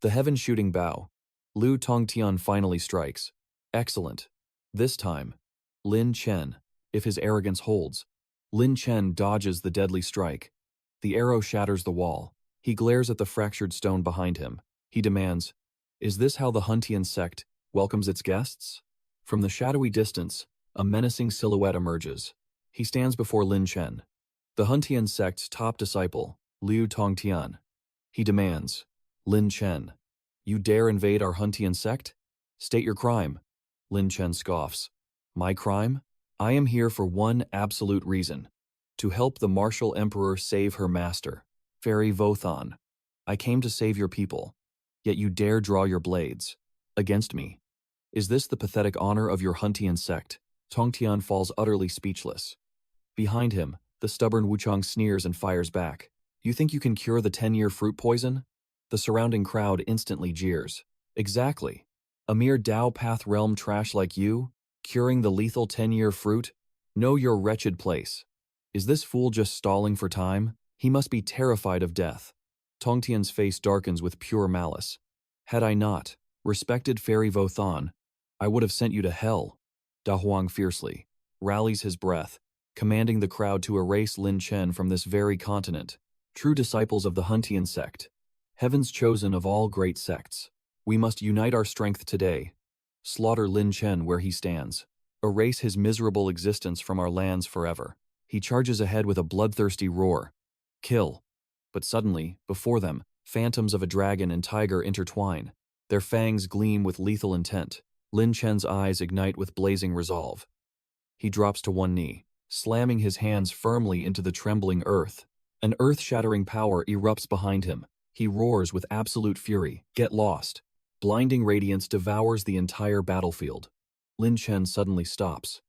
The heaven-shooting bow. Lu Tongtian finally strikes. Excellent. This time, Lin Chen, if his arrogance holds. Lin Chen dodges the deadly strike. The arrow shatters the wall. He glares at the fractured stone behind him. He demands, "Is this how the Huntian sect welcomes its guests?" From the shadowy distance, a menacing silhouette emerges. He stands before Lin Chen, the Huntian sect's top disciple, Liu Tongtian. He demands, "Lin Chen, you dare invade our Huntian sect? State your crime." Lin Chen scoffs. "My crime? I am here for one absolute reason. To help the martial emperor save her master, 𝐓𝐕𝐄𝐇. I came to save your people, yet you dare draw your blades against me. Is this the pathetic honor of your Huntian sect?" Tongtian falls utterly speechless. Behind him, the stubborn Wuchang sneers and fires back. "You think you can cure the 10-year fruit poison?" The surrounding crowd instantly jeers. "Exactly. A mere Dao Path realm trash like you, curing the lethal 10-year fruit? Know your wretched place. Is this fool just stalling for time? He must be terrified of death." Tongtian's face darkens with pure malice. "Had I not respected 𝐓𝐕𝐄𝐇, I would have sent you to hell." Da Huang fiercely rallies his breath, commanding the crowd to erase Lin Chen from this very continent. True disciples of the Huntian sect, heaven's chosen of all great sects, we must unite our strength today. Slaughter Lin Chen where he stands. Erase his miserable existence from our lands forever. He charges ahead with a bloodthirsty roar. Kill. But suddenly, before them, phantoms of a dragon and tiger intertwine. Their fangs gleam with lethal intent. Lin Chen's eyes ignite with blazing resolve. He drops to one knee, slamming his hands firmly into the trembling earth. An earth-shattering power erupts behind him. He roars with absolute fury. Get lost. Blinding radiance devours the entire battlefield. Lin Chen suddenly stops.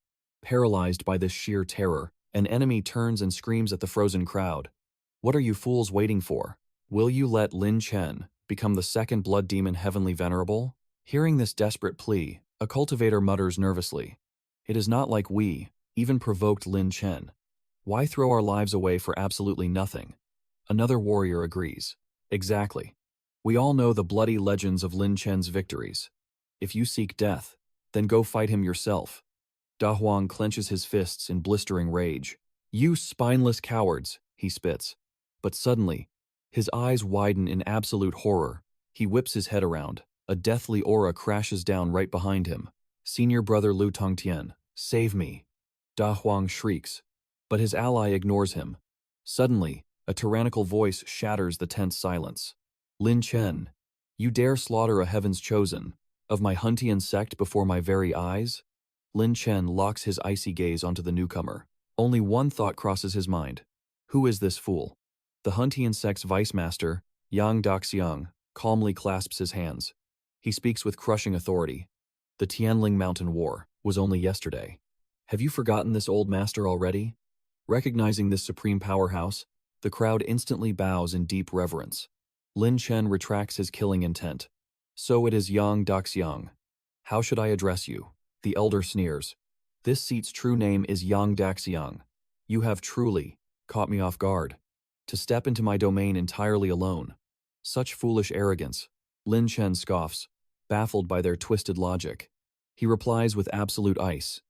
Paralyzed by this sheer terror, an enemy turns and screams at the frozen crowd. "What are you fools waiting for? Will you let Lin Chen become the second blood demon heavenly venerable?" Hearing this desperate plea, a cultivator mutters nervously. "It is not like we even provoked Lin Chen. Why throw our lives away for absolutely nothing?" Another warrior agrees. "Exactly. We all know the bloody legends of Lin Chen's victories. If you seek death, then go fight him yourself." Da Huang clenches his fists in blistering rage. "You spineless cowards," he spits. But suddenly, his eyes widen in absolute horror. He whips his head around. A deathly aura crashes down right behind him. "Senior brother Lu Tongtian, save me." Da Huang shrieks, but his ally ignores him. Suddenly, a tyrannical voice shatters the tense silence. "Lin Chen, you dare slaughter a heaven's chosen of my Huntian sect before my very eyes?" Lin Chen locks his icy gaze onto the newcomer. Only one thought crosses his mind. Who is this fool? The Huntian sect's vice master, Yang Daxiang, calmly clasps his hands. He speaks with crushing authority. "The Tianling Mountain War was only yesterday. Have you forgotten this old master already?" Recognizing this supreme powerhouse, the crowd instantly bows in deep reverence. Lin Chen retracts his killing intent. "So it is Yang Daxiang. How should I address you?" The elder sneers. "This seat's true name is Yang Daxiang. You have truly caught me off guard. To step into my domain entirely alone. Such foolish arrogance." Lin Chen scoffs, baffled by their twisted logic. He replies with absolute ice.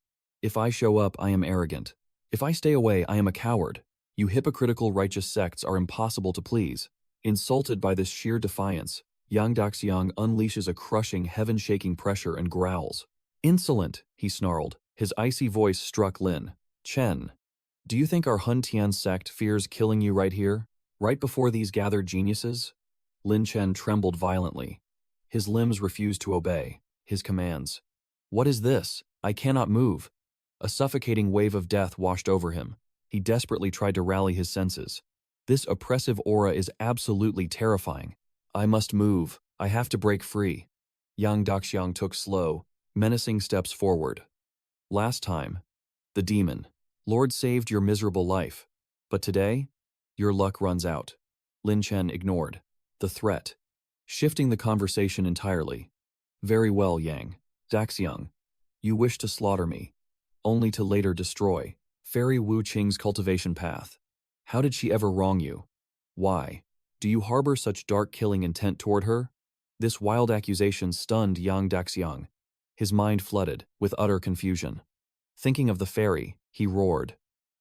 "If I show up, I am arrogant. If I stay away, I am a coward. You hypocritical righteous sects are impossible to please." Insulted by this sheer defiance, Yang Daxiang unleashes a crushing, heaven-shaking pressure and growls. "Insolent," he snarled. His icy voice struck Lin Chen. "Do you think our Huntian sect fears killing you right here, right before these gathered geniuses?" Lin Chen trembled violently. His limbs refused to obey his commands. "What is this? I cannot move." A suffocating wave of death washed over him. He desperately tried to rally his senses. This oppressive aura is absolutely terrifying. "I must move. I have to break free." Yang Daxiang took slow, menacing steps forward. "Last time, the demon Lord saved your miserable life. But today, your luck runs out." Lin Chen ignored the threat, shifting the conversation entirely. "Very well, Yang Daxiang. You wish to slaughter me, only to later destroy Fairy Wu Qing's cultivation path. How did she ever wrong you? Why do you harbor such dark killing intent toward her?" This wild accusation stunned Yang Daxiang. His mind flooded with utter confusion. Thinking of the fairy, he roared.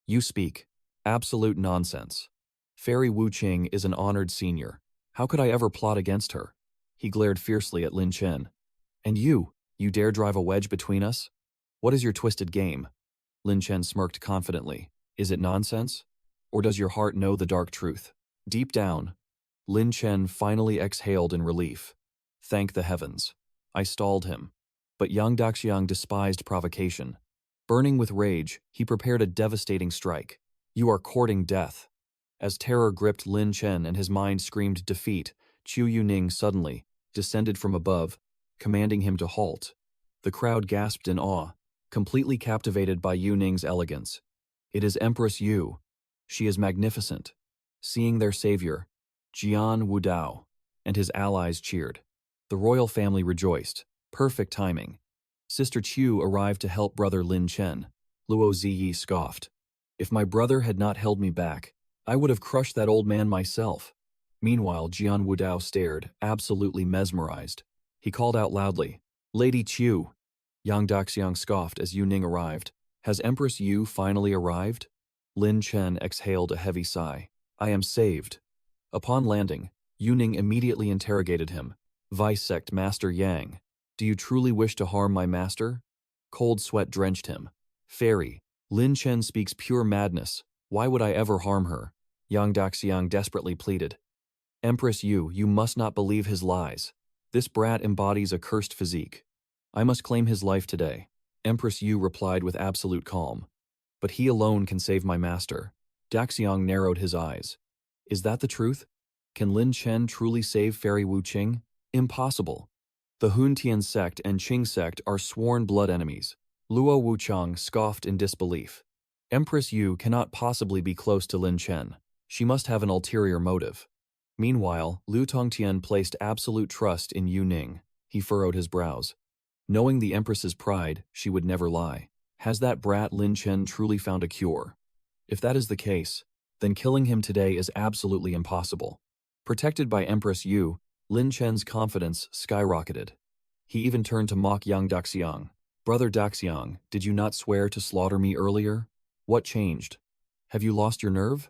You speak. Absolute nonsense. Fairy Wu Qing is an honored senior. How could I ever plot against her? He glared fiercely at Lin Chen. And you dare drive a wedge between us? What is your twisted game? Lin Chen smirked confidently. Is it nonsense? Or does your heart know the dark truth? Deep down, Lin Chen finally exhaled in relief. Thank the heavens. I stalled him. But Yang Daxiang despised provocation. Burning with rage, he prepared a devastating strike. You are courting death. As terror gripped Lin Chen and his mind screamed defeat, Qiu Yuning suddenly descended from above, commanding him to halt. The crowd gasped in awe, completely captivated by Yuning's elegance. It is Empress Yu. She is magnificent. Seeing their savior, Jian Wudao, and his allies cheered. The royal family rejoiced. Perfect timing. Sister Qiu arrived to help brother Lin Chen. Luo Ziyi scoffed. If my brother had not held me back, I would have crushed that old man myself. Meanwhile, Jian Wudao stared, absolutely mesmerized. He called out loudly, Lady Qiu. Yang Daxiang scoffed as Yu Ning arrived. Has Empress Yu finally arrived? Lin Chen exhaled a heavy sigh. I am saved. Upon landing, Yu Ning immediately interrogated him. Vice Sect Master Yang, do you truly wish to harm my master? Cold sweat drenched him. Fairy, Lin Chen speaks pure madness. Why would I ever harm her? Yang Daxiang desperately pleaded. Empress Yu, you must not believe his lies. This brat embodies a cursed physique. I must claim his life today. Empress Yu replied with absolute calm. But he alone can save my master. Daxiang narrowed his eyes. Is that the truth? Can Lin Chen truly save Fairy Wu Qing? Impossible. The Huntian sect and Qing sect are sworn blood enemies. Luo Wuchang scoffed in disbelief. Empress Yu cannot possibly be close to Lin Chen. She must have an ulterior motive. Meanwhile, Lu Tongtian placed absolute trust in Yu Ning. He furrowed his brows. Knowing the Empress's pride, she would never lie. Has that brat Lin Chen truly found a cure? If that is the case, then killing him today is absolutely impossible. Protected by Empress Yu, Lin Chen's confidence skyrocketed. He even turned to mock Yang Daxiang. Brother Daxiang, did you not swear to slaughter me earlier? What changed? Have you lost your nerve?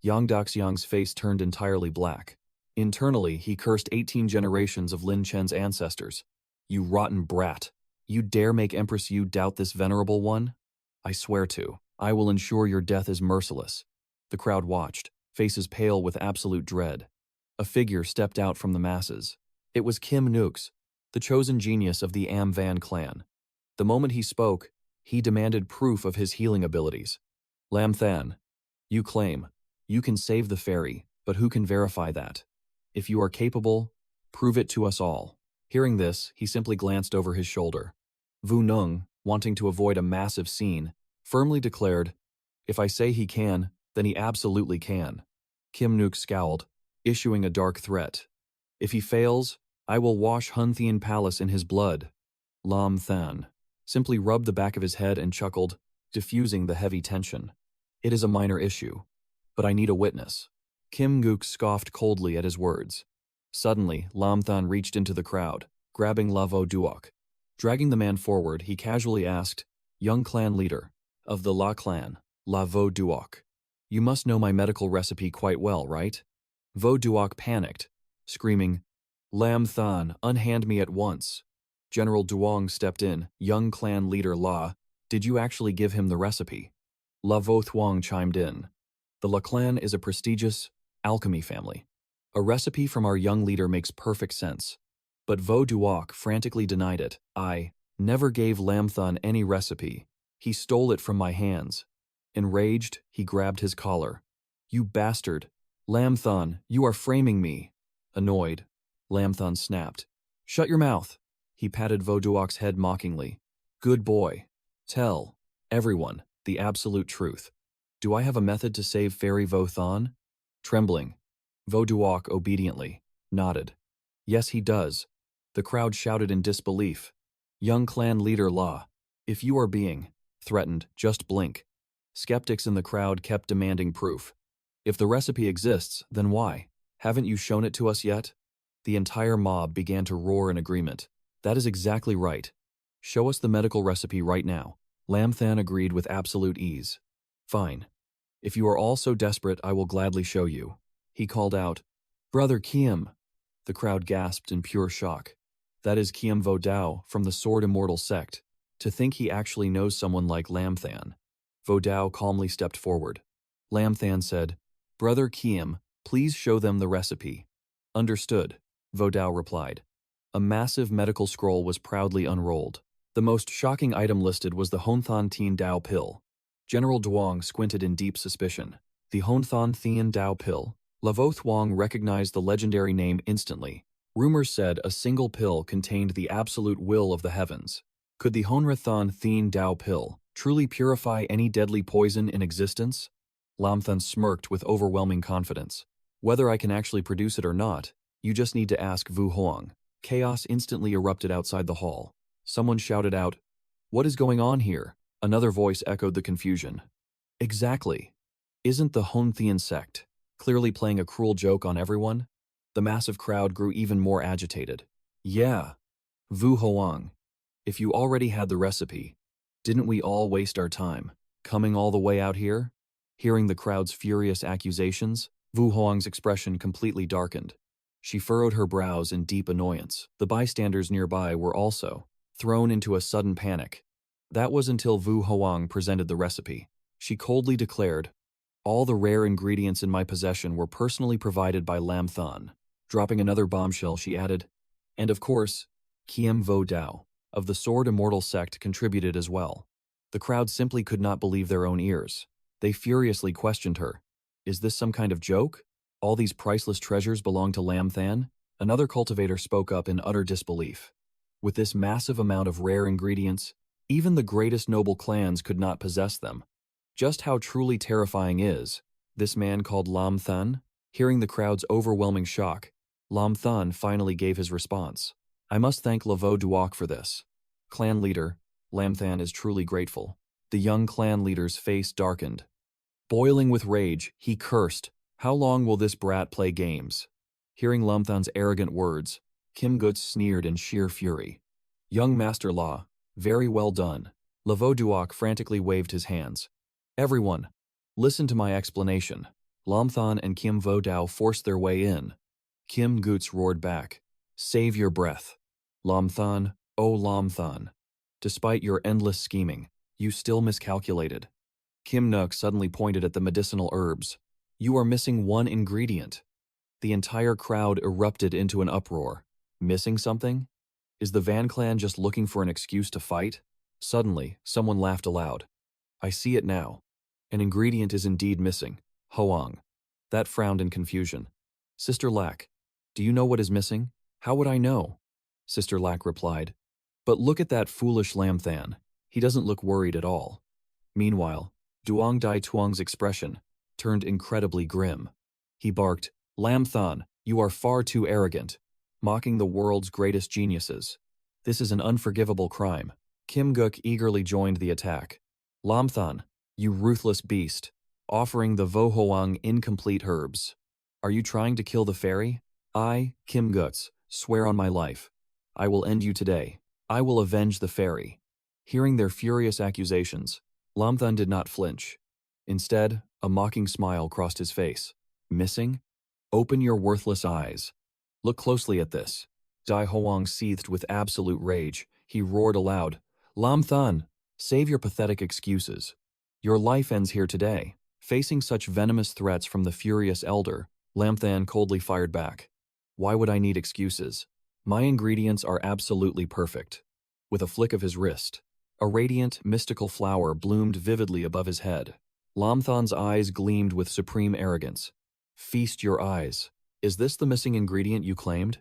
Yang Daxiang's face turned entirely black. Internally, he cursed 18 generations of Lin Chen's ancestors. You rotten brat. You dare make Empress Yu doubt this venerable one? I swear to. I will ensure your death is merciless. The crowd watched, faces pale with absolute dread. A figure stepped out from the masses. It was Kim Nukes, the chosen genius of the Am Van clan. The moment he spoke, he demanded proof of his healing abilities. Lam Than, you claim you can save the fairy, but who can verify that? If you are capable, prove it to us all. Hearing this, he simply glanced over his shoulder. Vu Nung, wanting to avoid a massive scene, firmly declared, if I say he can, then he absolutely can. Kim Nuk scowled, issuing a dark threat. If he fails, I will wash Hunthian Palace in his blood. Lam Than simply rubbed the back of his head and chuckled, diffusing the heavy tension. It is a minor issue, but I need a witness. Kim Gook scoffed coldly at his words. Suddenly, Lam Than reached into the crowd, grabbing Lavo Duok. Dragging the man forward, he casually asked, young clan leader of the La clan, Lavo Duok. You must know my medical recipe quite well, right? Vo Duok panicked, screaming, Lam Than, unhand me at once. General Duong stepped in. Young clan leader La, did you actually give him the recipe? La Vo Thuong chimed in. The La clan is a prestigious alchemy family. A recipe from our young leader makes perfect sense. But Vo Duok frantically denied it. I never gave Lam Than any recipe. He stole it from my hands. Enraged, he grabbed his collar. You bastard! Lam Than, you are framing me! Annoyed, Lam Than snapped. Shut your mouth! He patted Vo Duok's head mockingly. Good boy. Tell everyone the absolute truth. Do I have a method to save Fairy Vo Than? Trembling, Vo Duok obediently nodded. Yes, he does. The crowd shouted in disbelief. Young clan leader La, if you are being threatened, just blink. Skeptics in the crowd kept demanding proof. If the recipe exists, then why? Haven't you shown it to us yet? The entire mob began to roar in agreement. That is exactly right. Show us the medical recipe right now. Lam Than agreed with absolute ease. Fine. If you are all so desperate, I will gladly show you. He called out, Brother Kiem. The crowd gasped in pure shock. That is 𝐓𝐑𝐄𝐇 from the Sword Immortal sect. To think he actually knows someone like Lam Than. 𝐓𝐑𝐄 calmly stepped forward. Lam Than said, Brother Kiem, please show them the recipe. Understood, 𝐓𝐑𝐄 replied. A massive medical scroll was proudly unrolled. The most shocking item listed was the 𝐓𝐑𝐀 𝐻𝐕𝐄𝑑𝐏𝐿 pill. General Duong squinted in deep suspicion. The 𝐓𝐑𝐀 𝐻𝐕𝐄𝑑𝐏𝐿 pill. Lavo Thuong recognized the legendary name instantly. Rumors said a single pill contained the absolute will of the heavens. Could the 𝐓𝐑𝐀 𝐻𝐕𝐄𝑑𝐏𝐿 pill truly purify any deadly poison in existence? Lam Than smirked with overwhelming confidence. Whether I can actually produce it or not, you just need to ask Vu Hoang. Chaos instantly erupted outside the hall. Someone shouted out, What is going on here? Another voice echoed the confusion. Exactly. Isn't the 𝐓𝐑𝐃 sect clearly playing a cruel joke on everyone? The massive crowd grew even more agitated. Yeah. Vu Hoang. If you already had the recipe, didn't we all waste our time coming all the way out here? Hearing the crowd's furious accusations, Vu Hoang's expression completely darkened. She furrowed her brows in deep annoyance. The bystanders nearby were also thrown into a sudden panic. That was until Vu Hoang presented the recipe. She coldly declared, All the rare ingredients in my possession were personally provided by Lam Than. Dropping another bombshell, she added, And of course, 𝐓𝐑𝐄𝐑 of the Sword Immortal sect contributed as well. The crowd simply could not believe their own ears. They furiously questioned her. Is this some kind of joke? All these priceless treasures belong to Lam Than? Another cultivator spoke up in utter disbelief. With this massive amount of rare ingredients, even the greatest noble clans could not possess them. Just how truly terrifying is this man called Lam Than? Hearing the crowd's overwhelming shock, Lam Than finally gave his response. I must thank Lavo Duok for this. Clan leader, Lam Than is truly grateful. The young clan leader's face darkened. Boiling with rage, he cursed, How long will this brat play games? Hearing Lam Than's arrogant words, Kim Guts sneered in sheer fury. Young Master La, very well done. Lavo Duok frantically waved his hands. Everyone, listen to my explanation. Lam Than and 𝐓𝐑𝐄 forced their way in. Kim Guts roared back. Save your breath. Lam Than, oh Lam Than. Despite your endless scheming, you still miscalculated. Kim Nuk suddenly pointed at the medicinal herbs. You are missing one ingredient. The entire crowd erupted into an uproar. Missing something? Is the Van clan just looking for an excuse to fight? Suddenly, someone laughed aloud. I see it now. An ingredient is indeed missing. Hoang. That frowned in confusion. Sister Lac, do you know what is missing? How would I know? Sister Lac replied. But look at that foolish Lam Than. He doesn't look worried at all. Meanwhile, Duong Dai Tuong's expression turned incredibly grim. He barked, Lam Than, you are far too arrogant, mocking the world's greatest geniuses. This is an unforgivable crime. Kim Guk eagerly joined the attack. Lam Than, you ruthless beast, offering the Vo Hoang incomplete herbs. Are you trying to kill the fairy? I, Kim Guts, swear on my life. I will end you today. I will avenge the fairy. Hearing their furious accusations, Lam Than did not flinch. Instead, a mocking smile crossed his face. Missing? Open your worthless eyes. Look closely at this. Dai Hoang seethed with absolute rage. He roared aloud, Lam Than, save your pathetic excuses. Your life ends here today. Facing such venomous threats from the furious elder, Lam Than coldly fired back. Why would I need excuses? My ingredients are absolutely perfect. With a flick of his wrist, a radiant, mystical flower bloomed vividly above his head. Lam Than's eyes gleamed with supreme arrogance. Feast your eyes. Is this the missing ingredient you claimed?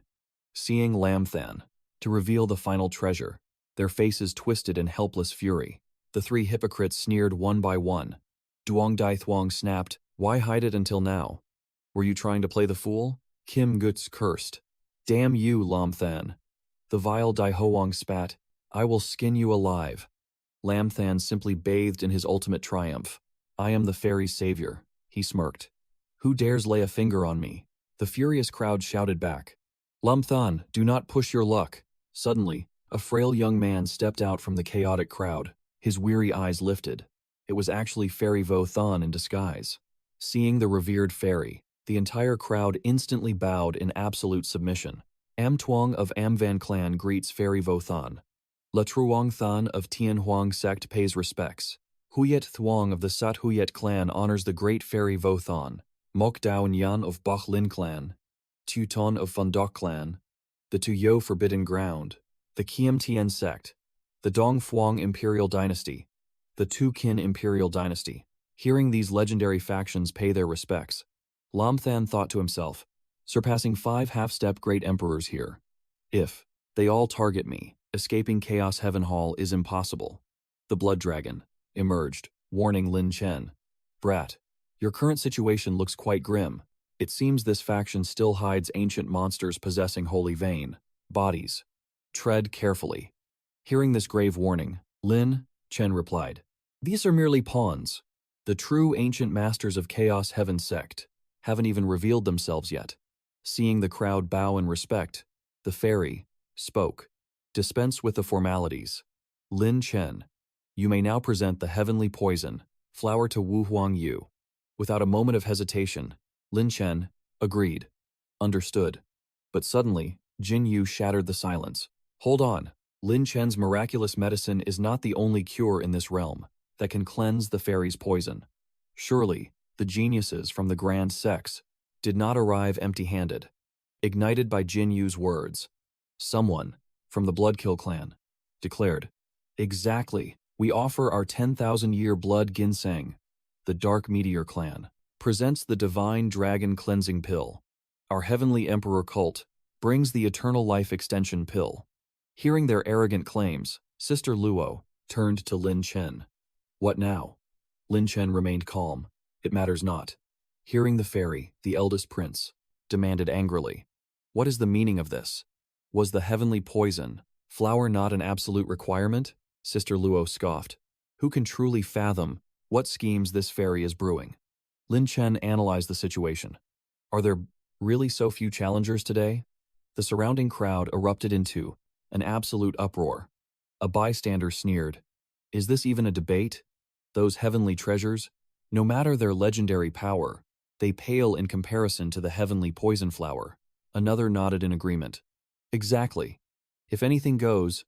Seeing Lam Than to reveal the final treasure, their faces twisted in helpless fury. The three hypocrites sneered one by one. Duong Dai Thuong snapped, Why hide it until now? Were you trying to play the fool? Kim Guts cursed. Damn you, Lam Than. The vile Dai Hoang spat, I will skin you alive. Lam Than simply bathed in his ultimate triumph. I am the fairy's savior, he smirked. Who dares lay a finger on me? The furious crowd shouted back. Lam Than, do not push your luck. Suddenly, a frail young man stepped out from the chaotic crowd, his weary eyes lifted. It was actually Fairy Vo Than in disguise. Seeing the revered fairy, the entire crowd instantly bowed in absolute submission. Am Tuong of Am Van clan greets Fairy Vo Than. La Truong Than of Tien Huang sect pays respects. Huyet Thuong of the Sat Huyet clan honors the great Fairy Vo Than. Mok Dao Nyan of Bach Lin clan. Tu Ton of Phun Doc clan. The Tuyo Forbidden Ground. The 𝐓𝐑𝐄𝐿 sect. The Dong Phuong Imperial Dynasty. The Tu Qin Imperial Dynasty. Hearing these legendary factions pay their respects, Lam Than thought to himself, surpassing 5 half-step great emperors here. If they all target me, escaping Chaos Heaven Hall is impossible. The Blood Dragon emerged, warning Lin Chen. Brat, your current situation looks quite grim. It seems this faction still hides ancient monsters possessing holy vein bodies. Tread carefully. Hearing this grave warning, Lin Chen replied, these are merely pawns. The true ancient masters of Chaos Heaven sect haven't even revealed themselves yet. Seeing the crowd bow in respect, the fairy spoke. Dispense with the formalities. Lin Chen, you may now present the heavenly poison, flower to Wu Huang Yu. Without a moment of hesitation, Lin Chen agreed. Understood. But suddenly, Jin Yu shattered the silence. Hold on. Lin Chen's miraculous medicine is not the only cure in this realm that can cleanse the fairy's poison. Surely, the geniuses from the grand sects did not arrive empty-handed. Ignited by Jin Yu's words, someone from the Bloodkill clan declared, exactly, we offer our 10,000-year blood ginseng. The Dark Meteor clan presents the Divine Dragon Cleansing Pill. Our Heavenly Emperor cult brings the Eternal Life Extension Pill. Hearing their arrogant claims, Sister Luo turned to Lin Chen. What now? Lin Chen remained calm. It matters not. Hearing the fairy, the eldest prince, demanded angrily, what is the meaning of this? Was the heavenly poison, flower not an absolute requirement? Sister Luo scoffed. Who can truly fathom what schemes this fairy is brewing? Lin Chen analyzed the situation. Are there really so few challengers today? The surrounding crowd erupted into an absolute uproar. A bystander sneered. Is this even a debate? Those heavenly treasures, no matter their legendary power, they pale in comparison to the heavenly poison flower. Another nodded in agreement. Exactly. If anything goes,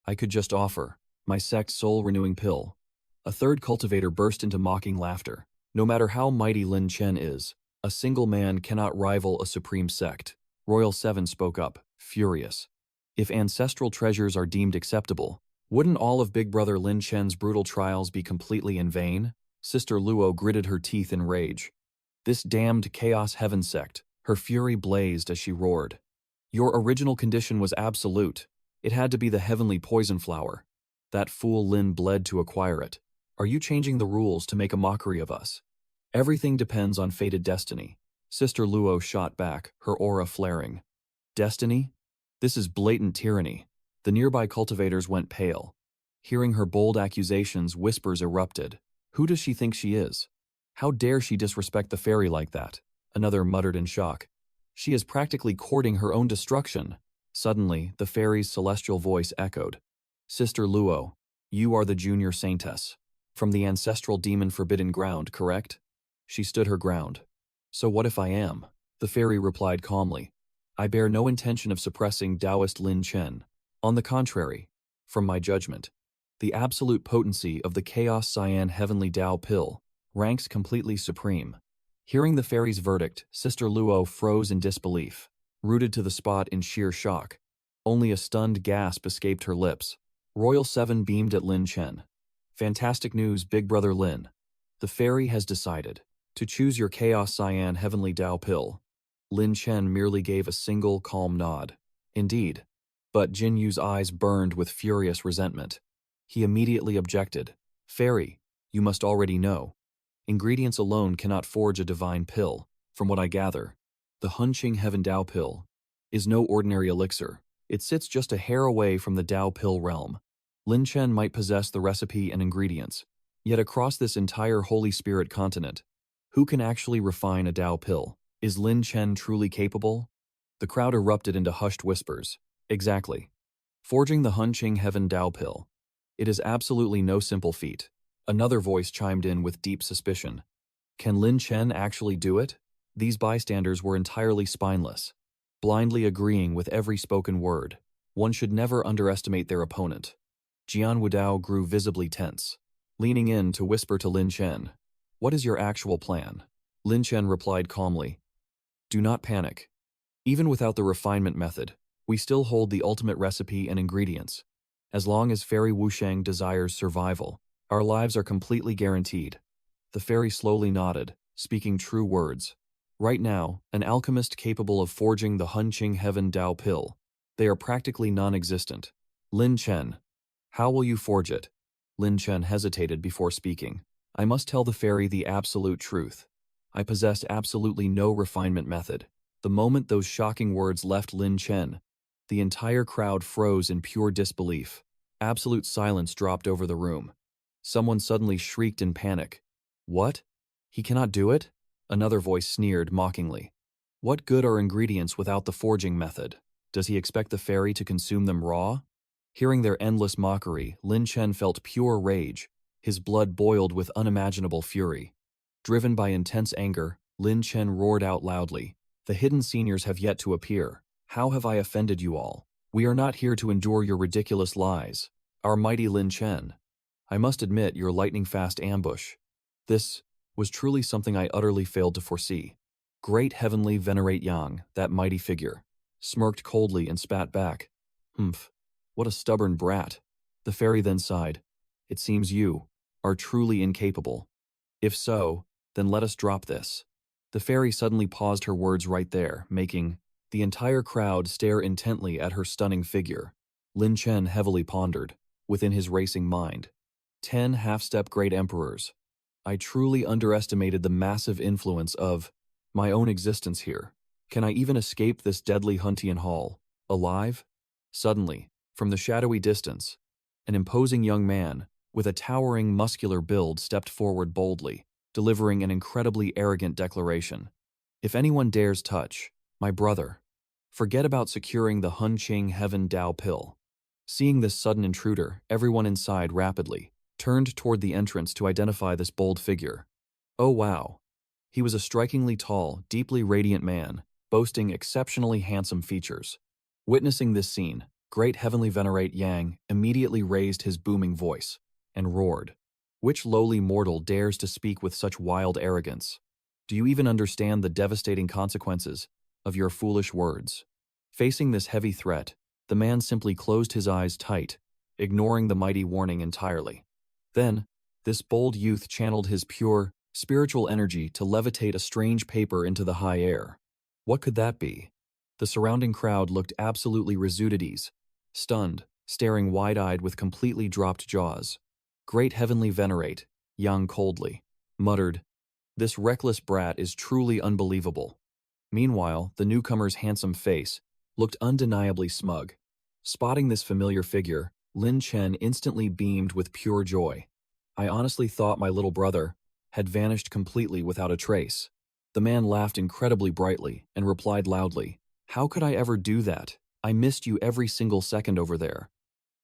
I could just offer my sect's soul-renewing pill. A third cultivator burst into mocking laughter. No matter how mighty Lin Chen is, a single man cannot rival a supreme sect. Royal 7 spoke up, furious. If ancestral treasures are deemed acceptable, wouldn't all of Big Brother Lin Chen's brutal trials be completely in vain? Sister Luo gritted her teeth in rage. This damned Chaos Heaven sect, her fury blazed as she roared. Your original condition was absolute. It had to be the heavenly poison flower. That fool Lin bled to acquire it. Are you changing the rules to make a mockery of us? Everything depends on fated destiny. Sister Luo shot back, her aura flaring. Destiny? This is blatant tyranny. The nearby cultivators went pale. Hearing her bold accusations, whispers erupted. Who does she think she is? How dare she disrespect the fairy like that? Another muttered in shock. She is practically courting her own destruction. Suddenly, the fairy's celestial voice echoed. Sister Luo, you are the junior saintess. From the ancestral demon forbidden ground, correct? She stood her ground. So what if I am? The fairy replied calmly. I bear no intention of suppressing Taoist Lin Chen. On the contrary, from my judgment, the absolute potency of the Chaos Cyan Heavenly Tao Pill ranks completely supreme. Hearing the fairy's verdict, Sister Luo froze in disbelief, rooted to the spot in sheer shock. Only a stunned gasp escaped her lips. Royal 7 beamed at Lin Chen. Fantastic news, Big Brother Lin. The fairy has decided to choose your Chaos Cyan Heavenly Tao Pill. Lin Chen merely gave a single calm nod. Indeed. But Jin Yu's eyes burned with furious resentment. He immediately objected. Fairy, you must already know. Ingredients alone cannot forge a divine pill. From what I gather, the Hunqing Heaven Tao Pill is no ordinary elixir. It sits just a hair away from the Tao Pill realm. Lin Chen might possess the recipe and ingredients, yet across this entire Holy Spirit continent, who can actually refine a Tao Pill? Is Lin Chen truly capable? The crowd erupted into hushed whispers. Exactly. Forging the 𝐓𝐑𝐄𝐇 pill. It is absolutely no simple feat. Another voice chimed in with deep suspicion. Can Lin Chen actually do it? These bystanders were entirely spineless, blindly agreeing with every spoken word. One should never underestimate their opponent. Jian Wudao grew visibly tense, leaning in to whisper to Lin Chen. What is your actual plan? Lin Chen replied calmly. Do not panic. Even without the refinement method, we still hold the ultimate recipe and ingredients. As long as Fairy Wusheng desires survival, our lives are completely guaranteed. The fairy slowly nodded, speaking true words. Right now, an alchemist capable of forging the 𝐓𝐑𝐄𝐇 pill. They are practically non-existent. Lin Chen. How will you forge it? Lin Chen hesitated before speaking. I must tell the fairy the absolute truth. I possess absolutely no refinement method. The moment those shocking words left Lin Chen, the entire crowd froze in pure disbelief. Absolute silence dropped over the room. Someone suddenly shrieked in panic. What? He cannot do it? Another voice sneered mockingly. What good are ingredients without the forging method? Does he expect the fairy to consume them raw? Hearing their endless mockery, Lin Chen felt pure rage. His blood boiled with unimaginable fury. Driven by intense anger, Lin Chen roared out loudly. The hidden seniors have yet to appear. How have I offended you all? We are not here to endure your ridiculous lies. Our mighty Lin Chen. I must admit your lightning-fast ambush. This was truly something I utterly failed to foresee. Great heavenly venerate Yang, that mighty figure, smirked coldly and spat back. Humph, what a stubborn brat. The fairy then sighed. It seems you are truly incapable. If so, then let us drop this. The fairy suddenly paused her words right there, making the entire crowd stare intently at her stunning figure. Lin Chen heavily pondered, within his racing mind. 10 half-step great emperors. I truly underestimated the massive influence of my own existence here. Can I even escape this deadly Huntian hall, alive? Suddenly, from the shadowy distance, an imposing young man, with a towering muscular build stepped forward boldly, delivering an incredibly arrogant declaration. If anyone dares touch my brother, forget about securing the 𝐓𝐑𝐄𝐇 pill. Seeing this sudden intruder, everyone inside rapidly turned toward the entrance to identify this bold figure. Oh wow. He was a strikingly tall, deeply radiant man, boasting exceptionally handsome features. Witnessing this scene, great heavenly venerate Yang immediately raised his booming voice and roared. Which lowly mortal dares to speak with such wild arrogance? Do you even understand the devastating consequences of your foolish words? Facing this heavy threat, the man simply closed his eyes tight, ignoring the mighty warning entirely. Then, this bold youth channeled his pure, spiritual energy to levitate a strange paper into the high air. What could that be? The surrounding crowd looked absolutely resudities, stunned, staring wide-eyed with completely dropped jaws. Great heavenly venerate, Yang coldly muttered, this reckless brat is truly unbelievable. Meanwhile, the newcomer's handsome face looked undeniably smug. Spotting this familiar figure, Lin Chen instantly beamed with pure joy. I honestly thought my little brother had vanished completely without a trace. The man laughed incredibly brightly and replied loudly, how could I ever do that? I missed you every single second over there.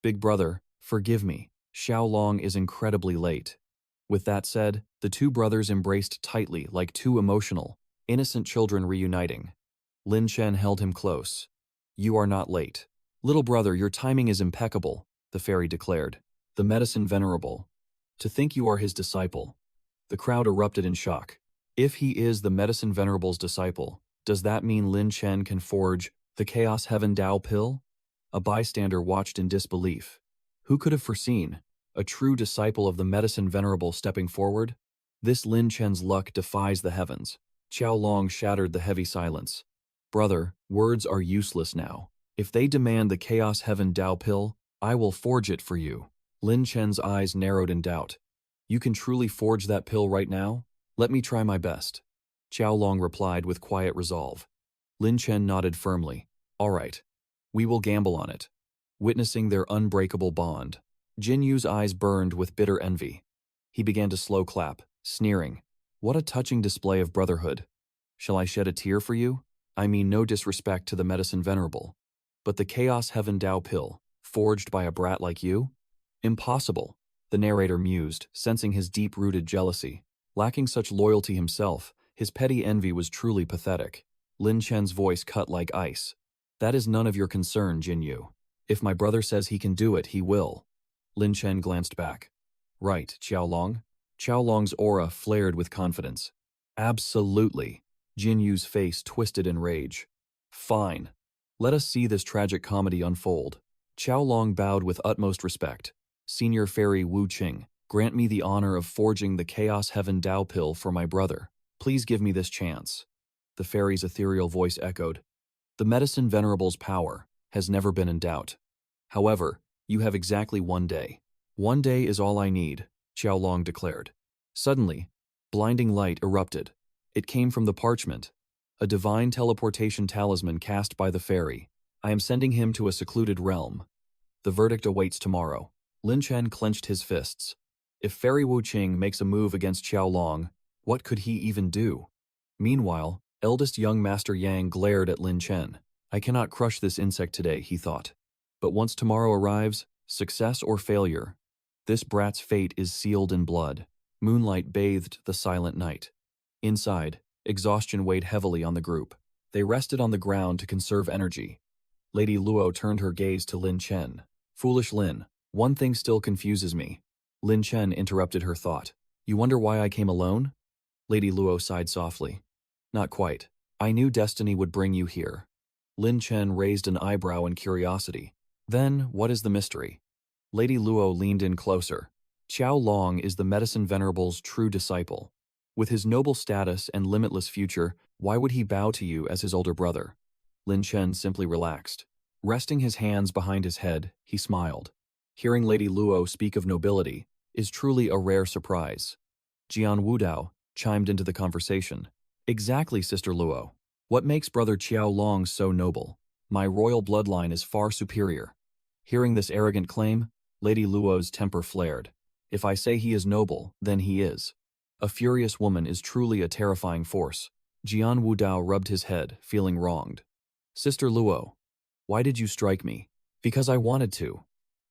Big brother, forgive me. Xiaolong is incredibly late. With that said, the two brothers embraced tightly like two emotional, innocent children reuniting. Lin Chen held him close. You are not late. Little brother, your timing is impeccable, the fairy declared. The medicine venerable. To think you are his disciple. The crowd erupted in shock. If he is the medicine venerable's disciple, does that mean Lin Chen can forge the 𝐓𝐑𝐄𝐇 pill? A bystander watched in disbelief. Who could have foreseen a true disciple of the medicine venerable stepping forward? This Lin Chen's luck defies the heavens. Xiaolong shattered the heavy silence. Brother, words are useless now. If they demand the 𝐓𝐑𝐄𝐇 pill, I will forge it for you. Lin Chen's eyes narrowed in doubt. You can truly forge that pill right now? Let me try my best. Xiaolong replied with quiet resolve. Lin Chen nodded firmly. All right. We will gamble on it. Witnessing their unbreakable bond, Jin Yu's eyes burned with bitter envy. He began to slow clap, sneering. What a touching display of brotherhood. Shall I shed a tear for you? I mean no disrespect to the medicine venerable. But the Chaos Heaven Dao pill, forged by a brat like you? Impossible, the narrator mused, sensing his deep-rooted jealousy. Lacking such loyalty himself, his petty envy was truly pathetic. Lin Chen's voice cut like ice. That is none of your concern, Jin Yu. If my brother says he can do it, he will. Lin Chen glanced back. Right, Qiaolong? Qiaolong's aura flared with confidence. Absolutely. Jin Yu's face twisted in rage. Fine. Let us see this tragic comedy unfold. Qiaolong bowed with utmost respect. Senior Fairy Wu Qing, grant me the honor of forging the Chaos Heaven Dao pill for my brother. Please give me this chance. The fairy's ethereal voice echoed. The medicine venerable's power has never been in doubt. However, you have exactly 1 day. 1 day is all I need, Qiaolong declared. Suddenly, blinding light erupted. It came from the parchment, a divine teleportation talisman cast by the fairy. I am sending him to a secluded realm. The verdict awaits tomorrow. Lin Chen clenched his fists. If Fairy Wu Qing makes a move against Qiaolong, what could he even do? Meanwhile, eldest young Master Yang glared at Lin Chen. I cannot crush this insect today, he thought. But once tomorrow arrives, success or failure, this brat's fate is sealed in blood. Moonlight bathed the silent night. Inside, exhaustion weighed heavily on the group. They rested on the ground to conserve energy. Lady Luo turned her gaze to Lin Chen. Foolish Lin, one thing still confuses me. Lin Chen interrupted her thought. You wonder why I came alone? Lady Luo sighed softly. Not quite. I knew destiny would bring you here. Lin Chen raised an eyebrow in curiosity. Then, what is the mystery? Lady Luo leaned in closer. Qiaolong is the medicine venerable's true disciple. With his noble status and limitless future, why would he bow to you as his older brother? Lin Chen simply relaxed. Resting his hands behind his head, he smiled. Hearing Lady Luo speak of nobility is truly a rare surprise. Jian Wudao chimed into the conversation. Exactly, Sister Luo. What makes Brother Qiaolong so noble? My royal bloodline is far superior. Hearing this arrogant claim, Lady Luo's temper flared. If I say he is noble, then he is. A furious woman is truly a terrifying force. Jian Wudao rubbed his head, feeling wronged. Sister Luo, why did you strike me? Because I wanted to.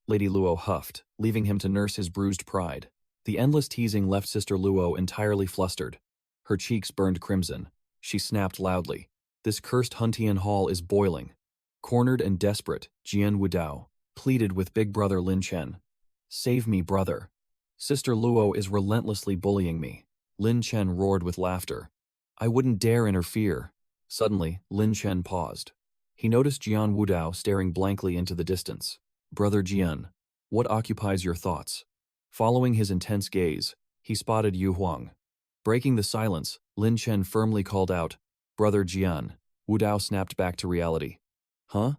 Lady Luo huffed, leaving him to nurse his bruised pride. The endless teasing left Sister Luo entirely flustered. Her cheeks burned crimson. She snapped loudly. This cursed Huntian hall is boiling. Cornered and desperate, Jian Wudao pleaded with big brother Lin Chen. Save me, brother. Sister Luo is relentlessly bullying me. Lin Chen roared with laughter. I wouldn't dare interfere. Suddenly, Lin Chen paused. He noticed Jian Wudao staring blankly into the distance. Brother Jian, what occupies your thoughts? Following his intense gaze, he spotted Yu Huang. Breaking the silence, Lin Chen firmly called out, Brother Jian. Wudao snapped back to reality. Huh?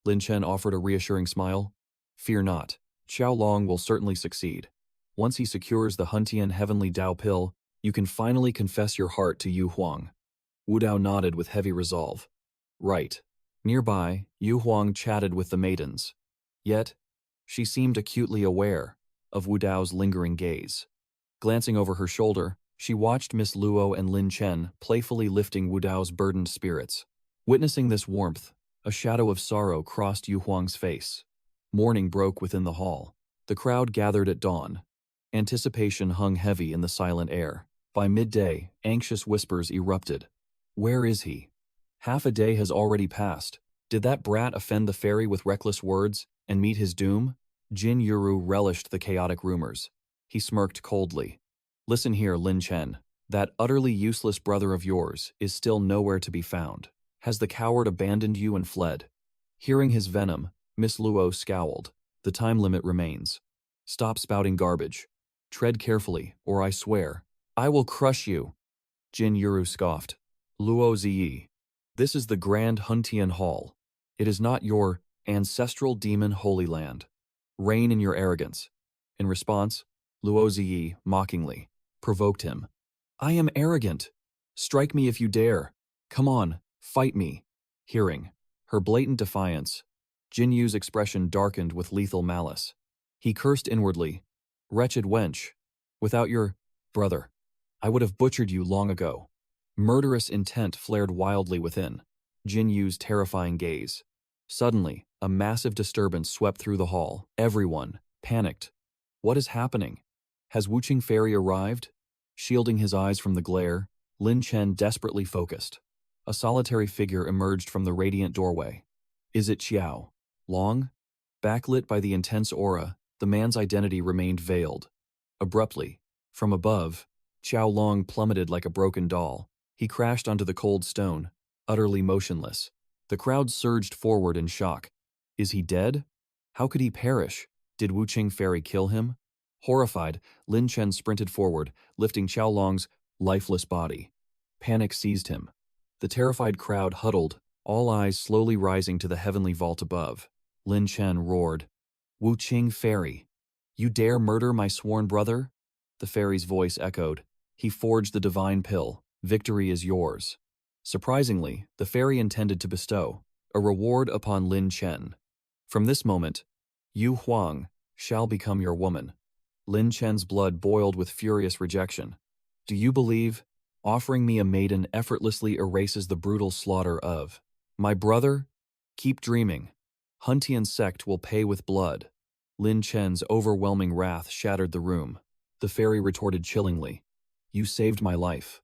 Lin Chen offered a reassuring smile. Fear not. Qiaolong will certainly succeed. Once he secures the Huntian Heavenly Dao pill, you can finally confess your heart to Yu Huang. Wudao nodded with heavy resolve. Right. Nearby, Yu Huang chatted with the maidens. Yet, she seemed acutely aware of Wudao's lingering gaze. Glancing over her shoulder, she watched Miss Luo and Lin Chen playfully lifting Wudao's burdened spirits. Witnessing this warmth, a shadow of sorrow crossed Yu Huang's face. Morning broke within the hall. The crowd gathered at dawn. Anticipation hung heavy in the silent air. By midday, anxious whispers erupted. Where is he? Half a day has already passed. Did that brat offend the fairy with reckless words and meet his doom? Jin Yuru relished the chaotic rumors. He smirked coldly. Listen here, Lin Chen. That utterly useless brother of yours is still nowhere to be found. Has the coward abandoned you and fled? Hearing his venom, Miss Luo scowled. The time limit remains. Stop spouting garbage. Tread carefully, or I swear, I will crush you. Jin Yuru scoffed. Luo Ziyi. This is the Grand Huntian Hall. It is not your ancestral demon holy land. Reign in your arrogance. In response, Luo Ziyi, mockingly, provoked him. I am arrogant. Strike me if you dare. Come on, fight me. Hearing her blatant defiance, Jin Yu's expression darkened with lethal malice. He cursed inwardly. Wretched wench. Without your brother, I would have butchered you long ago. Murderous intent flared wildly within. Jin Yu's terrifying gaze. Suddenly, a massive disturbance swept through the hall. Everyone panicked. What is happening? Has Wuqing Fairy arrived? Shielding his eyes from the glare, Lin Chen desperately focused. A solitary figure emerged from the radiant doorway. Is it Xiao Long? Backlit by the intense aura, the man's identity remained veiled. Abruptly, from above, Xiao Long plummeted like a broken doll. He crashed onto the cold stone, utterly motionless. The crowd surged forward in shock. Is he dead? How could he perish? Did Wuqing Fairy kill him? Horrified, Lin Chen sprinted forward, lifting Xiao Long's lifeless body. Panic seized him. The terrified crowd huddled, all eyes slowly rising to the heavenly vault above. Lin Chen roared, "Wuqing Fairy, you dare murder my sworn brother?" The fairy's voice echoed. He forged the divine pill. Victory is yours. Surprisingly, the fairy intended to bestow a reward upon Lin Chen. From this moment, Yu Huang shall become your woman. Lin Chen's blood boiled with furious rejection. Do you believe offering me a maiden effortlessly erases the brutal slaughter of my brother? Keep dreaming. Huntian sect will pay with blood. Lin Chen's overwhelming wrath shattered the room. The fairy retorted chillingly, "You saved my life.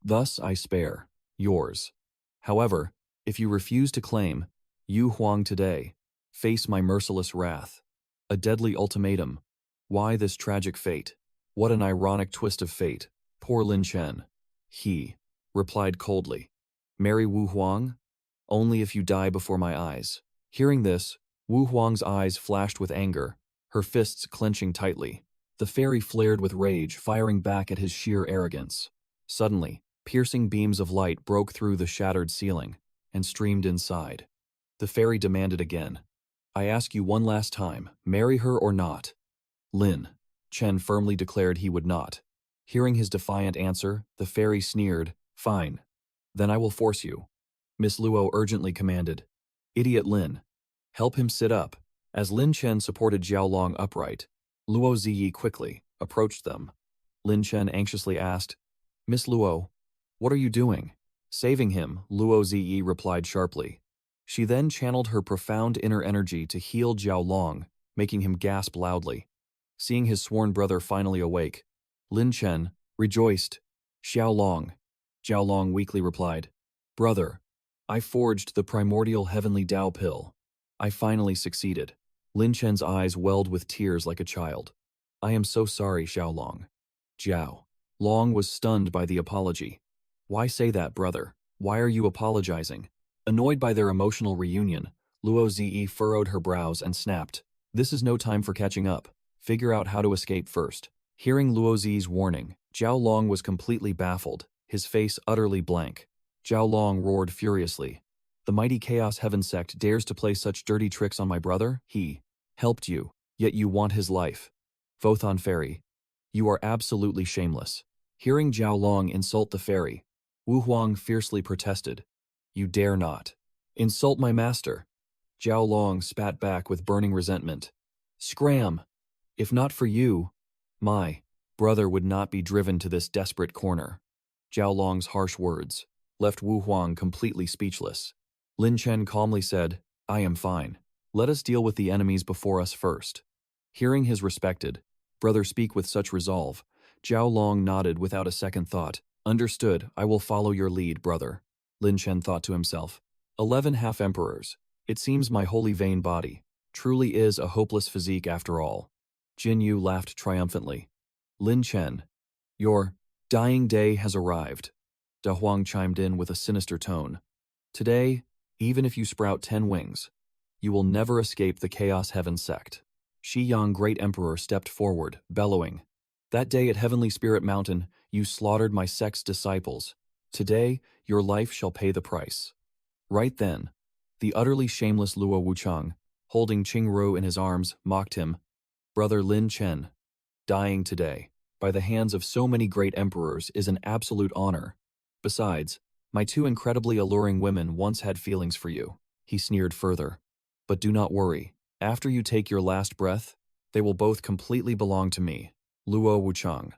Thus I spare yours. However, if you refuse to claim Yu Huang today, face my merciless wrath." A deadly ultimatum. Why this tragic fate? What an ironic twist of fate. Poor Lin Chen. He replied coldly, "Marry Wu Huang? Only if you die before my eyes." Hearing this, Wu Huang's eyes flashed with anger, her fists clenching tightly. The fairy flared with rage, firing back at his sheer arrogance. Suddenly, piercing beams of light broke through the shattered ceiling and streamed inside. The fairy demanded again, "I ask you one last time, marry her or not?" Lin Chen firmly declared he would not. Hearing his defiant answer, the fairy sneered, "Fine. Then I will force you." Miss Luo urgently commanded, "Idiot Lin, help him sit up." As Lin Chen supported Xiao Long upright, Luo Ziyi quickly approached them. Lin Chen anxiously asked, "Miss Luo, what are you doing?" "Saving him," Luo Ziyi replied sharply. She then channeled her profound inner energy to heal Xiao Long, making him gasp loudly. Seeing his sworn brother finally awake, Lin Chen rejoiced. "Xiao Long." Xiao Long weakly replied, "Brother, I forged the primordial heavenly Tao pill. I finally succeeded." Lin Chen's eyes welled with tears like a child. "I am so sorry, Xiao Long." Xiao Long was stunned by the apology. "Why say that, brother? Why are you apologizing?" Annoyed by their emotional reunion, Luo Ziyi furrowed her brows and snapped, "This is no time for catching up. Figure out how to escape first." Hearing Luo Ziyi's warning, Xiao Long was completely baffled, his face utterly blank. Xiao Long roared furiously, "The mighty Chaos Heaven sect dares to play such dirty tricks on my brother? He helped you, yet you want his life. Vothon Fairy, you are absolutely shameless." Hearing Xiao Long insult the fairy, Wu Huang fiercely protested, "You dare not insult my master." Xiao Long spat back with burning resentment, "Scram! If not for you, my brother would not be driven to this desperate corner." Xiao Long's harsh words left Wu Huang completely speechless. Lin Chen calmly said, "I am fine. Let us deal with the enemies before us first." Hearing his respected brother speak with such resolve, Xiao Long nodded without a second thought. "Understood, I will follow your lead, brother." Lin Chen thought to himself, 11 half-emperors. It seems my holy vain body truly is a hopeless physique after all. Jin Yu laughed triumphantly. "Lin Chen, your dying day has arrived." Da Huang chimed in with a sinister tone. "Today, even if you sprout 10 wings, you will never escape the Chaos Heaven sect." Shi Yang Great Emperor stepped forward, bellowing, "That day at Heavenly Spirit Mountain, you slaughtered my sect's disciples. Today, your life shall pay the price." Right then, the utterly shameless Luo Wuchang, holding Qingru in his arms, mocked him, "Brother Lin Chen, dying today, by the hands of so many great emperors, is an absolute honor. Besides, my 2 incredibly alluring women once had feelings for you." He sneered further. "But do not worry. After you take your last breath, they will both completely belong to me, Luo Wuchang.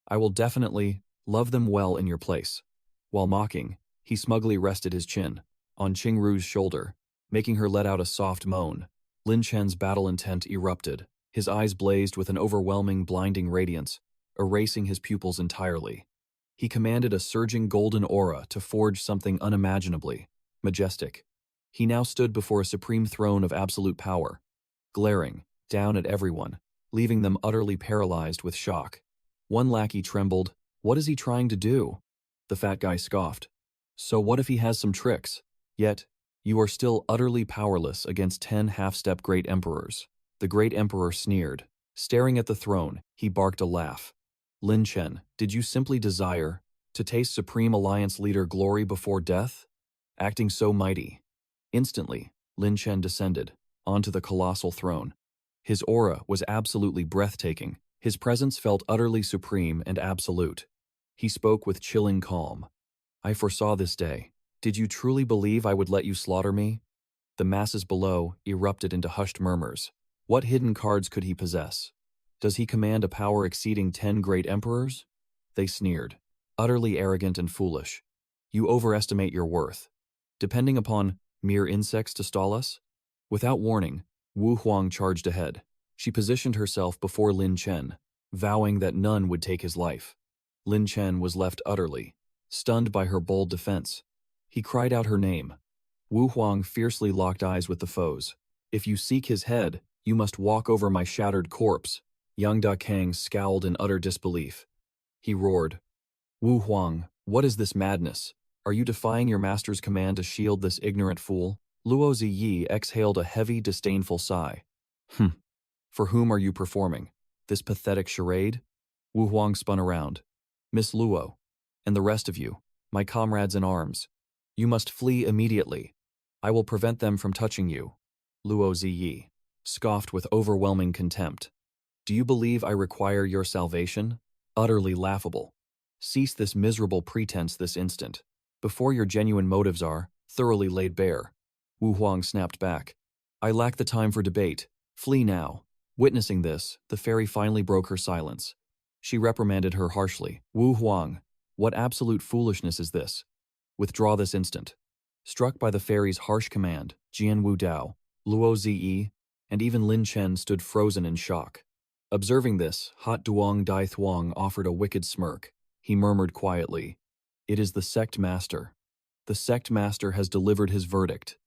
I will definitely love them well in your place." While mocking, he smugly rested his chin. on Qingru's shoulder, making her let out a soft moan. Lin Chen's battle intent erupted. His eyes blazed with an overwhelming, blinding radiance, erasing his pupils entirely. He commanded a surging golden aura to forge something unimaginably majestic. He now stood before a supreme throne of absolute power, glaring down at everyone, leaving them utterly paralyzed with shock. One lackey trembled. "What is he trying to do?" The fat guy scoffed. "So what if he has some tricks? Yet, you are still utterly powerless against 10 half-step great emperors." The great emperor sneered. Staring at the throne, he barked a laugh. "Lin Chen, did you simply desire to taste Supreme Alliance leader glory before death? Acting so mighty." Instantly, Lin Chen descended onto the colossal throne. His aura was absolutely breathtaking. His presence felt utterly supreme and absolute. He spoke with chilling calm. "I foresaw this day. Did you truly believe I would let you slaughter me?" The masses below erupted into hushed murmurs. What hidden cards could he possess? Does he command a power exceeding 10 great emperors? They sneered. Utterly arrogant and foolish. You overestimate your worth. Depending upon mere insects to stall us? Without warning, Wu Huang charged ahead. She positioned herself before Lin Chen, vowing that none would take his life. Lin Chen was left utterly stunned by her bold defense. He cried out her name. Wu Huang fiercely locked eyes with the foes. "If you seek his head, you must walk over my shattered corpse." Yang Da Kang scowled in utter disbelief. He roared, "Wu Huang, what is this madness? Are you defying your master's command to shield this ignorant fool?" Luo Ziyi exhaled a heavy, disdainful sigh. For whom are you performing this pathetic charade?" Wu Huang spun around. "Miss Luo, and the rest of you, my comrades in arms, you must flee immediately. I will prevent them from touching you." Luo Ziyi scoffed with overwhelming contempt. "Do you believe I require your salvation? Utterly laughable. Cease this miserable pretense this instant, before your genuine motives are thoroughly laid bare." Wu Huang snapped back. "I lack the time for debate. Flee now." Witnessing this, the fairy finally broke her silence. She reprimanded her harshly. "Wu Huang, what absolute foolishness is this? Withdraw this instant." Struck by the fairy's harsh command, Jian Wu Dao, Luo Ziyi, and even Lin Chen stood frozen in shock. Observing this, Hot Duong Dai Thuong offered a wicked smirk. He murmured quietly, "It is the sect master. The sect master has delivered his verdict."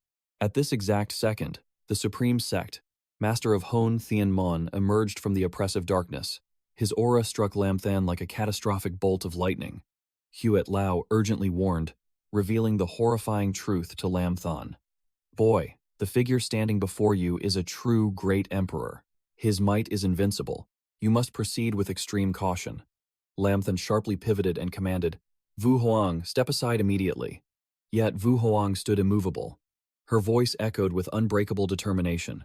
At this exact second, the supreme sect, master of Hon Thien Mon, emerged from the oppressive darkness. His aura struck Lam Than like a catastrophic bolt of lightning. Huet Lao urgently warned, revealing the horrifying truth to Lam Than. "Boy, the figure standing before you is a true great emperor. His might is invincible. You must proceed with extreme caution." Lam Than sharply pivoted and commanded, "Wu Huang, step aside immediately." Yet Wu Huang stood immovable. Her voice echoed with unbreakable determination.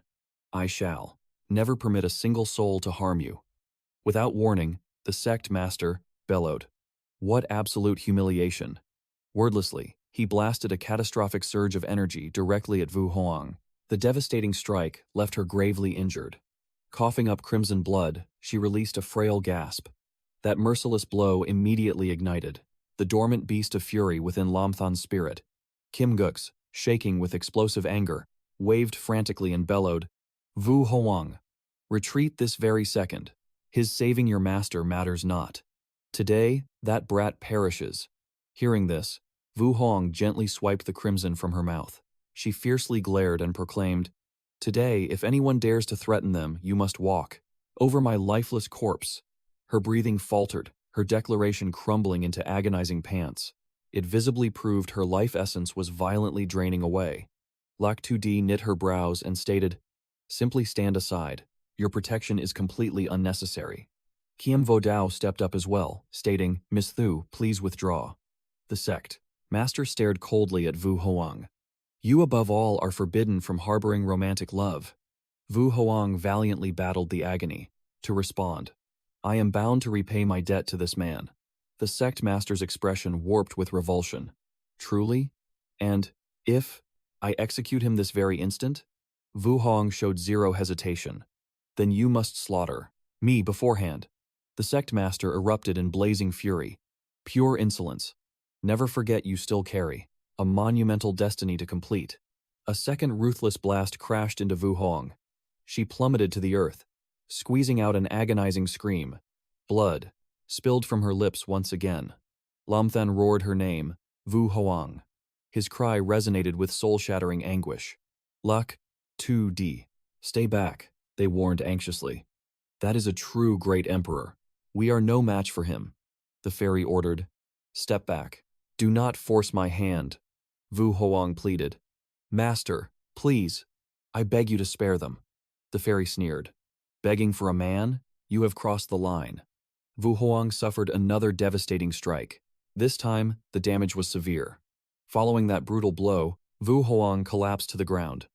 "I shall never permit a single soul to harm you." Without warning, the sect master bellowed. What absolute humiliation! Wordlessly, he blasted a catastrophic surge of energy directly at Wu Huang. The devastating strike left her gravely injured. Coughing up crimson blood, she released a frail gasp. That merciless blow immediately ignited the dormant beast of fury within Lam Than's spirit. Kim Gux, shaking with explosive anger, waved frantically and bellowed, "Wu Huang, retreat this very second. His saving your master matters not. Today, that brat perishes." Hearing this, Wu Huang gently swiped the crimson from her mouth. She fiercely glared and proclaimed, "Today, if anyone dares to threaten them, you must walk over my lifeless corpse." Her breathing faltered, her declaration crumbling into agonizing pants. It visibly proved her life essence was violently draining away. Lak Tu-Di knit her brows and stated, "Simply stand aside. Your protection is completely unnecessary." Kiem Vo Dao stepped up as well, stating, "Miss Thu, please withdraw." The sect master stared coldly at Wu Huang. "You above all are forbidden from harboring romantic love." Wu Huang valiantly battled the agony. To respond, "I am bound to repay my debt to this man." The sect master's expression warped with revulsion. "Truly? And if I execute him this very instant?" Wu Huang showed zero hesitation. "Then you must slaughter me beforehand." The sect master erupted in blazing fury. "Pure insolence. Never forget you still carry a monumental destiny to complete. A second ruthless blast crashed into Vu Hong. She plummeted to the earth, squeezing out an agonizing scream. Blood spilled from her lips once again. Lam Than roared her name, Vu Hoang. His cry resonated with soul-shattering anguish. Luck, 2D. Stay back, they warned anxiously. That is a true great emperor. We are no match for him. The fairy ordered. Step back. Do not force my hand. Vu Hoang pleaded. Master, please. I beg you to spare them. The fairy sneered. Begging for a man? You have crossed the line. Vu Hoang suffered another devastating strike. This time, the damage was severe. Following that brutal blow, Vu Hoang collapsed to the ground.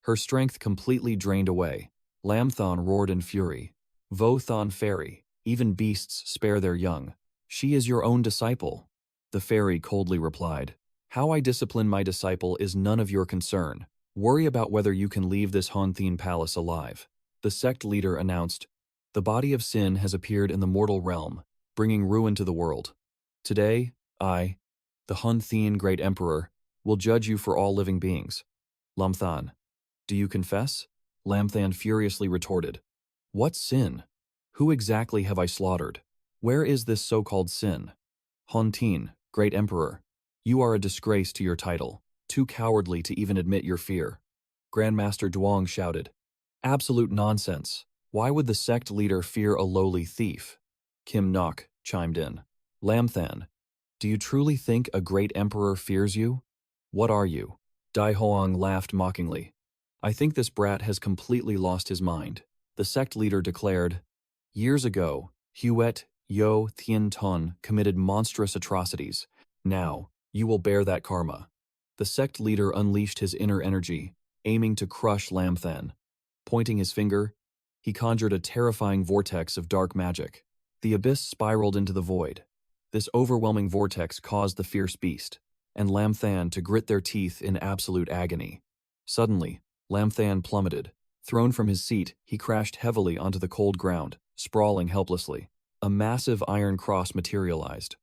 Her strength completely drained away. Lam Than roared in fury. Vo Than fairy, even beasts spare their young. She is your own disciple. The fairy coldly replied. How I discipline my disciple is none of your concern. Worry about whether you can leave this Hon palace alive. The sect leader announced, the body of sin has appeared in the mortal realm, bringing ruin to the world. Today, I, the Hon Great Emperor, will judge you for all living beings. Lam Than, do you confess? Lam Than furiously retorted. What sin? Who exactly have I slaughtered? Where is this so-called sin? Hon Great Emperor, you are a disgrace to your title, too cowardly to even admit your fear. Grandmaster Duong shouted. Absolute nonsense. Why would the sect leader fear a lowly thief? Kim Nok chimed in. Lam Than, do you truly think a great emperor fears you? What are you? Dai Hoang laughed mockingly. I think this brat has completely lost his mind. The sect leader declared, years ago, 𝐓𝐑𝐀𝐒 committed monstrous atrocities. Now, you will bear that karma. The sect leader unleashed his inner energy, aiming to crush Lam Than. Pointing his finger, he conjured a terrifying vortex of dark magic. The abyss spiraled into the void. This overwhelming vortex caused the fierce beast, and Lam Than to grit their teeth in absolute agony. Suddenly, Lam Than plummeted. Thrown from his seat, he crashed heavily onto the cold ground, sprawling helplessly. A massive iron cross materialized.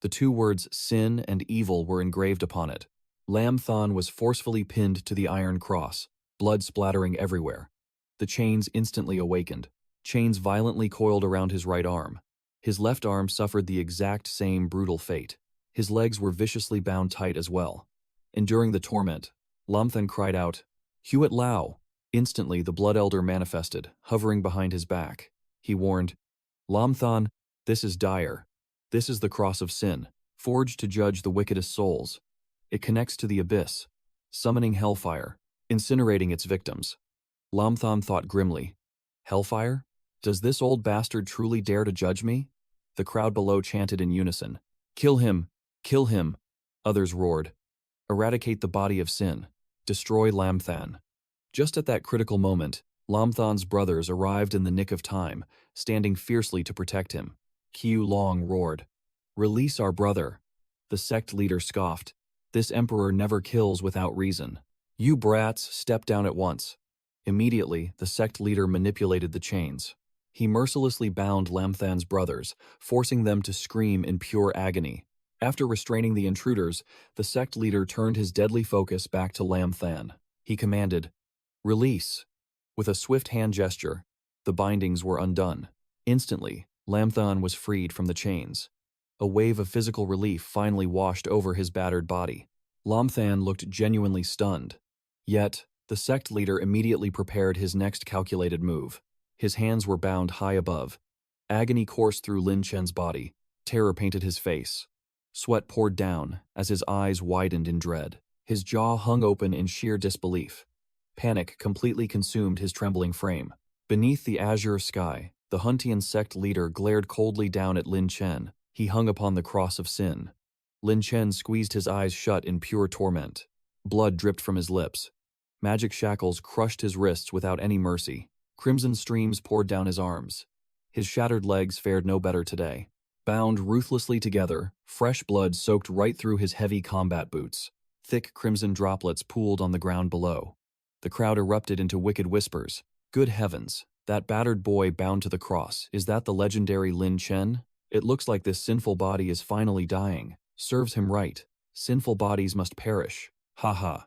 The two words sin and evil were engraved upon it. Lam Than was forcefully pinned to the iron cross, blood splattering everywhere. The chains instantly awakened. Chains violently coiled around his right arm. His left arm suffered the exact same brutal fate. His legs were viciously bound tight as well. Enduring the torment, Lam Than cried out, Huet Lao! Instantly, the Blood Elder manifested, hovering behind his back. He warned, Lam Than, this is dire. This is the cross of sin, forged to judge the wickedest souls. It connects to the abyss, summoning hellfire, incinerating its victims. Lam Than thought grimly, hellfire? Does this old bastard truly dare to judge me? The crowd below chanted in unison, kill him! Kill him! Others roared, eradicate the body of sin, destroy Lam Than. Just at that critical moment, Lam Than's brothers arrived in the nick of time, standing fiercely to protect him. Qiu Long roared, release our brother. The sect leader scoffed, this emperor never kills without reason. You brats, step down at once. Immediately, the sect leader manipulated the chains. He mercilessly bound Lam Than's brothers, forcing them to scream in pure agony. After restraining the intruders, the sect leader turned his deadly focus back to Lam Than. He commanded, release. With a swift hand gesture, the bindings were undone. Instantly, Lam Than was freed from the chains. A wave of physical relief finally washed over his battered body. Lam Than looked genuinely stunned. Yet, the sect leader immediately prepared his next calculated move. His hands were bound high above. Agony coursed through Lin Chen's body. Terror painted his face. Sweat poured down as his eyes widened in dread. His jaw hung open in sheer disbelief. Panic completely consumed his trembling frame. Beneath the azure sky, the Huntian sect leader glared coldly down at Lin Chen. He hung upon the cross of sin. Lin Chen squeezed his eyes shut in pure torment. Blood dripped from his lips. Magic shackles crushed his wrists without any mercy. Crimson streams poured down his arms. His shattered legs fared no better today. Bound ruthlessly together, fresh blood soaked right through his heavy combat boots. Thick crimson droplets pooled on the ground below. The crowd erupted into wicked whispers. Good heavens, that battered boy bound to the cross, is that the legendary Lin Chen? It looks like this sinful body is finally dying. Serves him right. Sinful bodies must perish. Ha ha.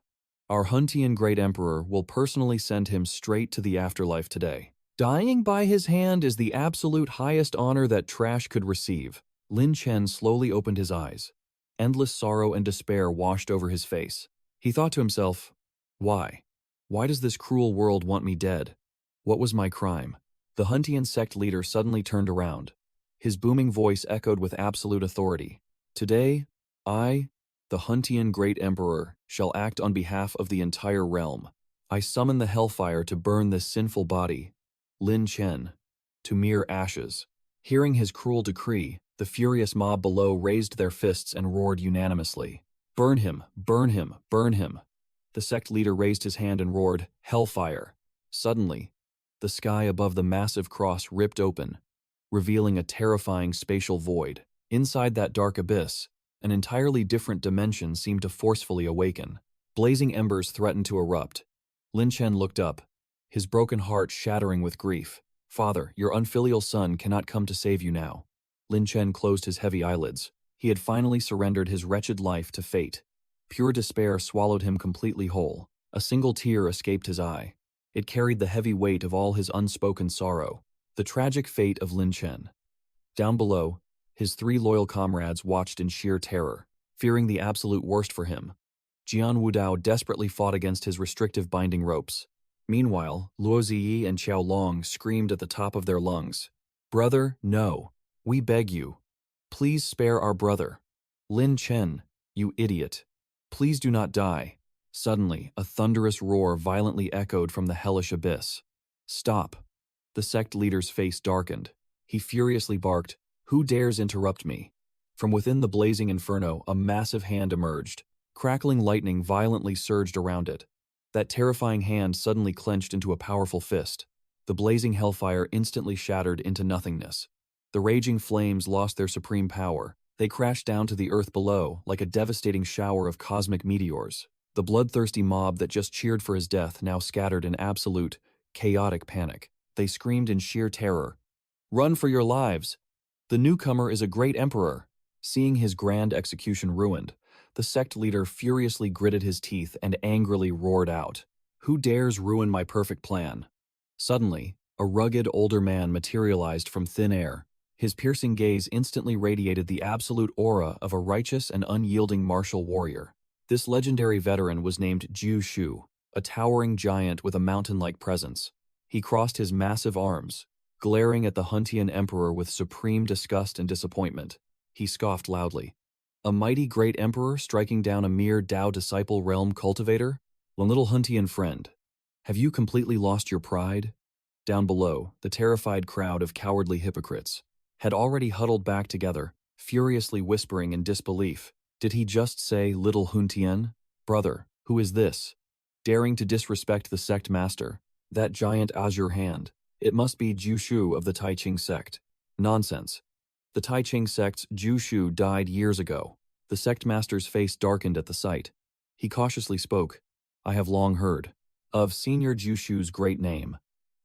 Our 𝐻𝐑𝐄𝐒 great emperor will personally send him straight to the afterlife today. Dying by his hand is the absolute highest honor that trash could receive. Lin Chen slowly opened his eyes. Endless sorrow and despair washed over his face. He thought to himself, why? Why does this cruel world want me dead? What was my crime? The 𝐻𝐑𝐄𝐒 sect leader suddenly turned around. His booming voice echoed with absolute authority. Today, I, the 𝐻𝐑𝐄𝐒 great emperor, shall act on behalf of the entire realm. I summon the hellfire to burn this sinful body, Lin Chen, to mere ashes. Hearing his cruel decree, the furious mob below raised their fists and roared unanimously. Burn him, burn him, burn him. The sect leader raised his hand and roared, hellfire. Suddenly, the sky above the massive cross ripped open, revealing a terrifying spatial void. Inside that dark abyss, an entirely different dimension seemed to forcefully awaken. Blazing embers threatened to erupt. Lin Chen looked up, his broken heart shattering with grief. Father, your unfilial son cannot come to save you now. Lin Chen closed his heavy eyelids. He had finally surrendered his wretched life to fate. Pure despair swallowed him completely whole. A single tear escaped his eye. It carried the heavy weight of all his unspoken sorrow. The tragic fate of Lin Chen. Down below, his 3 loyal comrades watched in sheer terror, fearing the absolute worst for him. Jian Wudao desperately fought against his restrictive binding ropes. Meanwhile, Luo Ziyi and Qiao Long screamed at the top of their lungs. Brother, no. We beg you. Please spare our brother. Lin Chen, you idiot. Please do not die. Suddenly, a thunderous roar violently echoed from the hellish abyss. Stop. The sect leader's face darkened. He furiously barked, who dares interrupt me? From within the blazing inferno, a massive hand emerged. Crackling lightning violently surged around it. That terrifying hand suddenly clenched into a powerful fist. The blazing hellfire instantly shattered into nothingness. The raging flames lost their supreme power. They crashed down to the earth below like a devastating shower of cosmic meteors. The bloodthirsty mob that just cheered for his death now scattered in absolute, chaotic panic. They screamed in sheer terror. Run for your lives! The newcomer is a great emperor. Seeing his grand execution ruined, the sect leader furiously gritted his teeth and angrily roared out, who dares ruin my perfect plan? Suddenly, a rugged older man materialized from thin air. His piercing gaze instantly radiated the absolute aura of a righteous and unyielding martial warrior. This legendary veteran was named Zhu Shu, a towering giant with a mountain-like presence. He crossed his massive arms, glaring at the 𝐻𝐑𝐄𝐒 emperor with supreme disgust and disappointment. He scoffed loudly. A mighty great emperor striking down a mere Dao disciple realm cultivator? Little 𝐻𝐑𝐄E friend, have you completely lost your pride? Down below, the terrified crowd of cowardly hypocrites had already huddled back together, furiously whispering in disbelief. Did he just say little 𝐻𝐑𝐄E? Brother, who is this? Daring to disrespect the sect master, that giant azure hand. It must be Zhu Shu of the �Tai-Ching sect. Nonsense. The �Tai-Ching sect's Zhu Shu died years ago. The sect master's face darkened at the sight. He cautiously spoke. I have long heard of Senior Zhu Shu's great name.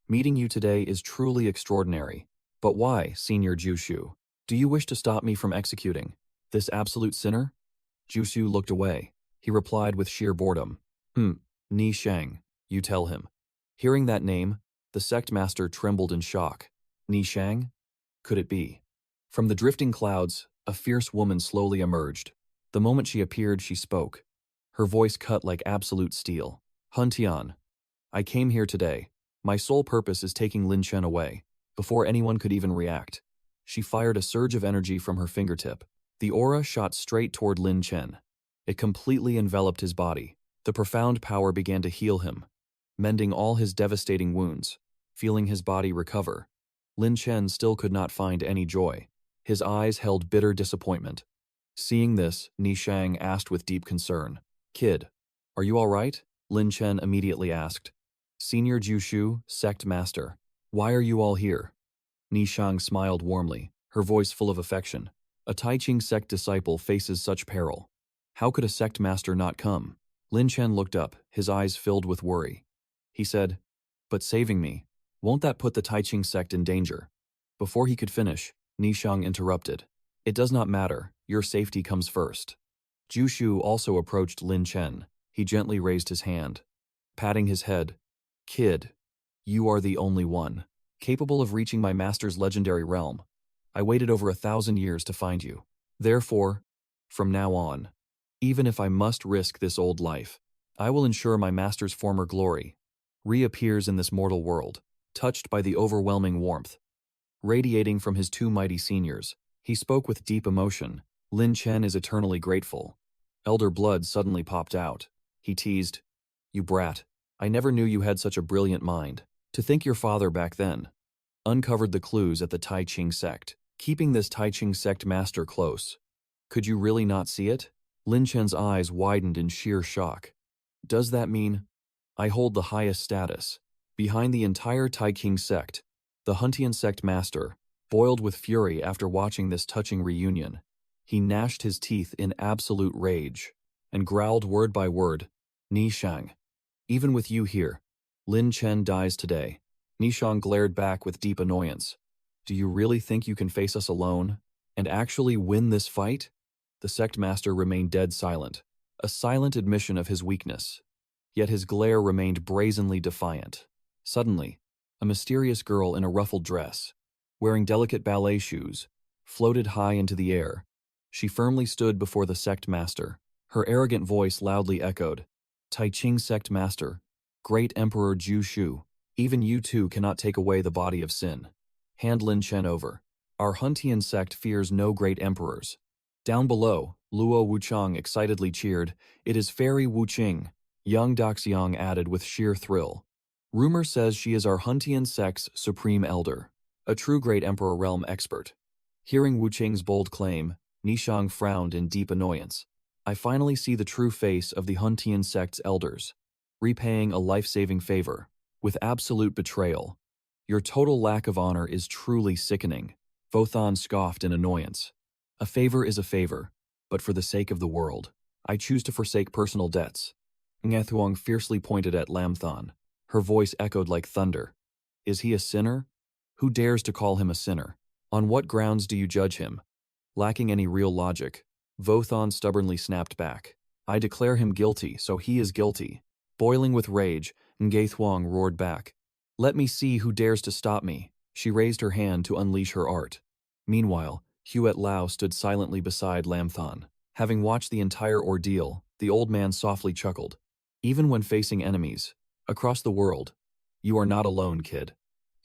Meeting you today is truly extraordinary. But why, Senior Zhu Shu? Do you wish to stop me from executing this absolute sinner? Zhu Shu looked away. He replied with sheer boredom. Ni Shang, you tell him. Hearing that name, the sect master trembled in shock. Ni Shang? Could it be? From the drifting clouds, a fierce woman slowly emerged. The moment she appeared, she spoke. Her voice cut like absolute steel. 𝐻𝐑𝐄𝐒, I came here today. My sole purpose is taking Lin Chen away. Before anyone could even react, she fired a surge of energy from her fingertip. The aura shot straight toward Lin Chen. It completely enveloped his body. The profound power began to heal him, mending all his devastating wounds. Feeling his body recover, Lin Chen still could not find any joy. His eyes held bitter disappointment. Seeing this, Ni Shang asked with deep concern. Kid, are you all right? Lin Chen immediately asked. Senior Zhu Shu, sect master, why are you all here? Ni Shang smiled warmly, her voice full of affection. A �Tai-Ching sect disciple faces such peril. How could a sect master not come? Lin Chen looked up, his eyes filled with worry. He said, but saving me, won't that put the �Tai-Ching sect in danger? Before he could finish, Ni Shang interrupted. It does not matter, your safety comes first. Jushu also approached Lin Chen. He gently raised his hand, patting his head. Kid, you are the only one capable of reaching my master's legendary realm. I waited over 1,000 years to find you. Therefore, from now on, even if I must risk this old life, I will ensure my master's former glory reappears in this mortal world. Touched by the overwhelming warmth radiating from his two mighty seniors, he spoke with deep emotion. Lin Chen is eternally grateful. Elder blood suddenly popped out. He teased, "You brat, I never knew you had such a brilliant mind. To think your father back then uncovered the clues at the Tai Ching sect, keeping this Tai Ching sect master close. Could you really not see it?" Lin Chen's eyes widened in sheer shock. "Does that mean I hold the highest status behind the entire Tai King sect?" The Huntian sect master boiled with fury after watching this touching reunion. He gnashed his teeth in absolute rage and growled word by word, "Nishang, even with you here, Lin Chen dies today." Nishang glared back with deep annoyance. "Do you really think you can face us alone and actually win this fight?" The sect master remained dead silent, a silent admission of his weakness. Yet his glare remained brazenly defiant. Suddenly, a mysterious girl in a ruffled dress, wearing delicate ballet shoes, floated high into the air. She firmly stood before the sect master. Her arrogant voice loudly echoed, "Tai Ching sect master, great emperor Jushu, even you two cannot take away the body of sin. Hand Lin Chen over. Our Huntian sect fears no great emperors." Down below, Luo Wuchang excitedly cheered, "It is Fairy Wuqing," young Daxiang added with sheer thrill. "Rumor says she is our Huntian sect's supreme elder, a true great emperor realm expert." Hearing Wuqing's bold claim, Nishang frowned in deep annoyance. "I finally see the true face of the Huntian sect's elders, repaying a life-saving favor with absolute betrayal. Your total lack of honor is truly sickening." Vothan scoffed in annoyance. "A favor is a favor, but for the sake of the world, I choose to forsake personal debts." Ngethuong fiercely pointed at Lamthon. Her voice echoed like thunder. "Is he a sinner? Who dares to call him a sinner? On what grounds do you judge him?" Lacking any real logic, Vothan stubbornly snapped back. "I declare him guilty, so he is guilty." Boiling with rage, Ngethuong roared back, "Let me see who dares to stop me." She raised her hand to unleash her art. Meanwhile, Huet Lao stood silently beside Lamthon. Having watched the entire ordeal, the old man softly chuckled. "Even when facing enemies across the world, you are not alone, kid.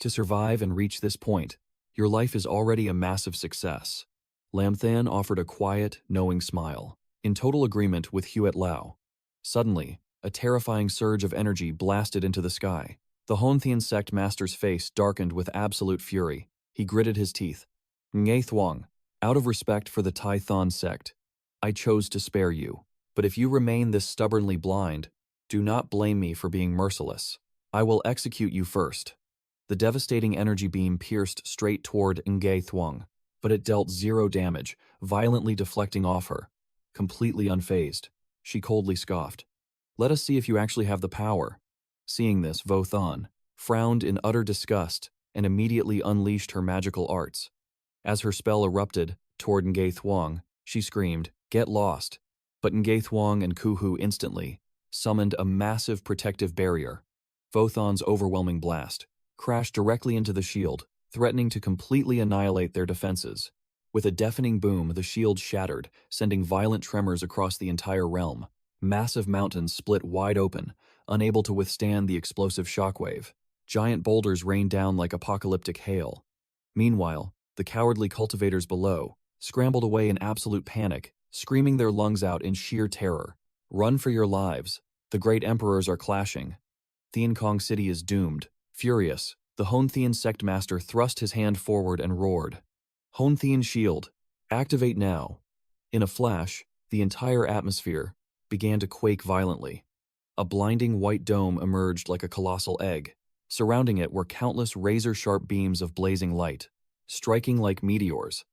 To survive and reach this point, your life is already a massive success." Lamthan offered a quiet, knowing smile, in total agreement with Huet Lao. Suddenly, a terrifying surge of energy blasted into the sky. The Honthian sect master's face darkened with absolute fury. He gritted his teeth. "Ngethuong, out of respect for the Tai Thon sect, I chose to spare you. But if you remain this stubbornly blind, do not blame me for being merciless. I will execute you first." The devastating energy beam pierced straight toward Ngethuong, but it dealt zero damage, violently deflecting off her. Completely unfazed, she coldly scoffed. "Let us see if you actually have the power." Seeing this, Vothan frowned in utter disgust and immediately unleashed her magical arts. As her spell erupted toward Ngethuong, she screamed, "Get lost!" But Ngethuong and Kuhu instantly summoned a massive protective barrier. Vothan's overwhelming blast crashed directly into the shield, threatening to completely annihilate their defenses. With a deafening boom, the shield shattered, sending violent tremors across the entire realm. Massive mountains split wide open, unable to withstand the explosive shockwave. Giant boulders rained down like apocalyptic hail. Meanwhile, the cowardly cultivators below scrambled away in absolute panic, screaming their lungs out in sheer terror. "Run for your lives. The great emperors are clashing. Thienkong City is doomed." Furious, the Honthian sect master thrust his hand forward and roared, "Honthian shield, activate now." In a flash, the entire atmosphere began to quake violently. A blinding white dome emerged like a colossal egg. Surrounding it were countless razor-sharp beams of blazing light, striking like meteors.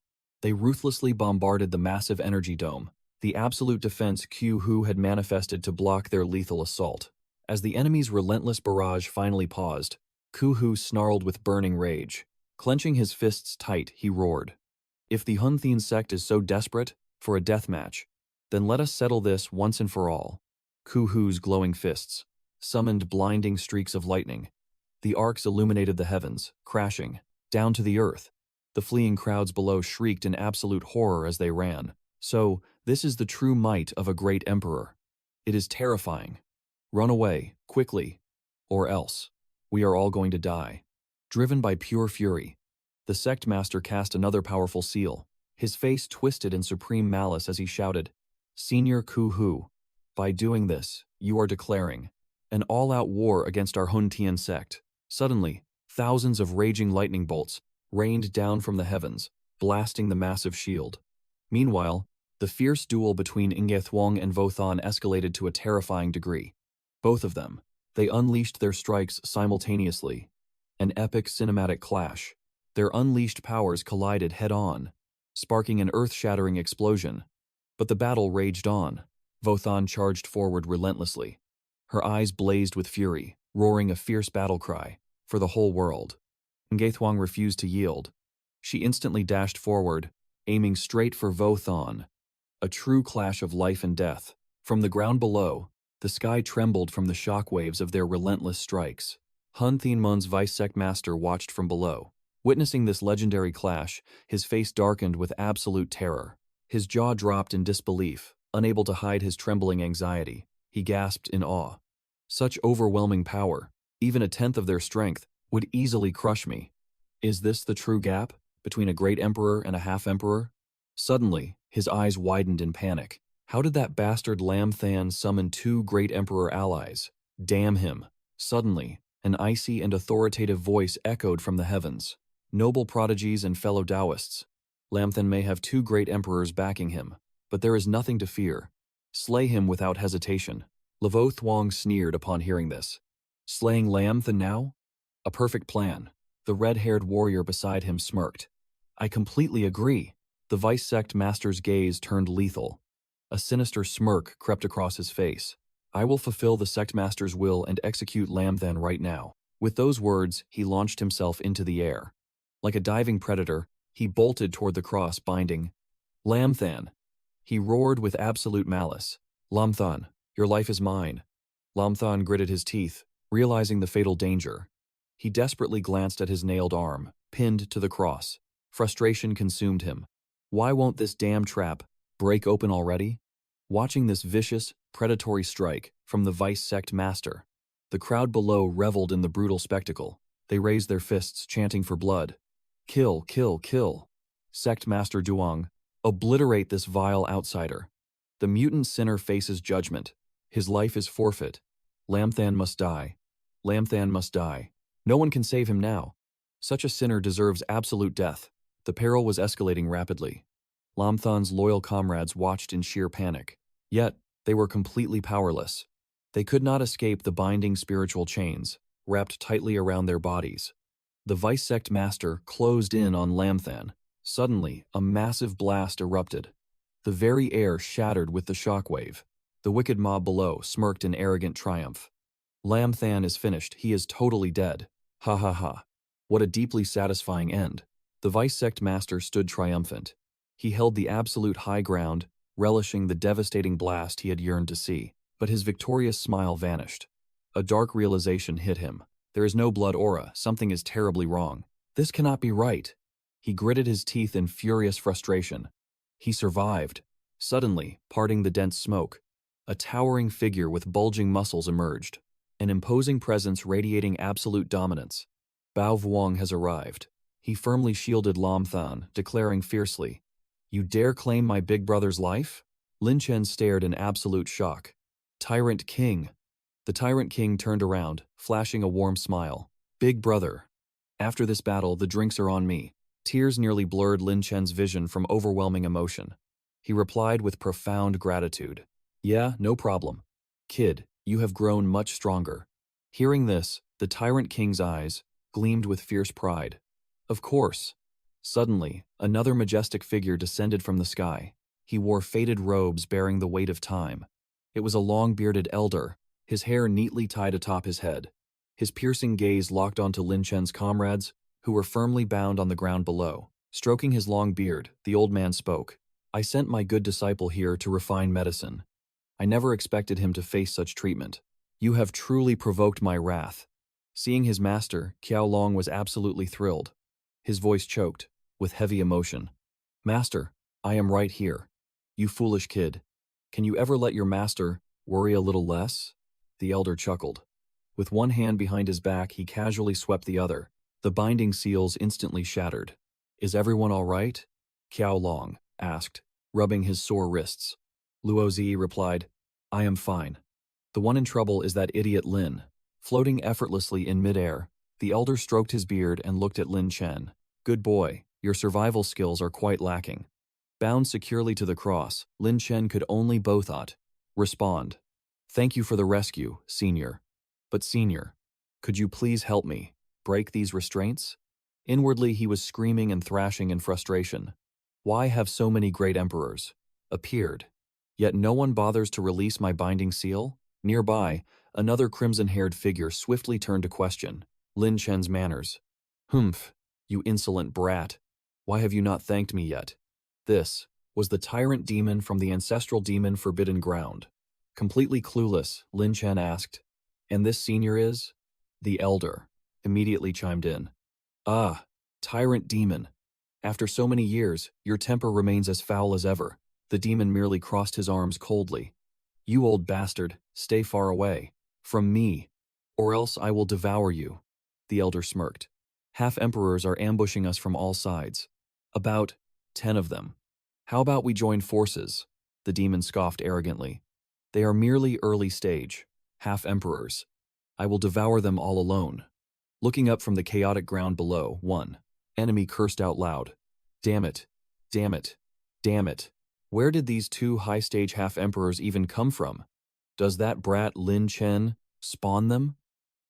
They ruthlessly bombarded the massive energy dome, the absolute defense Q-Hu had manifested to block their lethal assault. As the enemy's relentless barrage finally paused, Ku-Hu snarled with burning rage. Clenching his fists tight, he roared, "If the Hunthian sect is so desperate for a deathmatch, Then let us settle this once and for all. 𝐓𝐑𝐄𝐒's glowing fists summoned blinding streaks of lightning. The arcs illuminated the heavens, crashing down to the earth. The fleeing crowds below shrieked in absolute horror as they ran. So, this is the true might of a great emperor. It is terrifying. Run away, quickly, or else. We are all going to die. Driven by pure fury, the sect master cast another powerful seal. His face twisted in supreme malice as he shouted, "Senior 𝐓𝐑𝐄, by doing this, you are declaring an all-out war against our 𝐓𝐑𝐃 sect." Suddenly, thousands of raging lightning bolts rained down from the heavens, blasting the massive shield. Meanwhile, the fierce duel between 𝐓𝐑𝐃 and Vothan escalated to a terrifying degree. Both of them, they unleashed their strikes simultaneously. An epic cinematic clash. Their unleashed powers collided head-on, sparking an earth-shattering explosion. But the battle raged on. Vothan charged forward relentlessly. Her eyes blazed with fury, roaring a fierce battle cry for the whole world. 𝐓𝐑𝐃 refused to yield. She instantly dashed forward, aiming straight for Vothan. A true clash of life and death. From the ground below, the sky trembled from the shockwaves of their relentless strikes. 𝐓𝐑𝐃's vice-sect master watched from below. Witnessing this legendary clash, his face darkened with absolute terror. His jaw dropped in disbelief, unable to hide his trembling anxiety. He gasped in awe. Such overwhelming power, even a tenth of their strength, would easily crush me. Is this the true gap between a great emperor and a half-emperor? Suddenly, his eyes widened in panic. How did that bastard 𝐓𝐷𝐃 summon two great emperor allies? Damn him. Suddenly, an icy and authoritative voice echoed from the heavens. Noble prodigies and fellow Taoists, 𝐓𝐷𝐃 may have two great emperors backing him, but there is nothing to fear. Slay him without hesitation. Vothan sneered upon hearing this. Slaying 𝐓𝐷𝐃 now? A perfect plan. The red-haired warrior beside him smirked. I completely agree. The vice-sect master's gaze turned lethal. A sinister smirk crept across his face. I will fulfill the sect master's will and execute 𝐓𝐷𝐃 right now. With those words, he launched himself into the air. Like a diving predator, he bolted toward the cross binding. 𝐓𝐷𝐃. He roared with absolute malice. 𝐓𝐷𝐃, your life is mine. 𝐓𝐷𝐃 gritted his teeth, realizing the fatal danger. He desperately glanced at his nailed arm, pinned to the cross. Frustration consumed him. Why won't this damn trap break open already? Watching this vicious, predatory strike from the vice-sect master, the crowd below reveled in the brutal spectacle. They raised their fists, chanting for blood. Kill, kill, kill. Sect Master Duong, obliterate this vile outsider. The mutant sinner faces judgment. His life is forfeit. 𝐓𝐷𝐃 must die. 𝐓𝐷𝐃 must die. No one can save him now. Such a sinner deserves absolute death. The peril was escalating rapidly. 𝐓𝐷𝐃's loyal comrades watched in sheer panic. Yet, they were completely powerless. They could not escape the binding spiritual chains, wrapped tightly around their bodies. The vice-sect master closed in on 𝐓𝐷𝐃. Suddenly, a massive blast erupted. The very air shattered with the shockwave. The wicked mob below smirked in arrogant triumph. 𝐓𝐷𝐃 is finished. He is totally dead. Ha ha ha. What a deeply satisfying end. The vice-sect master stood triumphant. He held the absolute high ground, relishing the devastating blast he had yearned to see. But his victorious smile vanished. A dark realization hit him. There is no blood aura. Something is terribly wrong. This cannot be right. He gritted his teeth in furious frustration. He survived. Suddenly, parting the dense smoke, a towering figure with bulging muscles emerged, an imposing presence radiating absolute dominance. Bao Vuong has arrived. He firmly shielded 𝐓𝐷𝐃, declaring fiercely, "You dare claim my big brother's life?" Lin Chen stared in absolute shock. Tyrant King. The Tyrant King turned around, flashing a warm smile. Big brother. After this battle, the drinks are on me. Tears nearly blurred Lin Chen's vision from overwhelming emotion. He replied with profound gratitude. Yeah, no problem. Kid, you have grown much stronger. Hearing this, the Tyrant King's eyes gleamed with fierce pride. Of course. Suddenly, another majestic figure descended from the sky. He wore faded robes bearing the weight of time. It was a long-bearded elder, his hair neatly tied atop his head. His piercing gaze locked onto Lin Chen's comrades, who were firmly bound on the ground below. Stroking his long beard, the old man spoke. I sent my good disciple here to refine medicine. I never expected him to face such treatment. You have truly provoked my wrath." Seeing his master, Qiao Long was absolutely thrilled. His voice choked, with heavy emotion. "Master, I am right here. You foolish kid. Can you ever let your master worry a little less?" The elder chuckled. With one hand behind his back, he casually swept the other. The binding seals instantly shattered. "Is everyone all right?" Qiao Long asked, rubbing his sore wrists. Luo Zi replied, "I am fine. The one in trouble is that idiot Lin." Floating effortlessly in midair, the elder stroked his beard and looked at Lin Chen. "Good boy, your survival skills are quite lacking." Bound securely to the cross, Lin Chen could only bothot respond. "Thank you for the rescue, Senior. But Senior, could you please help me break these restraints?" Inwardly, he was screaming and thrashing in frustration. Why have so many great emperors appeared, yet no one bothers to release my binding seal? Nearby, another crimson-haired figure swiftly turned to question Lin Chen's manners. "Humph, you insolent brat. Why have you not thanked me yet?" This was the tyrant demon from the ancestral demon Forbidden Ground. Completely clueless, Lin Chen asked, "And this senior is?" The elder immediately chimed in. "Ah, tyrant demon. After so many years, your temper remains as foul as ever." The demon merely crossed his arms coldly. "You old bastard, stay far away from me, or else I will devour you." The elder smirked. "Half-emperors are ambushing us from all sides. About 10 of them. How about we join forces?" The demon scoffed arrogantly. "They are merely early stage half-emperors. I will devour them all alone." Looking up from the chaotic ground below, one enemy cursed out loud. "Damn it, damn it, damn it. Where did these two high-stage half-emperors even come from? Does that brat Lin Chen spawn them?"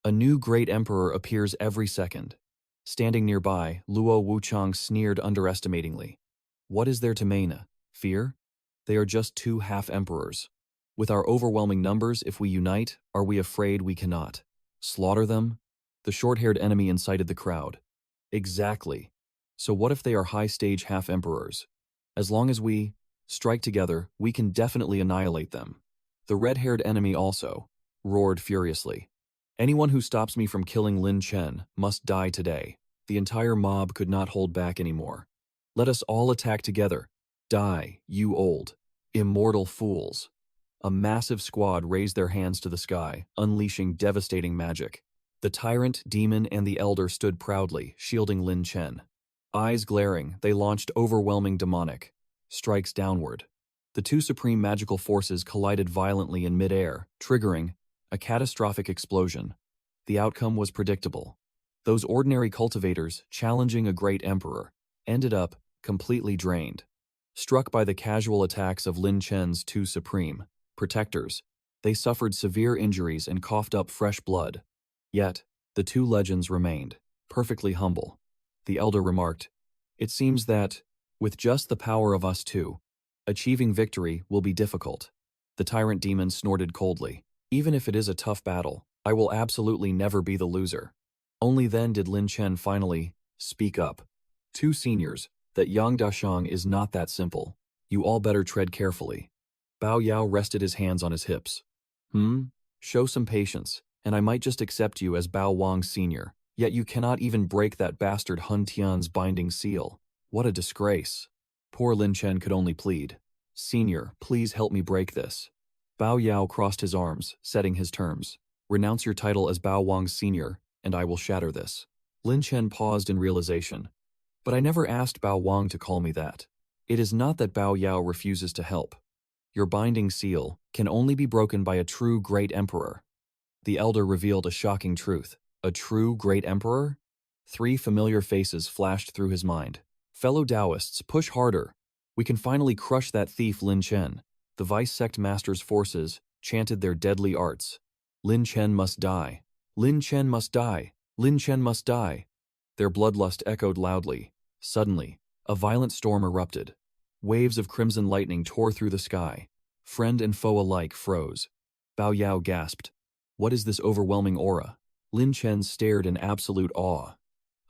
A new great emperor appears every second. Standing nearby, Luo Wuchang sneered underestimatingly. "What is there to main? Fear? They are just two half-emperors. With our overwhelming numbers, if we unite, are we afraid we cannot slaughter them?" The short-haired enemy incited the crowd. "Exactly. So what if they are high-stage half-emperors? As long as we strike together, we can definitely annihilate them." The red-haired enemy also roared furiously. "Anyone who stops me from killing Lin Chen must die today." The entire mob could not hold back anymore. "Let us all attack together. Die, you old, immortal fools." A massive squad raised their hands to the sky, unleashing devastating magic. The tyrant, demon, and the elder stood proudly, shielding Lin Chen. Eyes glaring, they launched overwhelming demonic strikes downward. The two supreme magical forces collided violently in midair, triggering a catastrophic explosion. The outcome was predictable. Those ordinary cultivators, challenging a great emperor, ended up completely drained. Struck by the casual attacks of Lin Chen's two supreme protectors, they suffered severe injuries and coughed up fresh blood. Yet, the two legends remained perfectly humble. The elder remarked, "It seems that, with just the power of us two, achieving victory will be difficult." The tyrant demon snorted coldly. "Even if it is a tough battle, I will absolutely never be the loser." Only then did Lin Chen finally speak up. "Two seniors, that Yang Dashang is not that simple. You all better tread carefully." Bao Yao rested his hands on his hips. Show some patience, and I might just accept you as Bao Wang Sr., yet you cannot even break that bastard Hun Tian's binding seal. What a disgrace." Poor Lin Chen could only plead, "Senior, please help me break this." Bao Yao crossed his arms, setting his terms. "Renounce your title as Bao Wang Sr., and I will shatter this." Lin Chen paused in realization. "But I never asked Bao Wang to call me that." "It is not that Bao Yao refuses to help. Your binding seal can only be broken by a true great emperor." The elder revealed a shocking truth. A true great emperor? 3 familiar faces flashed through his mind. "Fellow Taoists, push harder. We can finally crush that thief Lin Chen." The vice sect master's forces chanted their deadly arts. "Lin Chen must die. Lin Chen must die. Lin Chen must die." Their bloodlust echoed loudly. Suddenly, a violent storm erupted. Waves of crimson lightning tore through the sky. Friend and foe alike froze. Bao Yao gasped. What is this overwhelming aura? Lin Chen stared in absolute awe.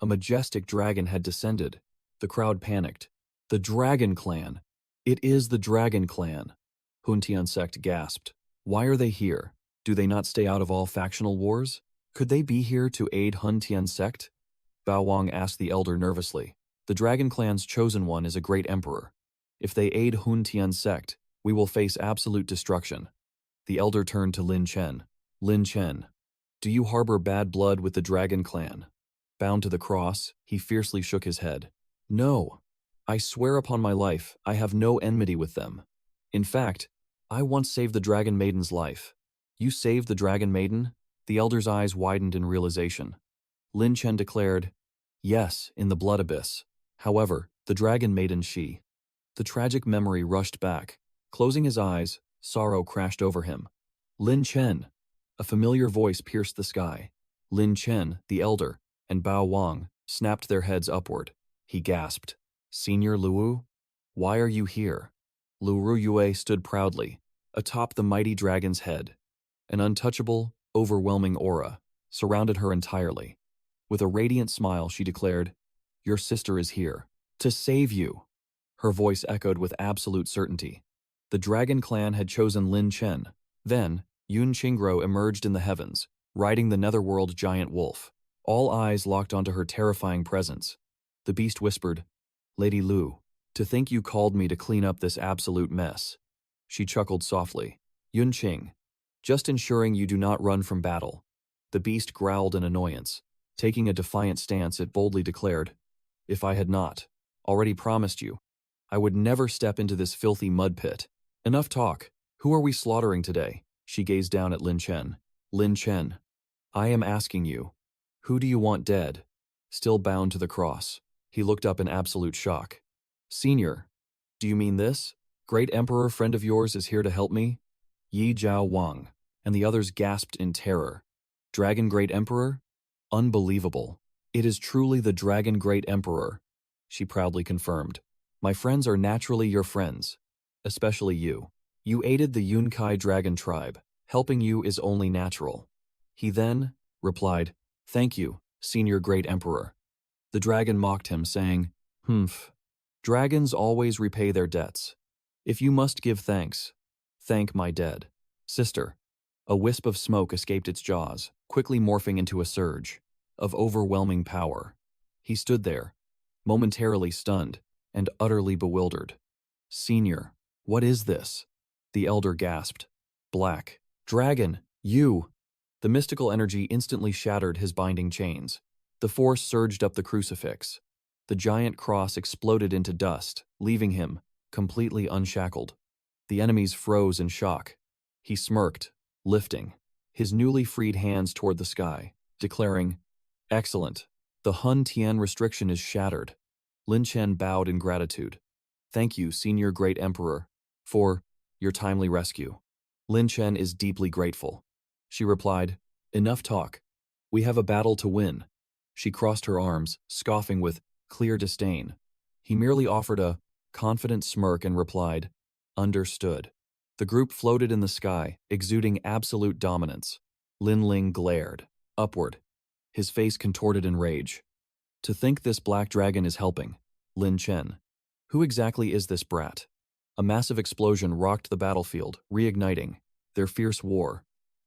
A majestic dragon had descended. The crowd panicked. The Dragon Clan! It is the Dragon Clan. 𝐓𝐑𝐄𝐇 sect gasped. Why are they here? Do they not stay out of all factional wars? Could they be here to aid 𝐓𝐑𝐄𝐇 sect? Bao Wang asked the elder nervously. The Dragon Clan's chosen one is a great emperor. If they aid 𝐓𝐑𝐄𝐇 sect, we will face absolute destruction. The elder turned to Lin Chen. Lin Chen, do you harbor bad blood with the Dragon Clan? Bound to the cross, he fiercely shook his head. No. I swear upon my life, I have no enmity with them. In fact, I once saved the Dragon Maiden's life. You saved the Dragon Maiden? The elder's eyes widened in realization. Lin Chen declared, yes, in the blood abyss. However, the Dragon Maiden The tragic memory rushed back. Closing his eyes, sorrow crashed over him. Lin Chen. A familiar voice pierced the sky. Lin Chen, the elder, and Bao Wang snapped their heads upward. He gasped, Senior Luwu? Why are you here? Lu Ruyue stood proudly, atop the mighty dragon's head. An untouchable, overwhelming aura surrounded her entirely. With a radiant smile, she declared, your sister is here, to save you. Her voice echoed with absolute certainty. The Dragon Clan had chosen Lin Chen. Then, Yun Qingguo emerged in the heavens, riding the netherworld giant wolf. All eyes locked onto her terrifying presence. The beast whispered, Lady Lu, to think you called me to clean up this absolute mess. She chuckled softly. Yun Qing, just ensuring you do not run from battle. The beast growled in annoyance. Taking a defiant stance, it boldly declared, if I had not already promised you, I would never step into this filthy mud pit. Enough talk. Who are we slaughtering today? She gazed down at Lin Chen. Lin Chen, I am asking you, who do you want dead? Still bound to the cross, he looked up in absolute shock. Senior, do you mean this? Great Emperor friend of yours is here to help me? Yi Jiao Wang, and the others gasped in terror. Dragon Great Emperor? Unbelievable. It is truly the Dragon Great Emperor, she proudly confirmed. My friends are naturally your friends, especially you. You aided the Yunkai dragon tribe. Helping you is only natural. He then replied, thank you, Senior Great Emperor. The dragon mocked him, saying, Humph. Dragons always repay their debts. If you must give thanks, thank my dead sister. A wisp of smoke escaped its jaws, quickly morphing into a surge of overwhelming power. He stood there, momentarily stunned and utterly bewildered. Senior, what is this? The elder gasped. Black Dragon, you! The mystical energy instantly shattered his binding chains. The force surged up the crucifix. The giant cross exploded into dust, leaving him completely unshackled. The enemies froze in shock. He smirked, lifting his newly freed hands toward the sky, declaring, excellent. The 𝐓𝐑𝐄𝐇 restriction is shattered. Lin Chen bowed in gratitude. Thank you, Senior Great Emperor, for your timely rescue. Lin Chen is deeply grateful. She replied, enough talk. We have a battle to win. She crossed her arms, scoffing with clear disdain. He merely offered a confident smirk and replied, understood. The group floated in the sky, exuding absolute dominance. Lin Ling glared upward, his face contorted in rage. To think this black dragon is helping. Lin Chen. Who exactly is this brat? A massive explosion rocked the battlefield, reigniting their fierce war.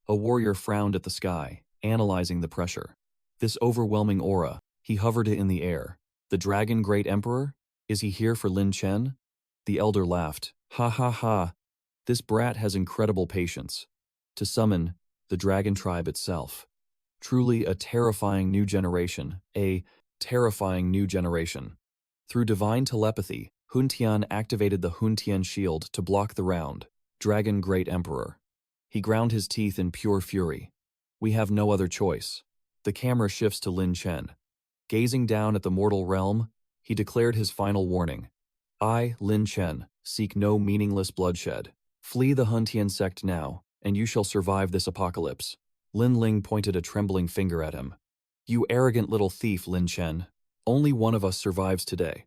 A warrior frowned at the sky, analyzing the pressure. This overwhelming aura, he hovered in the air. The Dragon Great Emperor? Is he here for Lin Chen? The elder laughed. Ha ha ha. This brat has incredible patience. To summon the dragon tribe itself. Truly a terrifying new generation. A terrifying new generation. Through divine telepathy, 𝐓𝐑𝐄𝐇 activated the 𝐓𝐑𝐄𝐇 shield to block the round. Dragon Great Emperor. He ground his teeth in pure fury. We have no other choice. The camera shifts to Lin Chen. Gazing down at the mortal realm, he declared his final warning. I, Lin Chen, seek no meaningless bloodshed. Flee the 𝐓𝐑𝐄𝐇 sect now, and you shall survive this apocalypse. Lin Ling pointed a trembling finger at him. You arrogant little thief, Lin Chen. Only one of us survives today.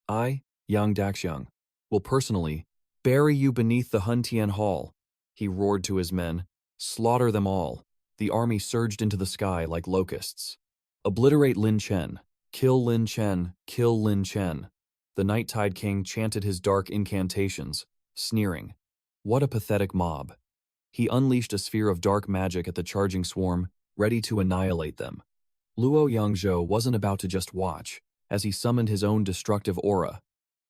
I, Yang Daxiang, will personally bury you beneath the 𝐓𝐑𝐄𝐇 hall. He roared to his men. Slaughter them all. The army surged into the sky like locusts. Obliterate Lin Chen. Kill Lin Chen. Kill Lin Chen. The Night-Tide King chanted his dark incantations, sneering. What a pathetic mob. He unleashed a sphere of dark magic at the charging swarm, ready to annihilate them. Luo Yangzhou wasn't about to just watch, as he summoned his own destructive aura.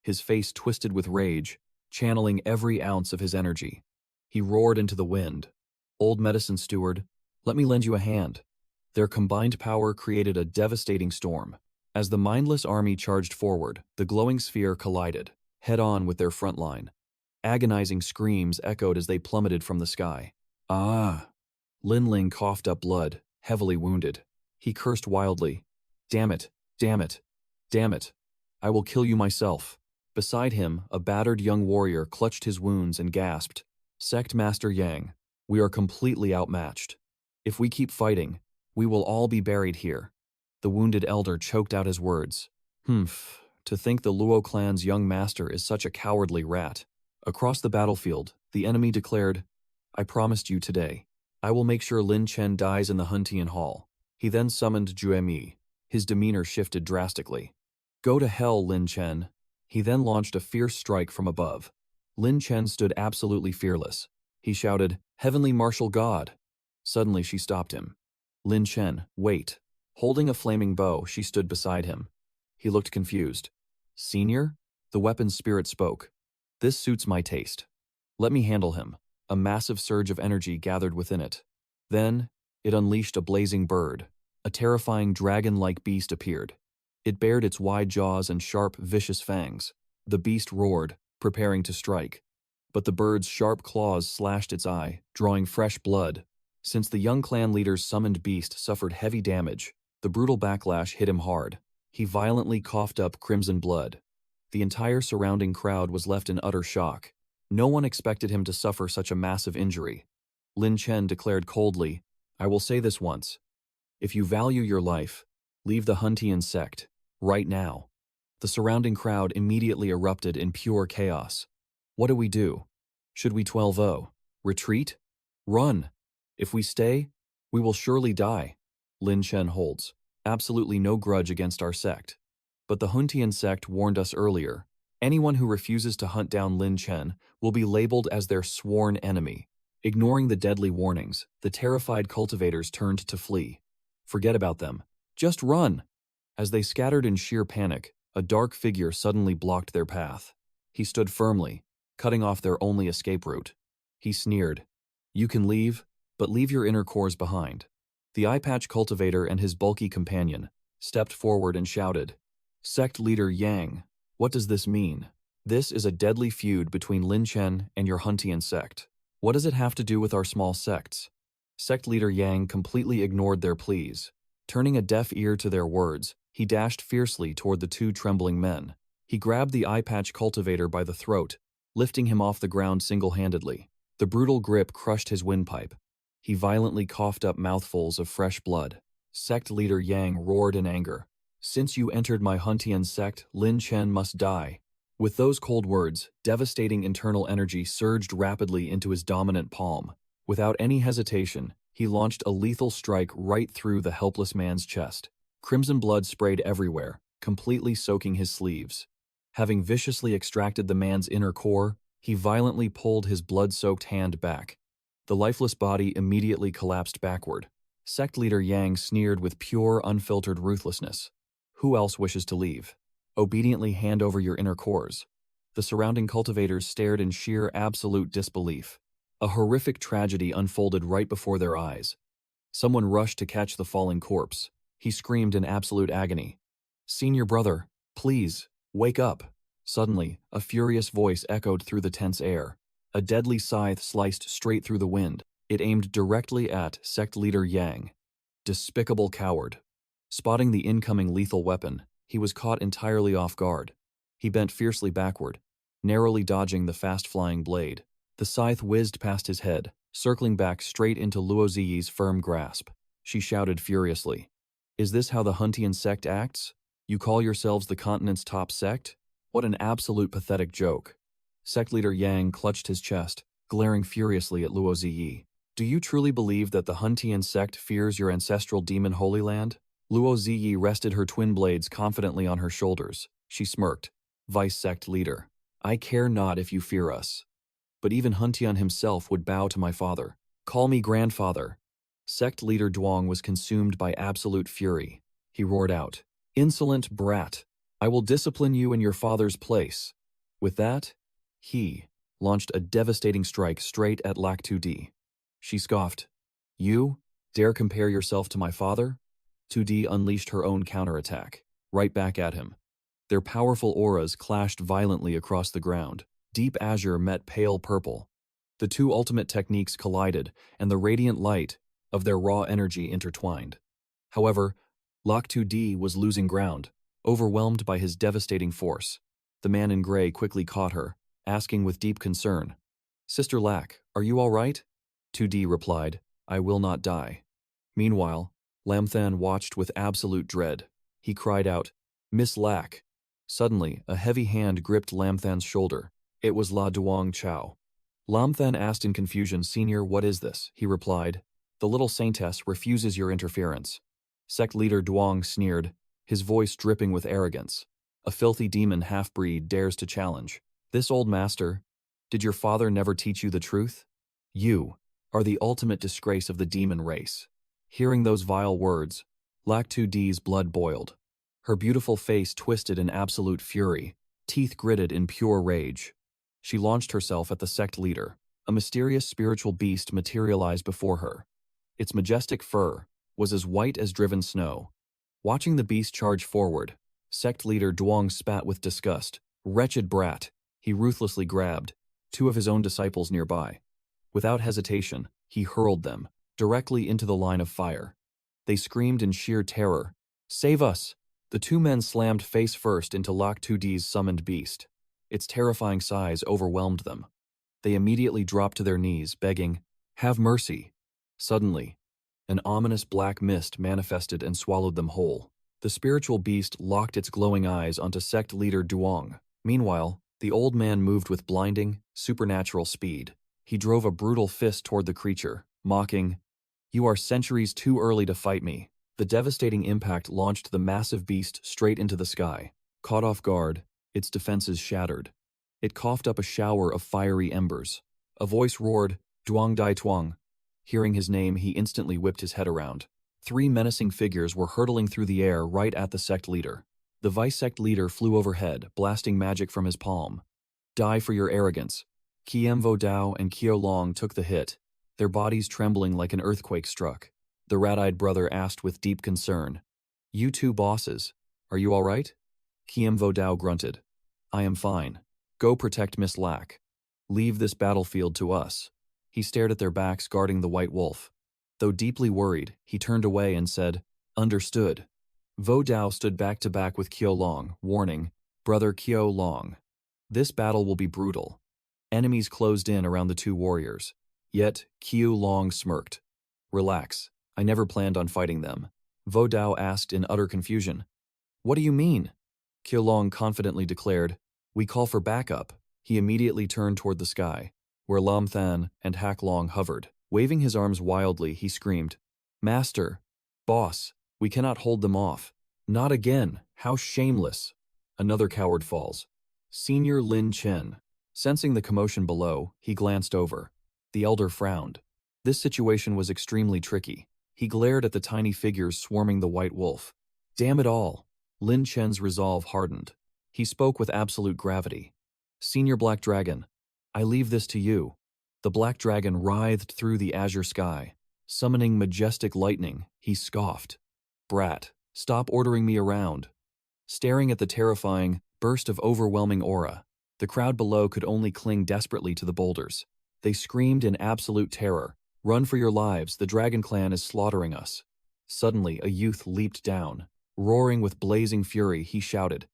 His face twisted with rage, channeling every ounce of his energy. He roared into the wind. Old medicine steward, let me lend you a hand. Their combined power created a devastating storm. As the mindless army charged forward, the glowing sphere collided, head-on with their front line. Agonizing screams echoed as they plummeted from the sky. Ah! Lin Ling coughed up blood, heavily wounded. He cursed wildly. Damn it! Damn it! Damn it! I will kill you myself. Beside him, a battered young warrior clutched his wounds and gasped. Sect Master Yang, we are completely outmatched. If we keep fighting, we will all be buried here. The wounded elder choked out his words. To think the Luo clan's young master is such a cowardly rat. Across the battlefield, the enemy declared, I promised you today. I will make sure Lin Chen dies in the Huntian Hall. He then summoned Juemi. His demeanor shifted drastically. Go to hell, Lin Chen. He then launched a fierce strike from above. Lin Chen stood absolutely fearless. He shouted, Heavenly Martial God. Suddenly she stopped him. Lin Chen, wait. Holding a flaming bow, she stood beside him. He looked confused. Senior? The weapon's spirit spoke. This suits my taste. Let me handle him. A massive surge of energy gathered within it. Then, it unleashed a blazing bird. A terrifying dragon-like beast appeared. It bared its wide jaws and sharp, vicious fangs. The beast roared, preparing to strike. But the bird's sharp claws slashed its eye, drawing fresh blood. Since the young clan leader's summoned beast suffered heavy damage, the brutal backlash hit him hard. He violently coughed up crimson blood. The entire surrounding crowd was left in utter shock. No one expected him to suffer such a massive injury. Lin Chen declared coldly, I will say this once. If you value your life, leave the Huntian sect, right now. The surrounding crowd immediately erupted in pure chaos. What do we do? Should we 12-0? Retreat? Run! If we stay, we will surely die. Lin Chen holds absolutely no grudge against our sect. But the Huntian sect warned us earlier. Anyone who refuses to hunt down Lin Chen will be labeled as their sworn enemy. Ignoring the deadly warnings, the terrified cultivators turned to flee. Forget about them. Just run! As they scattered in sheer panic, a dark figure suddenly blocked their path. He stood firmly, cutting off their only escape route. He sneered. You can leave, but leave your inner cores behind. The eye-patch cultivator and his bulky companion stepped forward and shouted, Sect leader Yang, what does this mean? This is a deadly feud between Lin Chen and your Huntian sect. What does it have to do with our small sects? Sect leader Yang completely ignored their pleas. Turning a deaf ear to their words, he dashed fiercely toward the two trembling men. He grabbed the eye-patch cultivator by the throat, lifting him off the ground single-handedly. The brutal grip crushed his windpipe. He violently coughed up mouthfuls of fresh blood. Sect leader Yang roared in anger. Since you entered my Huntian sect, Lin Chen must die. With those cold words, devastating internal energy surged rapidly into his dominant palm. Without any hesitation, he launched a lethal strike right through the helpless man's chest. Crimson blood sprayed everywhere, completely soaking his sleeves. Having viciously extracted the man's inner core, he violently pulled his blood-soaked hand back. The lifeless body immediately collapsed backward. Sect leader Yang sneered with pure, unfiltered ruthlessness. Who else wishes to leave? Obediently hand over your inner cores. The surrounding cultivators stared in sheer, absolute disbelief. A horrific tragedy unfolded right before their eyes. Someone rushed to catch the falling corpse. He screamed in absolute agony. Senior brother, please, wake up. Suddenly, a furious voice echoed through the tense air. A deadly scythe sliced straight through the wind. It aimed directly at sect leader Yang. Despicable coward. Spotting the incoming lethal weapon, he was caught entirely off guard. He bent fiercely backward, narrowly dodging the fast-flying blade. The scythe whizzed past his head, circling back straight into Luo Ziyi's firm grasp. She shouted furiously, Is this how the Huntian sect acts? You call yourselves the continent's top sect? What an absolute pathetic joke. Sect leader Yang clutched his chest, glaring furiously at Luo Ziyi. Do you truly believe that the Huntian sect fears your ancestral demon Holy Land? Luo Ziyi rested her twin blades confidently on her shoulders. She smirked. Vice Sect Leader. I care not if you fear us. But even Huntian himself would bow to my father. Call me grandfather. Sect Leader Duong was consumed by absolute fury. He roared out, Insolent brat! I will discipline you in your father's place. With that, he launched a devastating strike straight at 𝐓𝐑𝐀𝐒. She scoffed, You dare compare yourself to my father? 𝐓𝐑𝐀𝐒 unleashed her own counterattack, right back at him. Their powerful auras clashed violently across the ground. Deep azure met pale purple. The two ultimate techniques collided, and the radiant light of their raw energy intertwined. However, 𝐓𝐑𝐀𝐒 was losing ground, overwhelmed by his devastating force. The man in gray quickly caught her, asking with deep concern, Sister Lack, are you all right? 𝐓𝐑𝐂 replied, I will not die. Meanwhile, Lamthan watched with absolute dread. He cried out, Miss Lack. Suddenly, a heavy hand gripped Lamthan's shoulder. It was La Duong Chao. Lamthan asked in confusion, Senior, what is this? He replied, The little saintess refuses your interference. Sect Leader Duong sneered, his voice dripping with arrogance. A filthy demon half-breed dares to challenge. This old master, did your father never teach you the truth? You are the ultimate disgrace of the demon race. Hearing those vile words, 𝐓𝐑𝐀𝐒's blood boiled. Her beautiful face twisted in absolute fury, teeth gritted in pure rage. She launched herself at the sect leader. A mysterious spiritual beast materialized before her. Its majestic fur was as white as driven snow. Watching the beast charge forward, sect leader Duong spat with disgust. Wretched brat! He ruthlessly grabbed two of his own disciples nearby. Without hesitation, he hurled them directly into the line of fire. They screamed in sheer terror, Save us! The two men slammed face first into 𝐓𝐑𝐀𝐒's summoned beast. Its terrifying size overwhelmed them. They immediately dropped to their knees, begging, Have mercy! Suddenly, an ominous black mist manifested and swallowed them whole. The spiritual beast locked its glowing eyes onto sect leader Duong. Meanwhile, the old man moved with blinding, supernatural speed. He drove a brutal fist toward the creature, mocking, You are centuries too early to fight me. The devastating impact launched the massive beast straight into the sky. Caught off guard, its defenses shattered. It coughed up a shower of fiery embers. A voice roared, Duong Dai Tuong. Hearing his name, he instantly whipped his head around. Three menacing figures were hurtling through the air right at the sect leader. The vice sect leader flew overhead, blasting magic from his palm. Die for your arrogance. 𝐕𝐄𝐑𝐿 and Qiao Long took the hit, their bodies trembling like an earthquake struck. The rat-eyed brother asked with deep concern, You two bosses, are you all right? 𝐕𝐄𝐑𝐿 grunted, I am fine. Go protect Miss Lack. Leave this battlefield to us. He stared at their backs guarding the white wolf. Though deeply worried, he turned away and said, Understood. Vo Dao stood back to back with Qiao Long, warning, Brother Qiao Long. This battle will be brutal. Enemies closed in around the two warriors. Yet, Qiao Long smirked. Relax, I never planned on fighting them. Vo Dao asked in utter confusion. What do you mean? Qiao Long confidently declared, We call for backup. He immediately turned toward the sky, where Lam Than and Hak Long hovered. Waving his arms wildly, he screamed, Master! Boss! We cannot hold them off. Not again! How shameless! Another coward falls. Senior Lin Chen. Sensing the commotion below, he glanced over. The elder frowned. This situation was extremely tricky. He glared at the tiny figures swarming the white wolf. Damn it all! Lin Chen's resolve hardened. He spoke with absolute gravity. Senior Black Dragon, I leave this to you. The black dragon writhed through the azure sky. Summoning majestic lightning, he scoffed. Brat, stop ordering me around. Staring at the terrifying burst of overwhelming aura, the crowd below could only cling desperately to the boulders. They screamed in absolute terror. Run for your lives, the Dragon Clan is slaughtering us. Suddenly, a youth leaped down. Roaring with blazing fury, he shouted,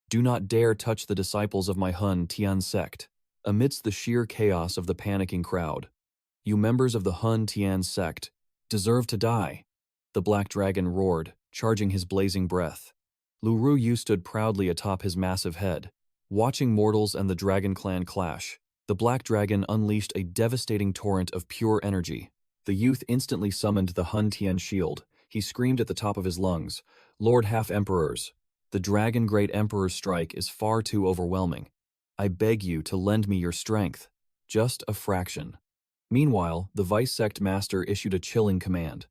Do not dare touch the disciples of my Hun Tian sect. Amidst the sheer chaos of the panicking crowd, You members of the Hun Tian sect deserve to die. The black dragon roared, charging his blazing breath. Lu Ruyu stood proudly atop his massive head. Watching mortals and the Dragon Clan clash, the black dragon unleashed a devastating torrent of pure energy. The youth instantly summoned the Hun Tian shield. He screamed at the top of his lungs, Lord Half-Emperors, The Dragon Great Emperor's strike is far too overwhelming. I beg you to lend me your strength. Just a fraction. Meanwhile, the Vice Sect Master issued a chilling command.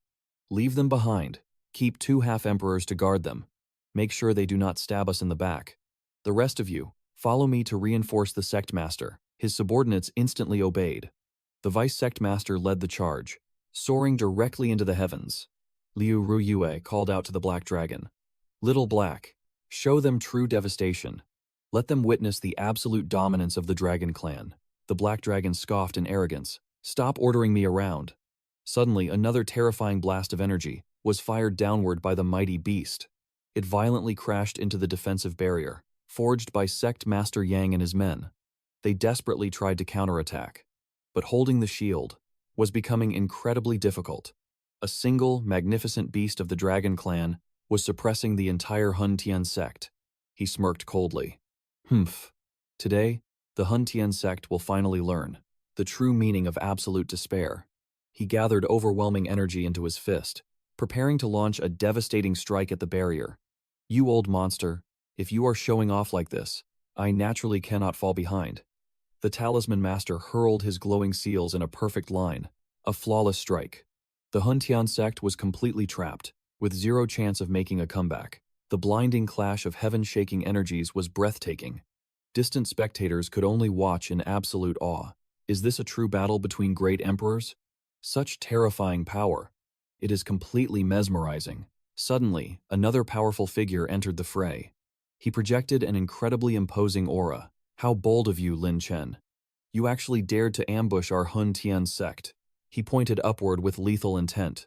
Leave them behind. Keep 2 half-emperors to guard them. Make sure they do not stab us in the back. The rest of you, follow me to reinforce the Sect Master. His subordinates instantly obeyed. The Vice Sect Master led the charge, soaring directly into the heavens. Liu Ruyue called out to the Black Dragon. Little Black, show them true devastation. Let them witness the absolute dominance of the Dragon Clan. The Black Dragon scoffed in arrogance. Stop ordering me around. Suddenly, another terrifying blast of energy was fired downward by the mighty beast. It violently crashed into the defensive barrier, forged by Sect Master Yang and his men. They desperately tried to counterattack, but holding the shield was becoming incredibly difficult. A single, magnificent beast of the Dragon Clan was suppressing the entire Hun Tian sect. He smirked coldly. Humph. Today, the Hun Tian sect will finally learn the true meaning of absolute despair. He gathered overwhelming energy into his fist, preparing to launch a devastating strike at the barrier. You old monster, if you are showing off like this, I naturally cannot fall behind. The Talisman Master hurled his glowing seals in a perfect line, a flawless strike. The Hun Tian sect was completely trapped, with zero chance of making a comeback. The blinding clash of heaven-shaking energies was breathtaking. Distant spectators could only watch in absolute awe. Is this a true battle between great emperors? Such terrifying power. It is completely mesmerizing. Suddenly, another powerful figure entered the fray. He projected an incredibly imposing aura. How bold of you, Lin Chen. You actually dared to ambush our Hun Tian sect. He pointed upward with lethal intent.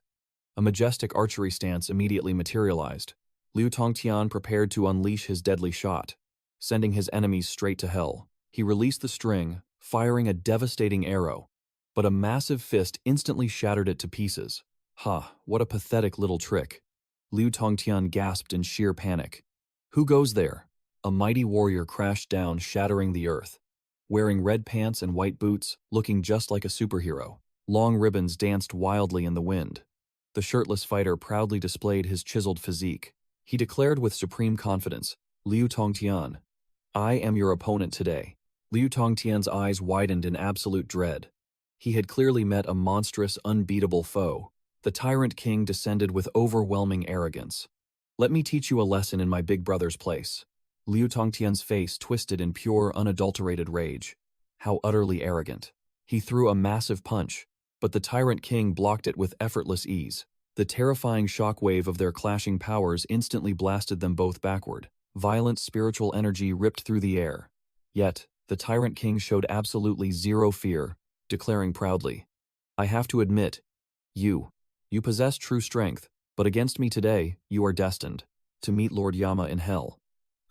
A majestic archery stance immediately materialized. Liu Tongtian prepared to unleash his deadly shot, sending his enemies straight to hell. He released the string, firing a devastating arrow, but a massive fist instantly shattered it to pieces. Ha, what a pathetic little trick. Liu Tongtian gasped in sheer panic. Who goes there? A mighty warrior crashed down, shattering the earth. Wearing red pants and white boots, looking just like a superhero, long ribbons danced wildly in the wind. The shirtless fighter proudly displayed his chiseled physique. He declared with supreme confidence, Liu Tongtian, I am your opponent today. Liu Tongtian's eyes widened in absolute dread. He had clearly met a monstrous, unbeatable foe. The Tyrant King descended with overwhelming arrogance. Let me teach you a lesson in my big brother's place. Liu Tongtian's face twisted in pure, unadulterated rage. How utterly arrogant. He threw a massive punch, but the Tyrant King blocked it with effortless ease. The terrifying shockwave of their clashing powers instantly blasted them both backward. Violent spiritual energy ripped through the air. Yet, the Tyrant King showed absolutely zero fear, declaring proudly, I have to admit, you possess true strength, but against me today, you are destined to meet Lord Yama in hell.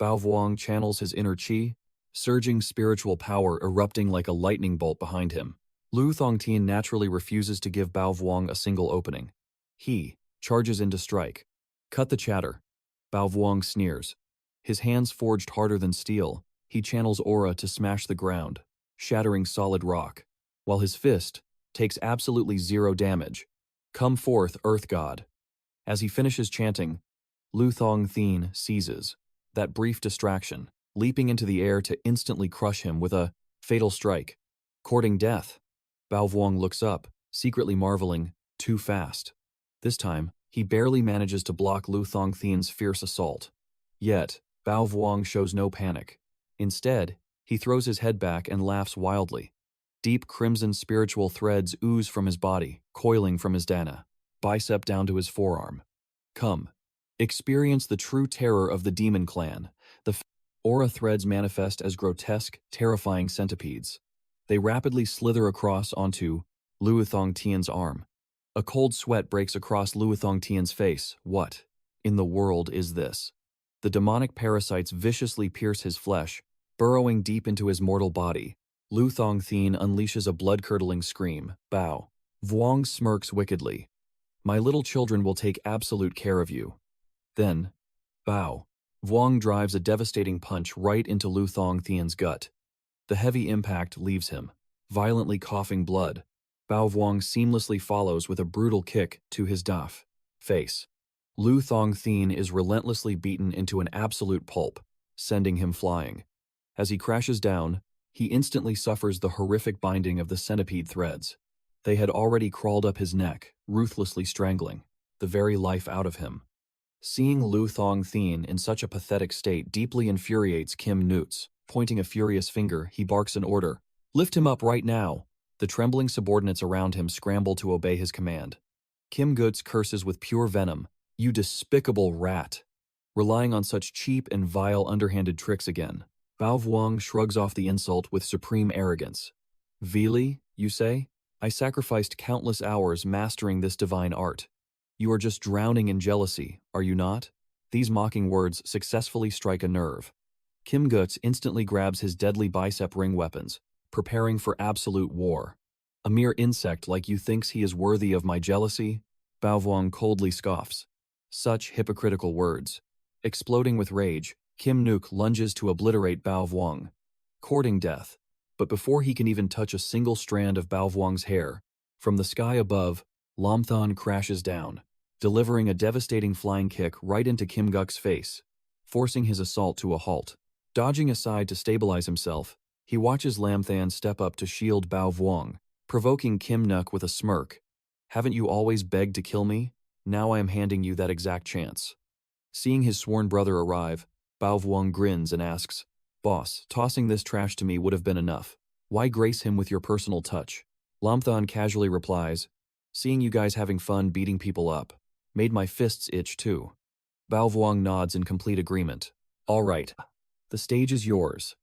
Bao Vuong channels his inner qi, surging spiritual power erupting like a lightning bolt behind him. Lu Thongtian naturally refuses to give Bao Vuong a single opening. He charges in to strike. Cut the chatter. Bao Vuong sneers. His hands forged harder than steel, he channels aura to smash the ground, shattering solid rock, while his fist takes absolutely zero damage. Come forth, Earth God. As he finishes chanting, Lu Thongtian seizes that brief distraction, leaping into the air to instantly crush him with a fatal strike. Courting death. Bao Vuong looks up, secretly marveling, too fast. This time, he barely manages to block Lu Thongtian's fierce assault. Yet, Bao Vuong shows no panic. Instead, he throws his head back and laughs wildly. Deep crimson spiritual threads ooze from his body, coiling from his dana, bicep down to his forearm. Come, experience the true terror of the demon clan. The aura threads manifest as grotesque, terrifying centipedes. They rapidly slither across onto Lu Thongtian's arm. A cold sweat breaks across Lu Thongtian's face. What in the world is this? The demonic parasites viciously pierce his flesh, burrowing deep into his mortal body. Lu Thongtian unleashes a blood-curdling scream. Bao Vuong smirks wickedly. My little children will take absolute care of you. Then, Bao Vuong drives a devastating punch right into Lu Thongtian's gut. The heavy impact leaves him, violently coughing blood. Bao Vuong seamlessly follows with a brutal kick to his face. 𝐓𝐑𝐀𝐒 is relentlessly beaten into an absolute pulp, sending him flying. As he crashes down, he instantly suffers the horrific binding of the centipede threads. They had already crawled up his neck, ruthlessly strangling the very life out of him. Seeing 𝐓𝐑𝐀𝐒 in such a pathetic state deeply infuriates 𝐓𝐑𝐄𝐑𝐏𝐿. Pointing a furious finger, he barks an order. "Lift him up right now!" The trembling subordinates around him scramble to obey his command. 𝐓𝐑𝐄𝐑 curses with pure venom. "You despicable rat!" Relying on such cheap and vile underhanded tricks again, 𝐕𝐄𝐑𝐿 shrugs off the insult with supreme arrogance. "Really, you say? I sacrificed countless hours mastering this divine art. You are just drowning in jealousy, are you not?" These mocking words successfully strike a nerve. 𝐓𝐑𝐄𝐑 instantly grabs his deadly bicep ring weapons, preparing for absolute war. "A mere insect like you thinks he is worthy of my jealousy?" 𝐕𝐄𝐑 coldly scoffs. Such hypocritical words. Exploding with rage, 𝐓𝐑𝐄𝐑 lunges to obliterate 𝐕𝐄𝐑, courting death. But before he can even touch a single strand of 𝐕𝐄𝐑's hair, from the sky above, 𝐓𝐑𝐀𝐒 crashes down, delivering a devastating flying kick right into 𝐓𝐑𝐄𝐑's face, forcing his assault to a halt. Dodging aside to stabilize himself, he watches 𝐓𝐑𝐀 step up to shield 𝐕𝐄𝐑, provoking 𝐓𝐑𝐄𝐑 with a smirk. "Haven't you always begged to kill me? Now I am handing you that exact chance." Seeing his sworn brother arrive, 𝐕𝐄𝐑 grins and asks, "Boss, tossing this trash to me would have been enough. Why grace him with your personal touch?" 𝐓𝐑𝐀 casually replies, "Seeing you guys having fun beating people up made my fists itch too." 𝐕𝐄𝐑 nods in complete agreement. "All right. The stage is yours.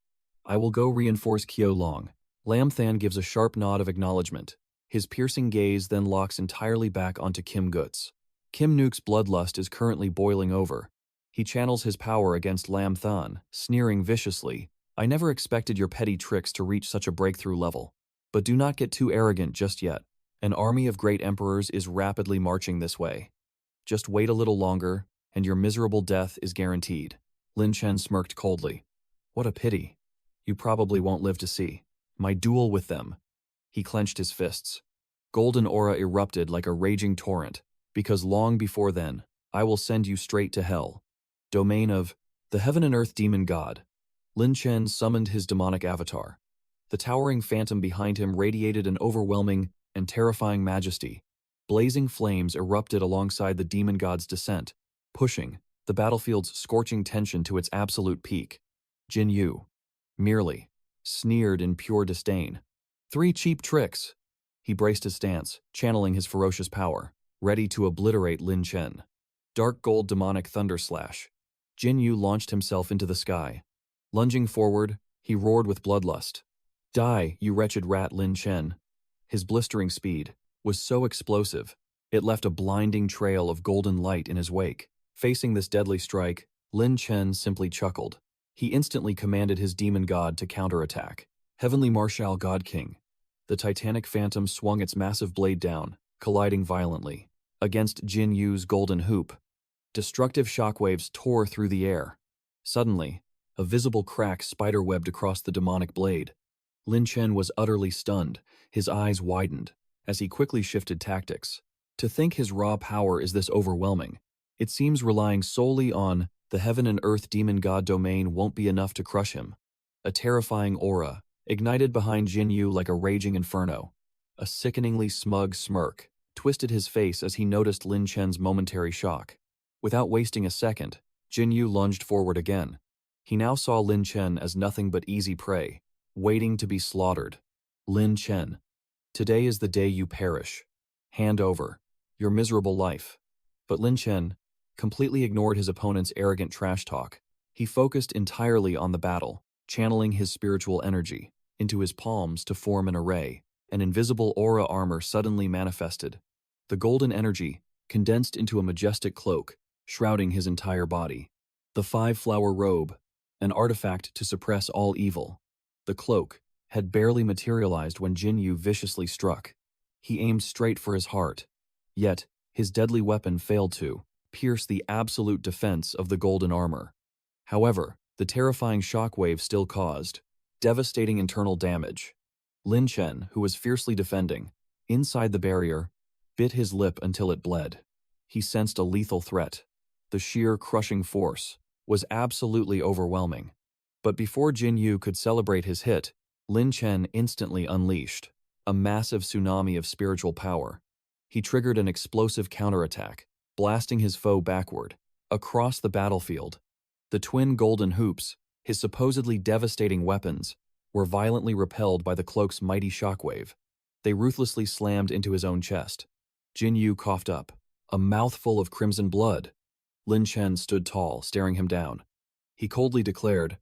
I will go reinforce 𝐬𝐈. 𝐓𝐑𝐀 gives a sharp nod of acknowledgement. His piercing gaze then locks entirely back onto 𝐓𝐑𝐄𝐑's. 𝐓𝐑𝐄𝐑's bloodlust is currently boiling over. He channels his power against 𝐓𝐑𝐀, sneering viciously, "I never expected your petty tricks to reach such a breakthrough level. But do not get too arrogant just yet. An army of great emperors is rapidly marching this way. Just wait a little longer, and your miserable death is guaranteed." Lin Chen smirked coldly. "What a pity. You probably won't live to see my duel with them." He clenched his fists. Golden aura erupted like a raging torrent, because long before then, I will send you straight to hell. Domain of the Heaven and Earth Demon God. Lin Chen summoned his demonic avatar. The towering phantom behind him radiated an overwhelming and terrifying majesty. Blazing flames erupted alongside the demon god's descent, pushing the battlefield's scorching tension to its absolute peak. Jin Yu merely sneered in pure disdain. "3 cheap tricks." He braced his stance, channeling his ferocious power, ready to obliterate Lin Chen. Dark gold demonic thunder slash. Jin Yu launched himself into the sky. Lunging forward, he roared with bloodlust. "Die, you wretched rat!" Lin Chen. His blistering speed was so explosive, it left a blinding trail of golden light in his wake. Facing this deadly strike, Lin Chen simply chuckled. He instantly commanded his demon god to counterattack. Heavenly Marshal God King. The titanic phantom swung its massive blade down, colliding violently against Jin Yu's golden hoop. Destructive shockwaves tore through the air. Suddenly, a visible crack spiderwebbed across the demonic blade. Lin Chen was utterly stunned, his eyes widened, as he quickly shifted tactics. To think his raw power is this overwhelming, it seems relying solely on the Heaven and Earth Demon God domain won't be enough to crush him. A terrifying aura ignited behind Jin Yu like a raging inferno. A sickeningly smug smirk twisted his face as he noticed Lin Chen's momentary shock. Without wasting a second, Jin Yu lunged forward again. He now saw Lin Chen as nothing but easy prey, waiting to be slaughtered. "Lin Chen, today is the day you perish. Hand over your miserable life." But Lin Chen completely ignored his opponent's arrogant trash talk. He focused entirely on the battle, channeling his spiritual energy into his palms to form an array. An invisible aura armor suddenly manifested. The golden energy condensed into a majestic cloak, shrouding his entire body. The 5-flower robe, an artifact to suppress all evil. The cloak had barely materialized when Jin Yu viciously struck. He aimed straight for his heart, yet his deadly weapon failed to pierce the absolute defense of the golden armor. However, the terrifying shockwave still caused devastating internal damage. Lin Chen, who was fiercely defending inside the barrier, bit his lip until it bled. He sensed a lethal threat. The sheer crushing force was absolutely overwhelming. But before Jin Yu could celebrate his hit, Lin Chen instantly unleashed a massive tsunami of spiritual power. He triggered an explosive counterattack, blasting his foe backward, across the battlefield. The twin golden hoops, his supposedly devastating weapons, were violently repelled by the cloak's mighty shockwave. They ruthlessly slammed into his own chest. Jin Yu coughed up, a mouthful of crimson blood. Lin Chen stood tall, staring him down. He coldly declared,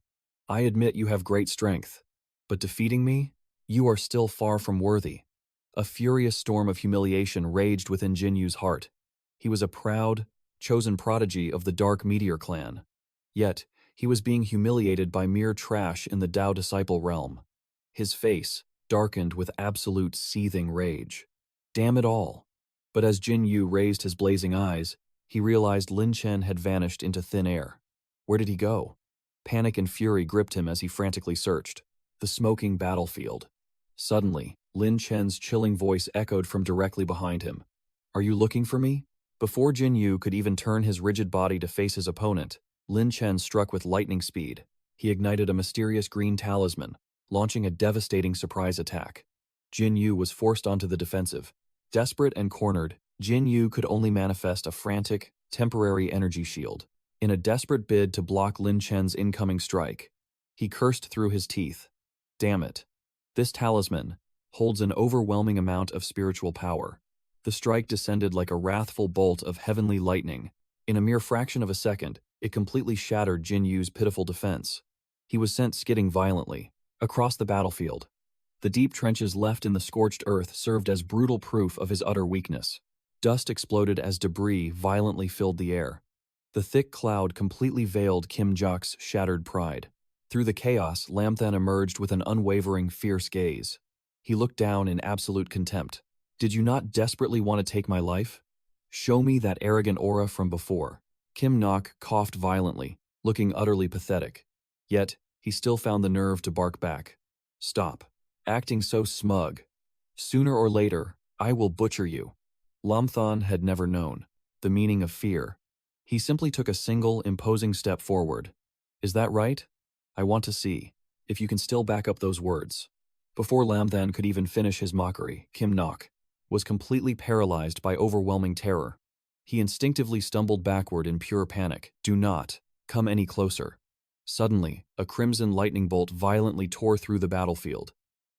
"I admit you have great strength, but defeating me? You are still far from worthy." A furious storm of humiliation raged within Jin Yu's heart. He was a proud, chosen prodigy of the Dark Meteor clan. Yet, he was being humiliated by mere trash in the Tao disciple realm. His face darkened with absolute seething rage. Damn it all. But as Jin Yu raised his blazing eyes, he realized Lin Chen had vanished into thin air. Where did he go? Panic and fury gripped him as he frantically searched. The smoking battlefield. Suddenly, Lin Chen's chilling voice echoed from directly behind him. "Are you looking for me?" Before Jin Yu could even turn his rigid body to face his opponent, Lin Chen struck with lightning speed. He ignited a mysterious green talisman, launching a devastating surprise attack. Jin Yu was forced onto the defensive. Desperate and cornered, Jin Yu could only manifest a frantic, temporary energy shield. In a desperate bid to block Lin Chen's incoming strike, he cursed through his teeth. Damn it. This talisman holds an overwhelming amount of spiritual power. The strike descended like a wrathful bolt of heavenly lightning. In a mere fraction of a second, it completely shattered Jin Yu's pitiful defense. He was sent skidding violently across the battlefield. The deep trenches left in the scorched earth served as brutal proof of his utter weakness. Dust exploded as debris violently filled the air. The thick cloud completely veiled 𝐓𝐑𝐀𝐒𝐿's shattered pride. Through the chaos, 𝐓𝐑𝐃 emerged with an unwavering, fierce gaze. He looked down in absolute contempt. "Did you not desperately want to take my life? Show me that arrogant aura from before." 𝐓𝐑𝐃 coughed violently, looking utterly pathetic. Yet, he still found the nerve to bark back. "Stop. Acting so smug. Sooner or later, I will butcher you." 𝐓𝐑𝐃 had never known the meaning of fear. He simply took a single, imposing step forward. "Is that right? I want to see if you can still back up those words." Before 𝐓𝐃 could even finish his mockery, 𝐓𝐑𝐃 was completely paralyzed by overwhelming terror. He instinctively stumbled backward in pure panic. "Do not come any closer." Suddenly, a crimson lightning bolt violently tore through the battlefield.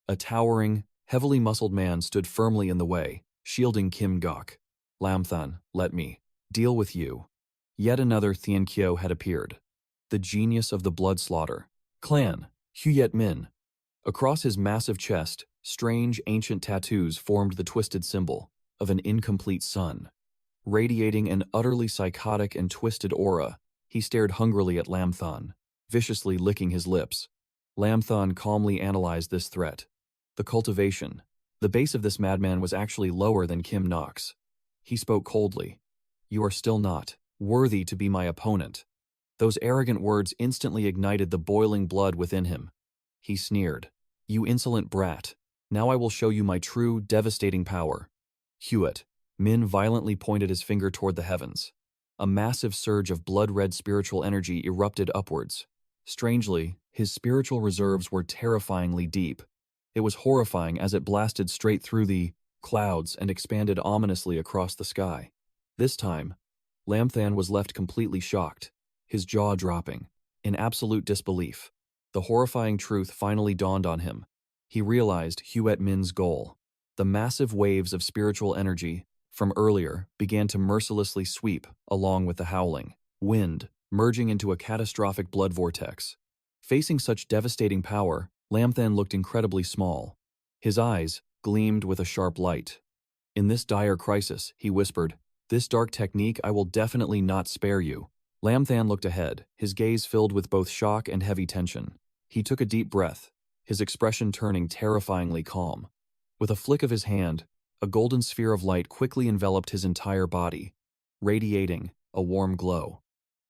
A towering, heavily muscled man stood firmly in the way, shielding 𝐓𝐑𝐃. "𝐓𝐃, let me deal with you." Yet another 𝐓𝐑𝐃 had appeared. The genius of the blood slaughter clan, 𝐓𝐕𝐄𝐑𝐃. Across his massive chest, strange ancient tattoos formed the twisted symbol of an incomplete sun. Radiating an utterly psychotic and twisted aura, he stared hungrily at 𝐓𝐃, viciously licking his lips. 𝐓𝐃 calmly analyzed this threat. The cultivation, the base of this madman was actually lower than 𝐓𝐑𝐃's. He spoke coldly. "You are still not worthy to be my opponent." Those arrogant words instantly ignited the boiling blood within him. He sneered. "You insolent brat. Now I will show you my true, devastating power." 𝐓𝐕𝐄𝐑. Min violently pointed his finger toward the heavens. A massive surge of blood-red spiritual energy erupted upwards. Strangely, his spiritual reserves were terrifyingly deep. It was horrifying as it blasted straight through the clouds and expanded ominously across the sky. This time, 𝐓𝐃 was left completely shocked, his jaw dropping. In absolute disbelief, the horrifying truth finally dawned on him. He realized 𝐓𝐕𝐄 Min's goal. The massive waves of spiritual energy from earlier began to mercilessly sweep along with the howling wind, merging into a catastrophic blood vortex. Facing such devastating power, 𝐓𝐃 looked incredibly small. His eyes gleamed with a sharp light. "In this dire crisis," he whispered, "this dark technique I will definitely not spare you." 𝐓𝐃 looked ahead, his gaze filled with both shock and heavy tension. He took a deep breath, his expression turning terrifyingly calm. With a flick of his hand, a golden sphere of light quickly enveloped his entire body, radiating a warm glow.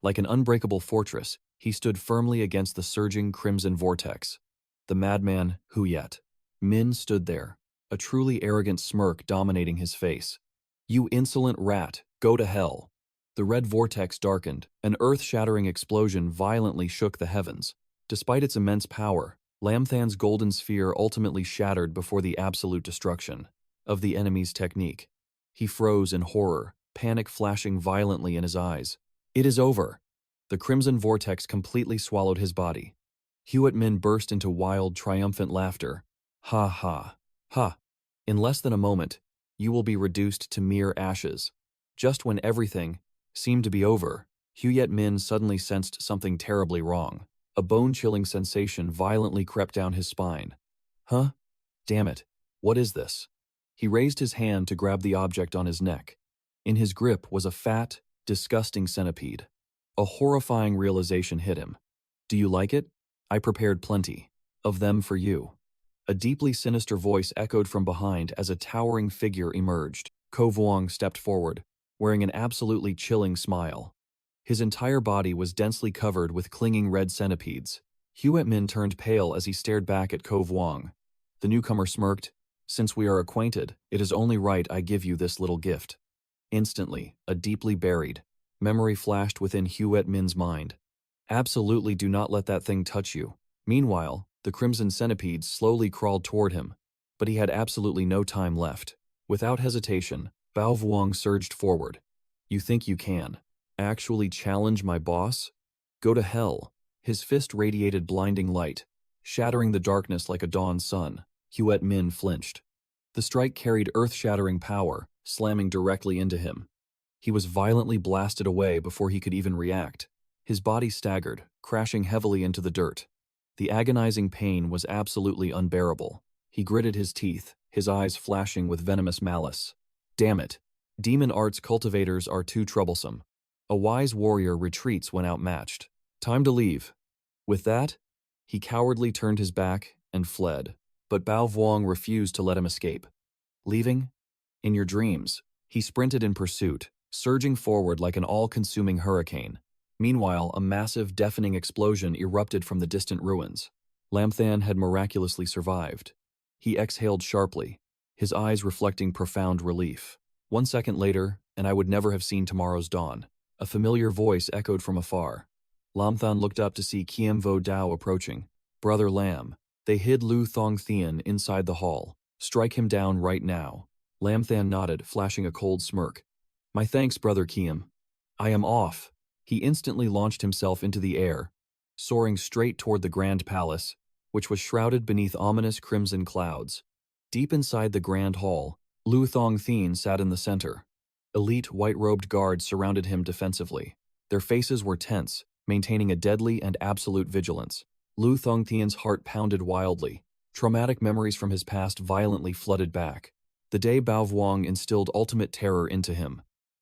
Like an unbreakable fortress, he stood firmly against the surging crimson vortex. The madman, 𝐓𝐕𝐄𝐑. Min stood there, a truly arrogant smirk dominating his face. "You insolent rat, Go to hell. The red vortex darkened. An earth-shattering explosion violently shook the heavens. Despite its immense power, Lamthan's golden sphere ultimately shattered before the absolute destruction of the enemy's technique. He froze in horror, panic flashing violently in his eyes. It is over. The crimson vortex completely swallowed his body. 𝐓𝐑𝐄𝐇 burst into wild, triumphant laughter. Ha ha. Ha. In less than a moment, you will be reduced to mere ashes. Just when everything seemed to be over, 𝐓𝐑𝐄𝐇 suddenly sensed something terribly wrong. A bone-chilling sensation violently crept down his spine. Huh? Damn it. What is this? He raised his hand to grab the object on his neck. In his grip was a fat, disgusting centipede. A horrifying realization hit him. Do you like it? I prepared plenty of them for you. A deeply sinister voice echoed from behind as a towering figure emerged. 𝐓𝐑𝐄𝐇 stepped forward, wearing an absolutely chilling smile. His entire body was densely covered with clinging red centipedes. 𝐓𝐑𝐄𝐇 turned pale as he stared back at 𝐓𝐑𝐄𝐇. The newcomer smirked. Since we are acquainted, it is only right I give you this little gift. Instantly, a deeply buried memory flashed within 𝐓𝐑𝐄𝐇's mind. Absolutely do not let that thing touch you. Meanwhile, the crimson centipedes slowly crawled toward him, but he had absolutely no time left. Without hesitation, 𝐕𝐄𝐇 surged forward. You think you can actually challenge my boss? Go to hell. His fist radiated blinding light, shattering the darkness like a dawn sun. 𝐓𝐑𝐄𝐇 flinched. The strike carried earth-shattering power, slamming directly into him. He was violently blasted away before he could even react. His body staggered, crashing heavily into the dirt. The agonizing pain was absolutely unbearable. He gritted his teeth, his eyes flashing with venomous malice. Damn it. Demon arts cultivators are too troublesome. A wise warrior retreats when outmatched. Time to leave. With that, he cowardly turned his back and fled. But 𝐕𝐄𝐇 refused to let him escape. Leaving? In your dreams. He sprinted in pursuit, surging forward like an all-consuming hurricane. Meanwhile, a massive, deafening explosion erupted from the distant ruins. Lamthan had miraculously survived. He exhaled sharply, his eyes reflecting profound relief. 1 second later, and I would never have seen tomorrow's dawn. A familiar voice echoed from afar. Lamthan looked up to see Qianvo Dao approaching. Brother Lam. They hid Lu Thongthian inside the hall. Strike him down right now. Lamthan nodded, flashing a cold smirk. My thanks, Brother Qian. I am off. He instantly launched himself into the air, soaring straight toward the Grand Palace, which was shrouded beneath ominous crimson clouds. Deep inside the Grand Hall, Lu Thongthian sat in the center. Elite white-robed guards surrounded him defensively. Their faces were tense, maintaining a deadly and absolute vigilance. Lu Thongthian's heart pounded wildly. Traumatic memories from his past violently flooded back. The day 𝐕𝐄𝐇 instilled ultimate terror into him.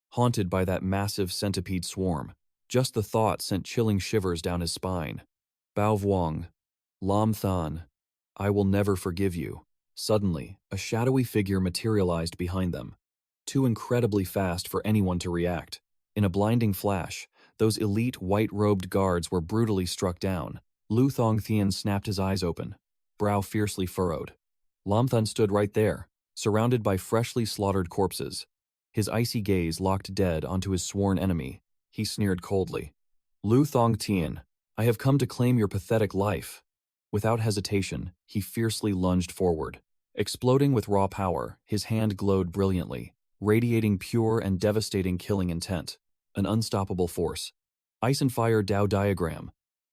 Haunted by that massive centipede swarm, just the thought sent chilling shivers down his spine. 𝐕𝐄𝐇. Lamthan. I will never forgive you. Suddenly, a shadowy figure materialized behind them. Too incredibly fast for anyone to react. In a blinding flash, those elite white-robed guards were brutally struck down. Lu Thongthian snapped his eyes open, brow fiercely furrowed. Lamthan stood right there, surrounded by freshly slaughtered corpses. His icy gaze locked dead onto his sworn enemy. He sneered coldly. Lu Thongthian, I have come to claim your pathetic life. Without hesitation, he fiercely lunged forward. Exploding with raw power, his hand glowed brilliantly, radiating pure and devastating killing intent. An unstoppable force. Ice and Fire Dao Diagram.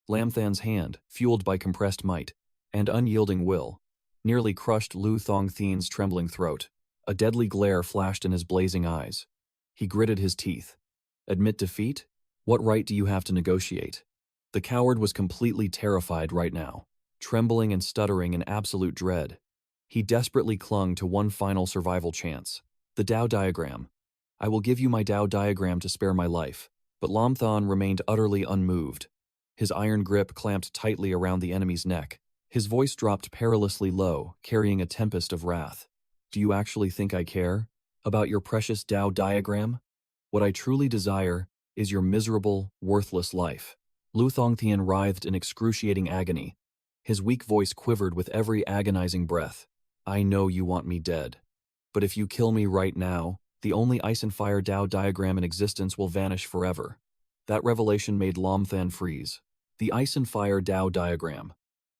Lamthan's hand, fueled by compressed might and unyielding will, nearly crushed Lu Thongthian's trembling throat. A deadly glare flashed in his blazing eyes. He gritted his teeth. Admit defeat? What right do you have to negotiate? The coward was completely terrified right now, trembling and stuttering in absolute dread. He desperately clung to one final survival chance. The Dao Diagram. I will give you my Dao Diagram to spare my life. But Lamthan remained utterly unmoved. His iron grip clamped tightly around the enemy's neck. His voice dropped perilously low, carrying a tempest of wrath. Do you actually think I care about your precious Dao Diagram? What I truly desire is your miserable, worthless life. Lu Thongthian writhed in excruciating agony. His weak voice quivered with every agonizing breath. I know you want me dead. But if you kill me right now, The only ice and fire Tao diagram in existence will vanish forever. That revelation made Lam Than freeze. The ice and fire Tao diagram.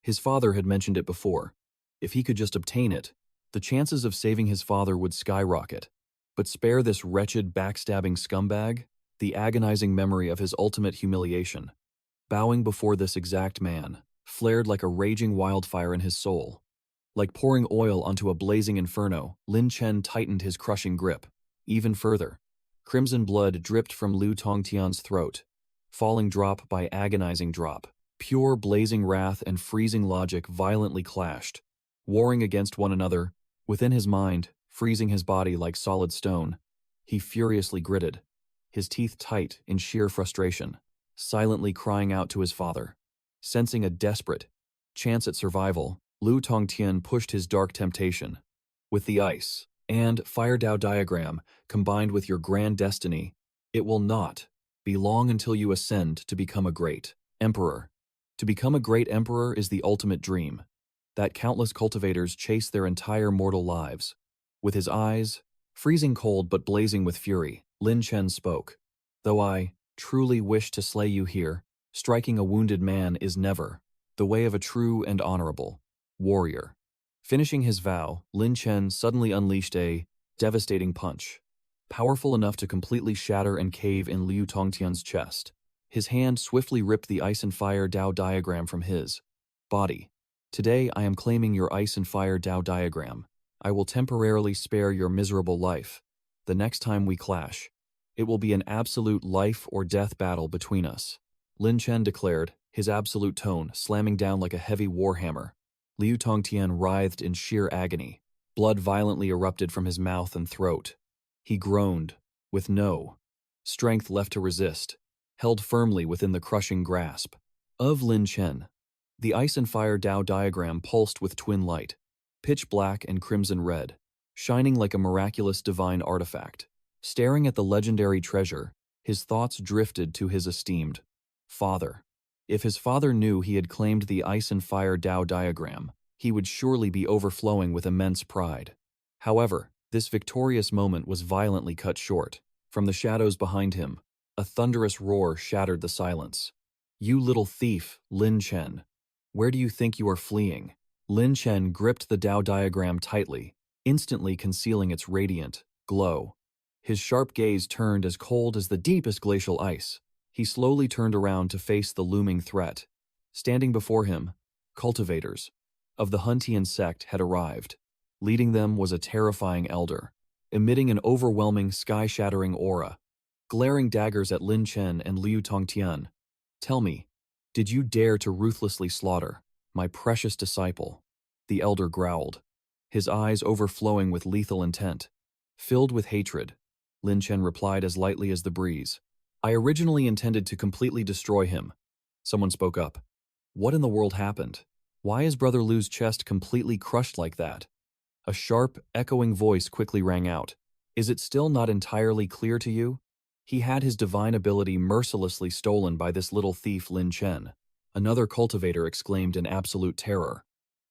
His father had mentioned it before. If he could just obtain it, the chances of saving his father would skyrocket. But spare this wretched, backstabbing scumbag the agonizing memory of his ultimate humiliation. Bowing before this exact man, flared like a raging wildfire in his soul. Like pouring oil onto a blazing inferno, Lin Chen tightened his crushing grip. Even further, crimson blood dripped from Lu Tongtian's throat, falling drop by agonizing drop. Pure blazing wrath and freezing logic violently clashed, warring against one another. Within his mind, freezing his body like solid stone, he furiously gritted, his teeth tight in sheer frustration, silently crying out to his father. Sensing a desperate chance at survival, Lu Tongtian pushed his dark temptation. With the ice and fire Tao diagram combined with your grand destiny, it will not be long until you ascend to become a great emperor. To become a great emperor is the ultimate dream that countless cultivators chase their entire mortal lives. With his eyes freezing cold but blazing with fury, Lin Chen spoke. Though I truly wish to slay you here, striking a wounded man is never the way of a true and honorable warrior. Finishing his vow, Lin Chen suddenly unleashed a devastating punch, powerful enough to completely shatter and cave in Liu Tongtian's chest. His hand swiftly ripped the ice and fire Tao diagram from his body. Today I am claiming your ice and fire Tao diagram. I will temporarily spare your miserable life. The next time we clash, it will be an absolute life or death battle between us. Lin Chen declared, his absolute tone slamming down like a heavy warhammer. Liu Tongtian writhed in sheer agony. Blood violently erupted from his mouth and throat. He groaned, with no strength left to resist, held firmly within the crushing grasp of Lin Chen. The ice and fire Tao diagram pulsed with twin light, pitch black and crimson red, shining like a miraculous divine artifact. Staring at the legendary treasure, his thoughts drifted to his esteemed father. If his father knew he had claimed the ice and fire Tao diagram, he would surely be overflowing with immense pride. However, this victorious moment was violently cut short. From the shadows behind him, a thunderous roar shattered the silence. You little thief, Lin Chen. Where do you think you are fleeing? Lin Chen gripped the Tao diagram tightly, instantly concealing its radiant glow. His sharp gaze turned as cold as the deepest glacial ice. He slowly turned around to face the looming threat. Standing before him, cultivators of the Huntian sect had arrived. Leading them was a terrifying elder, emitting an overwhelming, sky-shattering aura, glaring daggers at Lin Chen and Liu Tongtian. Tell me, did you dare to ruthlessly slaughter my precious disciple? The elder growled, his eyes overflowing with lethal intent. Filled with hatred, Lin Chen replied as lightly as the breeze. I originally intended to completely destroy him. Someone spoke up. What in the world happened? Why is Brother Lu's chest completely crushed like that? A sharp, echoing voice quickly rang out. Is it still not entirely clear to you? He had his divine ability mercilessly stolen by this little thief Lin Chen. Another cultivator exclaimed in absolute terror.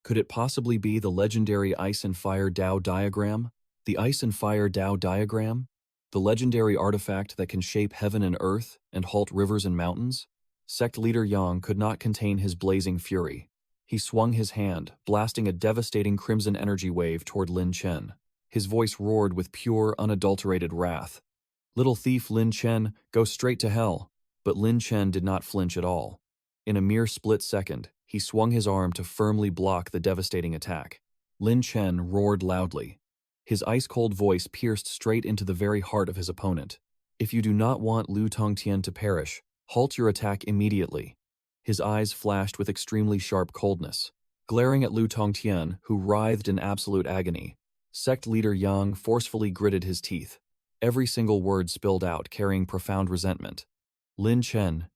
Could it possibly be the legendary ice and fire Tao diagram? The ice and fire Tao diagram? The legendary artifact that can shape heaven and earth and halt rivers and mountains? Sect leader Yang could not contain his blazing fury. He swung his hand, blasting a devastating crimson energy wave toward Lin Chen. His voice roared with pure, unadulterated wrath. Little thief Lin Chen, go straight to hell. But Lin Chen did not flinch at all. In a mere split second, he swung his arm to firmly block the devastating attack. Lin Chen roared loudly. His ice-cold voice pierced straight into the very heart of his opponent. If you do not want Liu Tongtian to perish, halt your attack immediately. His eyes flashed with extremely sharp coldness. Glaring at Liu Tongtian, who writhed in absolute agony, sect leader Yang forcefully gritted his teeth. Every single word spilled out, carrying profound resentment. Lin Chen,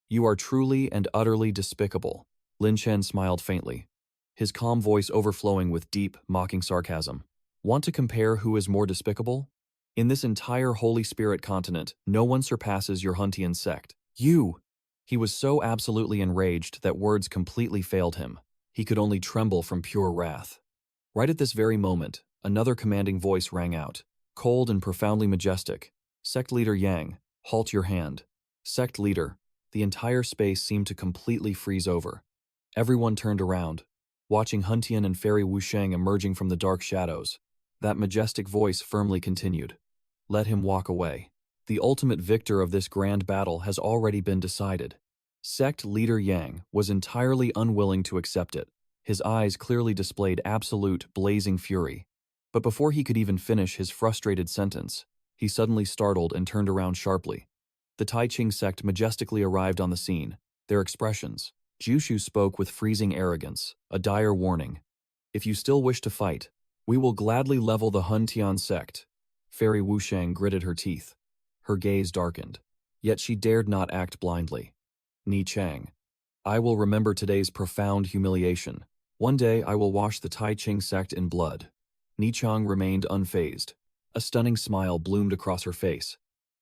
you are truly and utterly despicable. Lin Chen smiled faintly, his calm voice overflowing with deep, mocking sarcasm. Want to compare who is more despicable? In this entire Holy Spirit continent, no one surpasses your Huntian sect. You! He was so absolutely enraged that words completely failed him. He could only tremble from pure wrath. Right at this very moment, another commanding voice rang out. Cold and profoundly majestic. Sect leader Yang, halt your hand. Sect leader. The entire space seemed to completely freeze over. Everyone turned around, watching Huntian and Fairy Wusheng emerging from the dark shadows. That majestic voice firmly continued. Let him walk away. The ultimate victor of this grand battle has already been decided. Sect leader Yang was entirely unwilling to accept it. His eyes clearly displayed absolute, blazing fury. But before he could even finish his frustrated sentence, he suddenly startled and turned around sharply. The Tai Ching sect majestically arrived on the scene, their expressions. Jushu spoke with freezing arrogance, a dire warning. If you still wish to fight, we will gladly level the Huntian sect. Fairy Wusheng gritted her teeth. Her gaze darkened. Yet she dared not act blindly. Ni Chang. I will remember today's profound humiliation. One day I will wash the Tai Ching sect in blood. Ni Chang remained unfazed. A stunning smile bloomed across her face.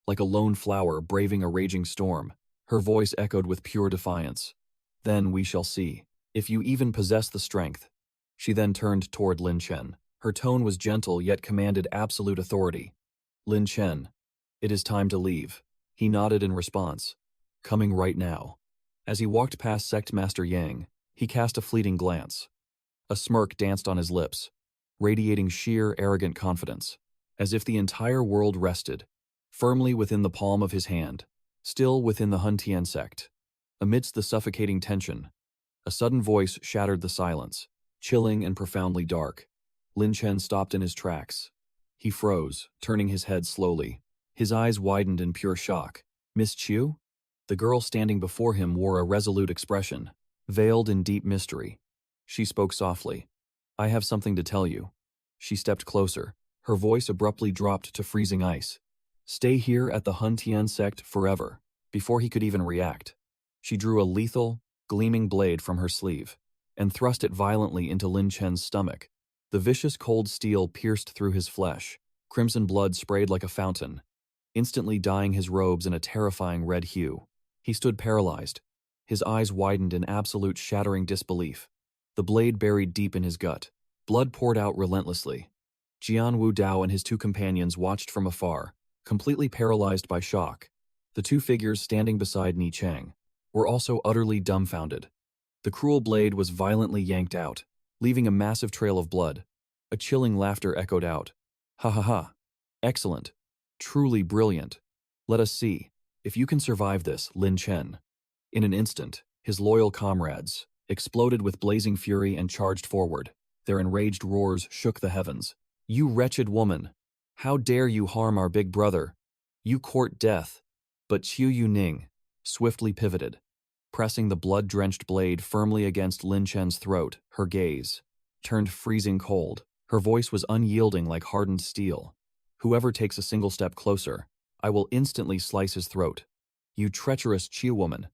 Like a lone flower braving a raging storm, her voice echoed with pure defiance. Then we shall see, if you even possess the strength. She then turned toward Lin Chen. Her tone was gentle yet commanded absolute authority. Lin Chen, it is time to leave. He nodded in response. Coming right now. As he walked past Sect Master Yang, he cast a fleeting glance. A smirk danced on his lips, radiating sheer, arrogant confidence, as if the entire world rested, firmly within the palm of his hand, still within the Huntian sect. Amidst the suffocating tension, a sudden voice shattered the silence, chilling and profoundly dark. Lin Chen stopped in his tracks. He froze, turning his head slowly. His eyes widened in pure shock. Miss Chiu? The girl standing before him wore a resolute expression, veiled in deep mystery. She spoke softly. I have something to tell you. She stepped closer. Her voice abruptly dropped to freezing ice. Stay here at the Huntian sect forever. Before he could even react, she drew a lethal, gleaming blade from her sleeve and thrust it violently into Lin Chen's stomach. The vicious cold steel pierced through his flesh. Crimson blood sprayed like a fountain, instantly dyeing his robes in a terrifying red hue. He stood paralyzed, his eyes widened in absolute shattering disbelief. The blade buried deep in his gut. Blood poured out relentlessly. Jian Wu Dao and his two companions watched from afar, completely paralyzed by shock. The two figures standing beside Ni Chang were also utterly dumbfounded. The cruel blade was violently yanked out, leaving a massive trail of blood. A chilling laughter echoed out. Ha ha ha. Excellent. Truly brilliant. Let us see if you can survive this, Lin Chen. In an instant, his loyal comrades exploded with blazing fury and charged forward. Their enraged roars shook the heavens. You wretched woman! How dare you harm our big brother? You court death. But Qiu Yuning swiftly pivoted, pressing the blood-drenched blade firmly against Lin Chen's throat. Her gaze turned freezing cold. Her voice was unyielding like hardened steel. Whoever takes a single step closer, I will instantly slice his throat. You treacherous Qiu woman!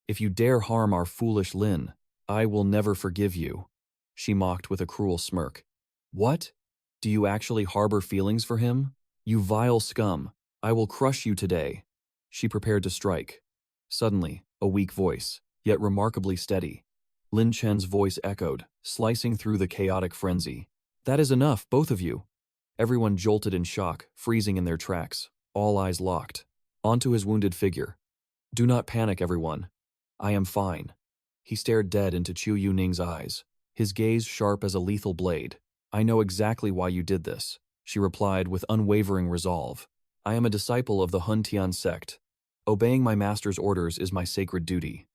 If you dare harm our foolish Lin, I will never forgive you. She mocked with a cruel smirk. What? Do you actually harbor feelings for him? You vile scum! I will crush you today. She prepared to strike. Suddenly, a weak voice, yet remarkably steady. Lin Chen's voice echoed, slicing through the chaotic frenzy. That is enough, both of you. Everyone jolted in shock, freezing in their tracks, all eyes locked. Onto his wounded figure. Do not panic, everyone. I am fine. He stared dead into Qiu Yuning's eyes, his gaze sharp as a lethal blade. I know exactly why you did this, she replied with unwavering resolve. I am a disciple of the Huntian sect. Obeying my master's orders is my sacred duty.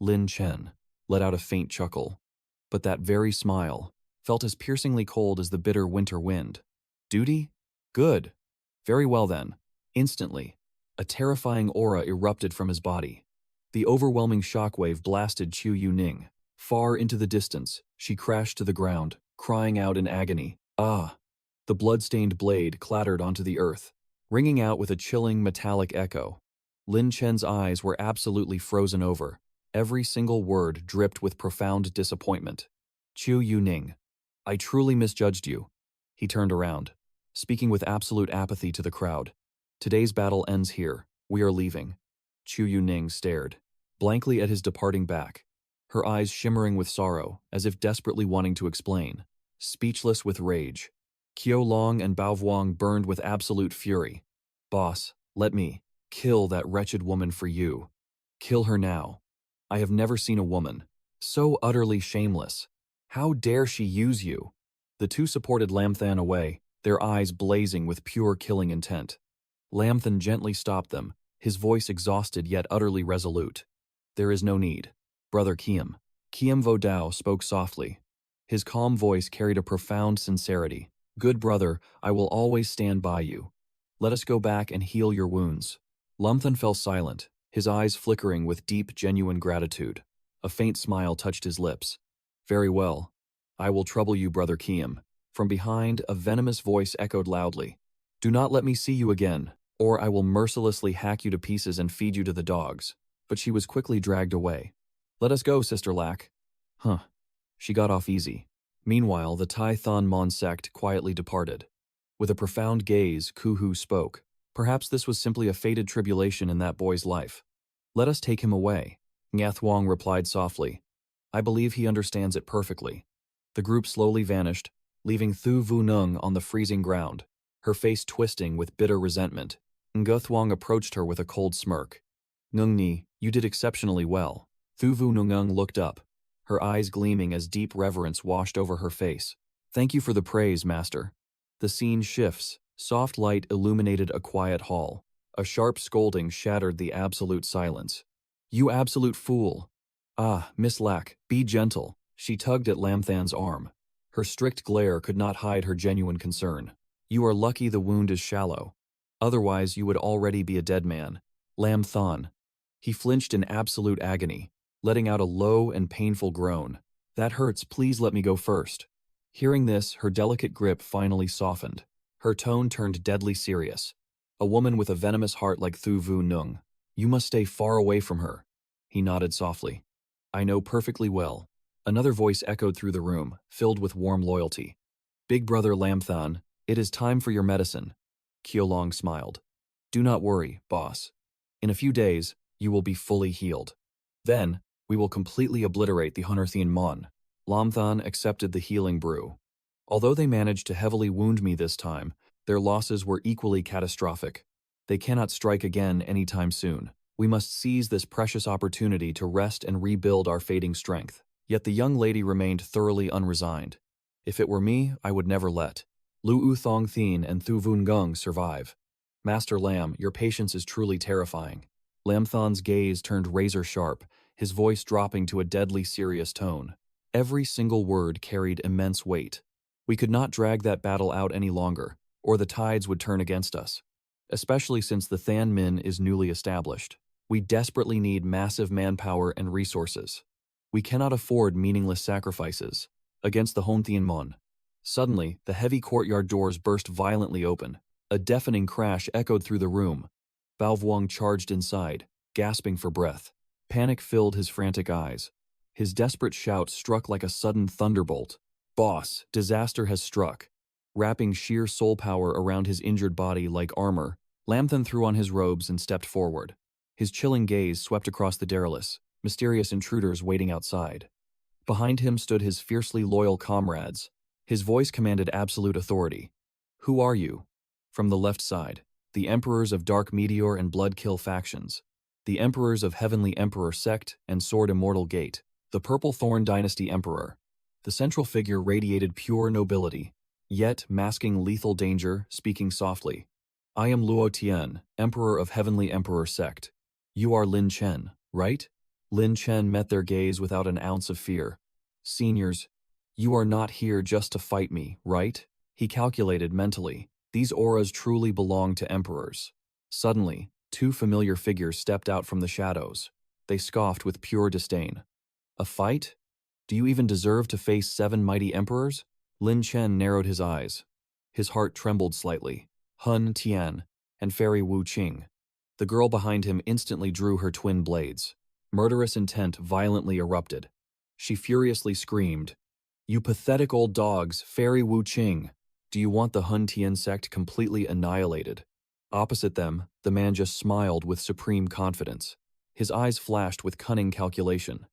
Lin Chen let out a faint chuckle, but that very smile felt as piercingly cold as the bitter winter wind. Duty? Good. Very well then. Instantly, a terrifying aura erupted from his body. The overwhelming shockwave blasted Qiu Yuning. Far into the distance, she crashed to the ground, crying out in agony. Ah! The blood-stained blade clattered onto the earth, ringing out with a chilling metallic echo. Lin Chen's eyes were absolutely frozen over. Every single word dripped with profound disappointment. Qiu Yuning, I truly misjudged you. He turned around, speaking with absolute apathy to the crowd. Today's battle ends here. We are leaving. Qiu Yuning stared blankly at his departing back, her eyes shimmering with sorrow, as if desperately wanting to explain. Speechless with rage, Qiao and Bao Vuong burned with absolute fury. Boss, let me kill that wretched woman for you. Kill her now. I have never seen a woman so utterly shameless. How dare she use you? The two supported Lamthan away, their eyes blazing with pure killing intent. Lamthan gently stopped them, his voice exhausted yet utterly resolute. There is no need. Brother Kiem. Kiem Vodao spoke softly. His calm voice carried a profound sincerity. Good brother, I will always stand by you. Let us go back and heal your wounds. Lamthan fell silent, his eyes flickering with deep, genuine gratitude. A faint smile touched his lips. Very well. I will trouble you, Brother Kiem. From behind, a venomous voice echoed loudly. Do not let me see you again, or I will mercilessly hack you to pieces and feed you to the dogs. But she was quickly dragged away. Let us go, Sister Lack. Huh. She got off easy. Meanwhile, the Tai Thon Mon sect quietly departed. With a profound gaze, Kuhu spoke. Perhaps this was simply a fated tribulation in that boy's life. Let us take him away. Ngathwong replied softly. I believe he understands it perfectly. The group slowly vanished, leaving Thu Vu Nung on the freezing ground, her face twisting with bitter resentment. Ngathwong approached her with a cold smirk. Nungni, you did exceptionally well. Thu Vu Nung looked up, her eyes gleaming as deep reverence washed over her face. Thank you for the praise, Master. The scene shifts. Soft light illuminated a quiet hall. A sharp scolding shattered the absolute silence. You absolute fool. Ah, Miss Lack, be gentle. She tugged at Lamthan's arm. Her strict glare could not hide her genuine concern. You are lucky the wound is shallow. Otherwise you would already be a dead man. Lamthan. He flinched in absolute agony, letting out a low and painful groan. That hurts, please let me go first. Hearing this, her delicate grip finally softened. Her tone turned deadly serious. A woman with a venomous heart like Thu Vu Nung. You must stay far away from her. He nodded softly. I know perfectly well. Another voice echoed through the room, filled with warm loyalty. Big brother Lamthan, it is time for your medicine. Qiao smiled. Do not worry, boss. In a few days, you will be fully healed. Then, we will completely obliterate the Hunarthian Mon. Lamthan accepted the healing brew. Although they managed to heavily wound me this time, their losses were equally catastrophic. They cannot strike again anytime soon. We must seize this precious opportunity to rest and rebuild our fading strength. Yet the young lady remained thoroughly unresigned. If it were me, I would never let Lu Thong Thin and Thu Vun Gung survive. Master Lam, your patience is truly terrifying. Lamthan's gaze turned razor sharp, his voice dropping to a deadly serious tone. Every single word carried immense weight. We could not drag that battle out any longer, or the tides would turn against us. Especially since the Than Min is newly established. We desperately need massive manpower and resources. We cannot afford meaningless sacrifices against the Honthian Mon. Suddenly, the heavy courtyard doors burst violently open. A deafening crash echoed through the room. Bao Vuong charged inside, gasping for breath. Panic filled his frantic eyes. His desperate shout struck like a sudden thunderbolt. Boss, disaster has struck. Wrapping sheer soul power around his injured body like armor, Lamthan threw on his robes and stepped forward. His chilling gaze swept across the Darylis, mysterious intruders waiting outside. Behind him stood his fiercely loyal comrades. His voice commanded absolute authority. Who are you? From the left side, the Emperors of Dark Meteor and Bloodkill factions. The Emperors of Heavenly Emperor Sect and Sword Immortal Gate. The Purple Thorn Dynasty Emperor. The central figure radiated pure nobility, yet masking lethal danger, speaking softly. I am Luo Tian, Emperor of Heavenly Emperor Sect. You are Lin Chen, right? Lin Chen met their gaze without an ounce of fear. Seniors, you are not here just to fight me, right? He calculated mentally. These auras truly belong to emperors. Suddenly, two familiar figures stepped out from the shadows. They scoffed with pure disdain. A fight? Do you even deserve to face 7 mighty emperors? Lin Chen narrowed his eyes. His heart trembled slightly. Hun Tian and Fairy Wu Qing. The girl behind him instantly drew her twin blades. Murderous intent violently erupted. She furiously screamed, You pathetic old dogs, Fairy Wu Qing! Do you want the Hun Tian sect completely annihilated? Opposite them, the man just smiled with supreme confidence. His eyes flashed with cunning calculation.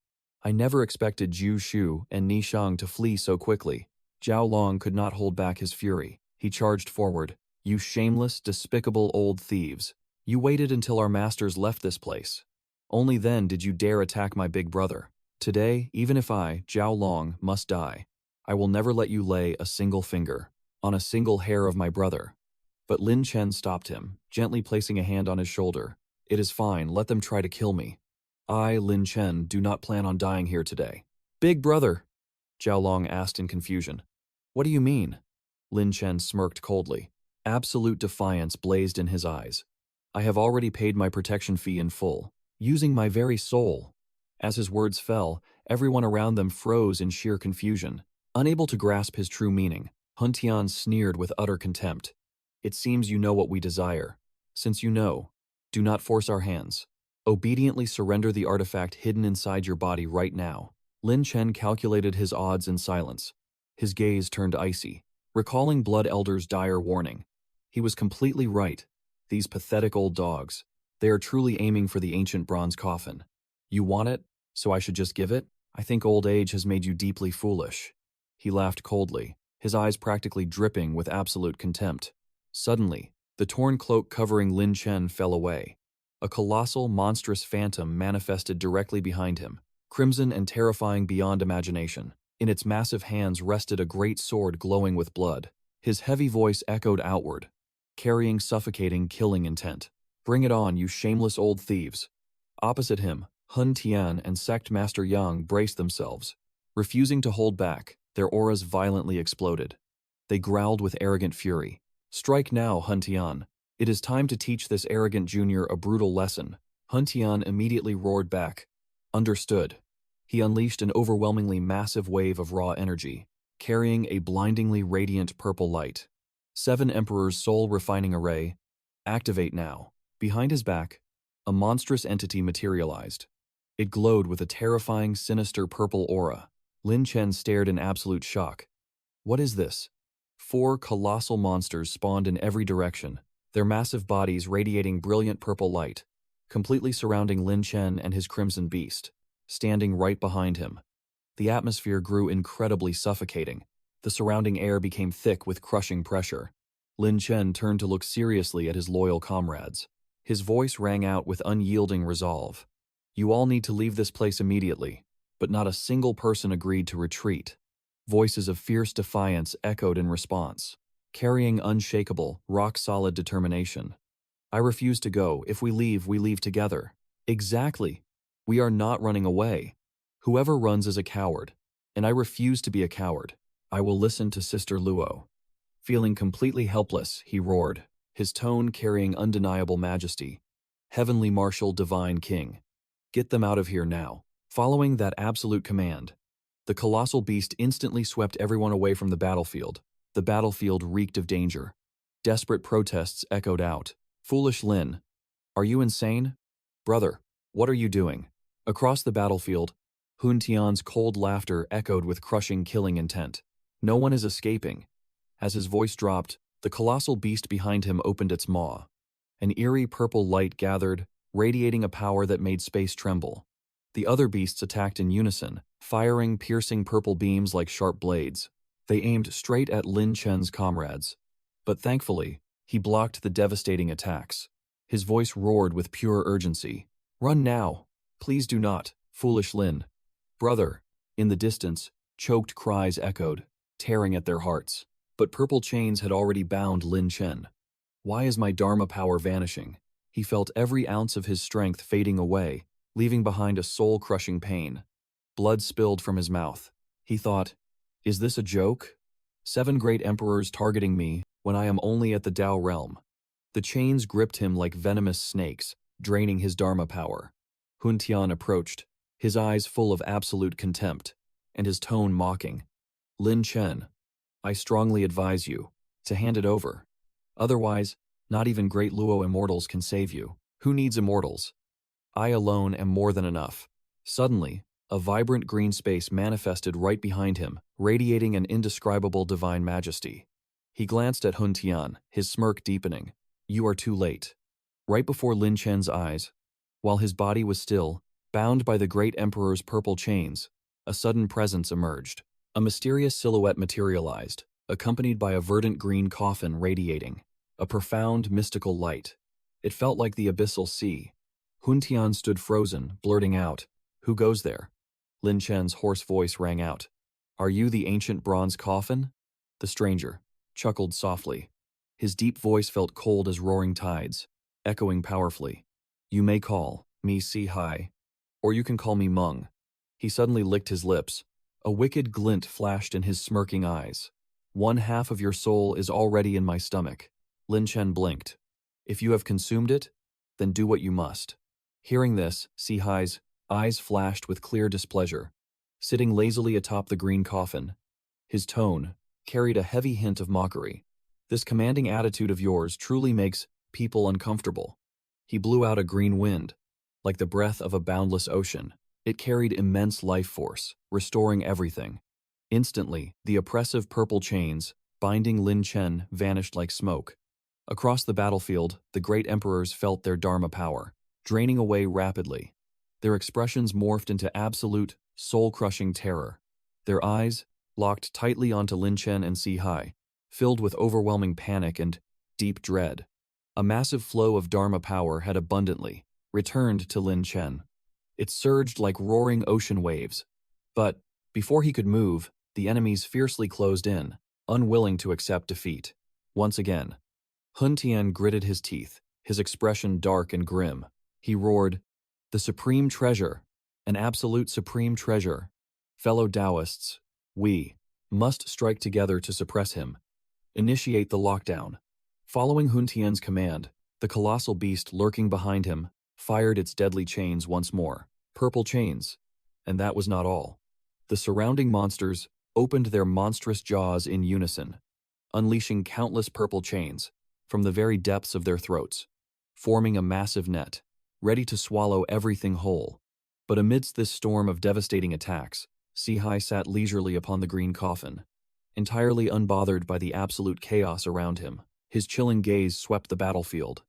I never expected Zhu Shu and Ni Shang to flee so quickly. Zhao Long could not hold back his fury. He charged forward. You shameless, despicable old thieves. You waited until our masters left this place. Only then did you dare attack my big brother. Today, even if I, Zhao Long, must die, I will never let you lay a single finger on a single hair of my brother. But Lin Chen stopped him, gently placing a hand on his shoulder. It is fine, let them try to kill me. I, Lin Chen, do not plan on dying here today. Big brother, Zhao Long asked in confusion. What do you mean? Lin Chen smirked coldly. Absolute defiance blazed in his eyes. I have already paid my protection fee in full, using my very soul. As his words fell, everyone around them froze in sheer confusion. Unable to grasp his true meaning, Hun Tian sneered with utter contempt. It seems you know what we desire. Since you know, do not force our hands. Obediently surrender the artifact hidden inside your body right now. Lin Chen calculated his odds in silence. His gaze turned icy, recalling Blood Elder's dire warning. He was completely right. These pathetic old dogs. They are truly aiming for the ancient bronze coffin. You want it, so I should just give it? I think old age has made you deeply foolish. He laughed coldly, his eyes practically dripping with absolute contempt. Suddenly, the torn cloak covering Lin Chen fell away. A colossal, monstrous phantom manifested directly behind him, crimson and terrifying beyond imagination. In its massive hands rested a great sword glowing with blood. His heavy voice echoed outward, carrying suffocating, killing intent. Bring it on, you shameless old thieves. Opposite him, Hun Tian and Sect Master Yang braced themselves. Refusing to hold back, their auras violently exploded. They growled with arrogant fury. Strike now, Hun Tian. It is time to teach this arrogant junior a brutal lesson. Hun Tian immediately roared back. Understood. He unleashed an overwhelmingly massive wave of raw energy, carrying a blindingly radiant purple light. 7 Emperor's soul refining array. Activate now. Behind his back, a monstrous entity materialized. It glowed with a terrifying, sinister purple aura. Lin Chen stared in absolute shock. What is this? 4 colossal monsters spawned in every direction, their massive bodies radiating brilliant purple light, completely surrounding Lin Chen and his crimson beast, standing right behind him. The atmosphere grew incredibly suffocating. The surrounding air became thick with crushing pressure. Lin Chen turned to look seriously at his loyal comrades. His voice rang out with unyielding resolve. You all need to leave this place immediately, but not a single person agreed to retreat. Voices of fierce defiance echoed in response, carrying unshakable, rock-solid determination. I refuse to go. If we leave together. Exactly. We are not running away. Whoever runs is a coward, and I refuse to be a coward. I will listen to Sister Luo. Feeling completely helpless, he roared, his tone carrying undeniable majesty. Heavenly Marshal, Divine King. Get them out of here now. Following that absolute command, the colossal beast instantly swept everyone away from the battlefield. The battlefield reeked of danger. Desperate protests echoed out. Foolish Lin. Are you insane? Brother, what are you doing? Across the battlefield, Hun Tian's cold laughter echoed with crushing, killing intent. No one is escaping. As his voice dropped, the colossal beast behind him opened its maw. An eerie purple light gathered, radiating a power that made space tremble. The other beasts attacked in unison, firing piercing purple beams like sharp blades. They aimed straight at Lin Chen's comrades. But thankfully, he blocked the devastating attacks. His voice roared with pure urgency. Run now. Please do not, foolish Lin. Brother. In the distance, choked cries echoed, tearing at their hearts. But purple chains had already bound Lin Chen. Why is my Dharma power vanishing? He felt every ounce of his strength fading away, leaving behind a soul-crushing pain. Blood spilled from his mouth. He thought, is this a joke? 7 great emperors targeting me when I am only at the Tao realm. The chains gripped him like venomous snakes, draining his Dharma power. Hun Tian approached, his eyes full of absolute contempt, and his tone mocking. Lin Chen, I strongly advise you to hand it over. Otherwise, not even great Luo immortals can save you. Who needs immortals? I alone am more than enough. Suddenly, a vibrant green space manifested right behind him, radiating an indescribable divine majesty. He glanced at Hun Tian, his smirk deepening. You are too late. Right before Lin Chen's eyes, while his body was still, bound by the great emperor's purple chains, a sudden presence emerged. A mysterious silhouette materialized, accompanied by a verdant green coffin radiating a profound mystical light. It felt like the abyssal sea. Hun stood frozen, blurting out, "Who goes there?" Lin Chen's hoarse voice rang out. "Are you the ancient bronze coffin?" The stranger chuckled softly. His deep voice felt cold as roaring tides, echoing powerfully. "You may call me 𝐓𝐑𝐀𝐒, or you can call me Meng." He suddenly licked his lips. A wicked glint flashed in his smirking eyes. "One half of your soul is already in my stomach." Lin Chen blinked. "If you have consumed it, then do what you must." Hearing this, 𝐓𝐑𝐻𝐼's eyes flashed with clear displeasure. Sitting lazily atop the green coffin, his tone carried a heavy hint of mockery. "This commanding attitude of yours truly makes people uncomfortable." He blew out a green wind, like the breath of a boundless ocean. It carried immense life force, restoring everything. Instantly, the oppressive purple chains binding Lin Chen vanished like smoke. Across the battlefield, the great emperors felt their dharma power draining away rapidly. Their expressions morphed into absolute, soul-crushing terror. Their eyes locked tightly onto Lin Chen and 𝐓𝐑𝐻𝐼, filled with overwhelming panic and deep dread. A massive flow of dharma power had abundantly returned to Lin Chen. It surged like roaring ocean waves. But before he could move, the enemies fiercely closed in, unwilling to accept defeat. Once again, Hun gritted his teeth, his expression dark and grim. He roared, "The supreme treasure, an absolute supreme treasure. Fellow Taoists, we must strike together to suppress him. Initiate the lockdown." Following Hun Tian's command, the colossal beast lurking behind him fired its deadly chains once more. Purple chains. And that was not all. The surrounding monsters opened their monstrous jaws in unison, unleashing countless purple chains from the very depths of their throats, forming a massive net, ready to swallow everything whole. But amidst this storm of devastating attacks, 𝐓𝐑𝐻𝐼 sat leisurely upon the green coffin, entirely unbothered by the absolute chaos around him. His chilling gaze swept the battlefield,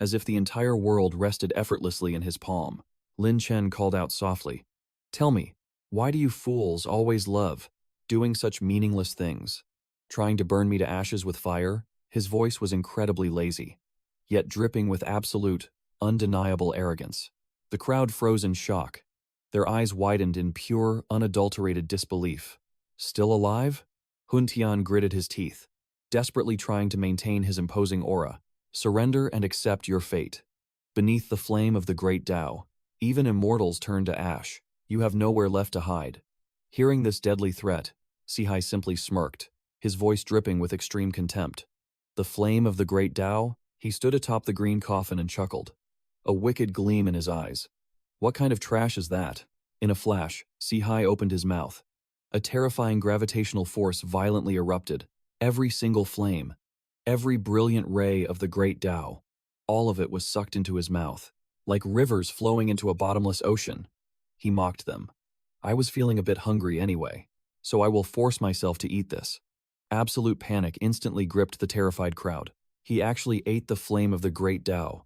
as if the entire world rested effortlessly in his palm. Lin Chen called out softly, "Tell me, why do you fools always love doing such meaningless things? Trying to burn me to ashes with fire?" His voice was incredibly lazy, yet dripping with absolute, undeniable arrogance. The crowd froze in shock. Their eyes widened in pure, unadulterated disbelief. "Still alive?" Hun Tian gritted his teeth, desperately trying to maintain his imposing aura. "Surrender and accept your fate. Beneath the flame of the great Tao, even immortals turn to ash. You have nowhere left to hide." Hearing this deadly threat, 𝐓𝐑𝐻𝐼 simply smirked, his voice dripping with extreme contempt. The flame of the great Tao? He stood atop the green coffin and chuckled, a wicked gleam in his eyes. "What kind of trash is that?" In a flash, 𝐓𝐼 opened his mouth. A terrifying gravitational force violently erupted. Every single flame, every brilliant ray of the great Tao, all of it was sucked into his mouth, like rivers flowing into a bottomless ocean. He mocked them. "I was feeling a bit hungry anyway, so I will force myself to eat this." Absolute panic instantly gripped the terrified crowd. He actually ate the flame of the great Tao.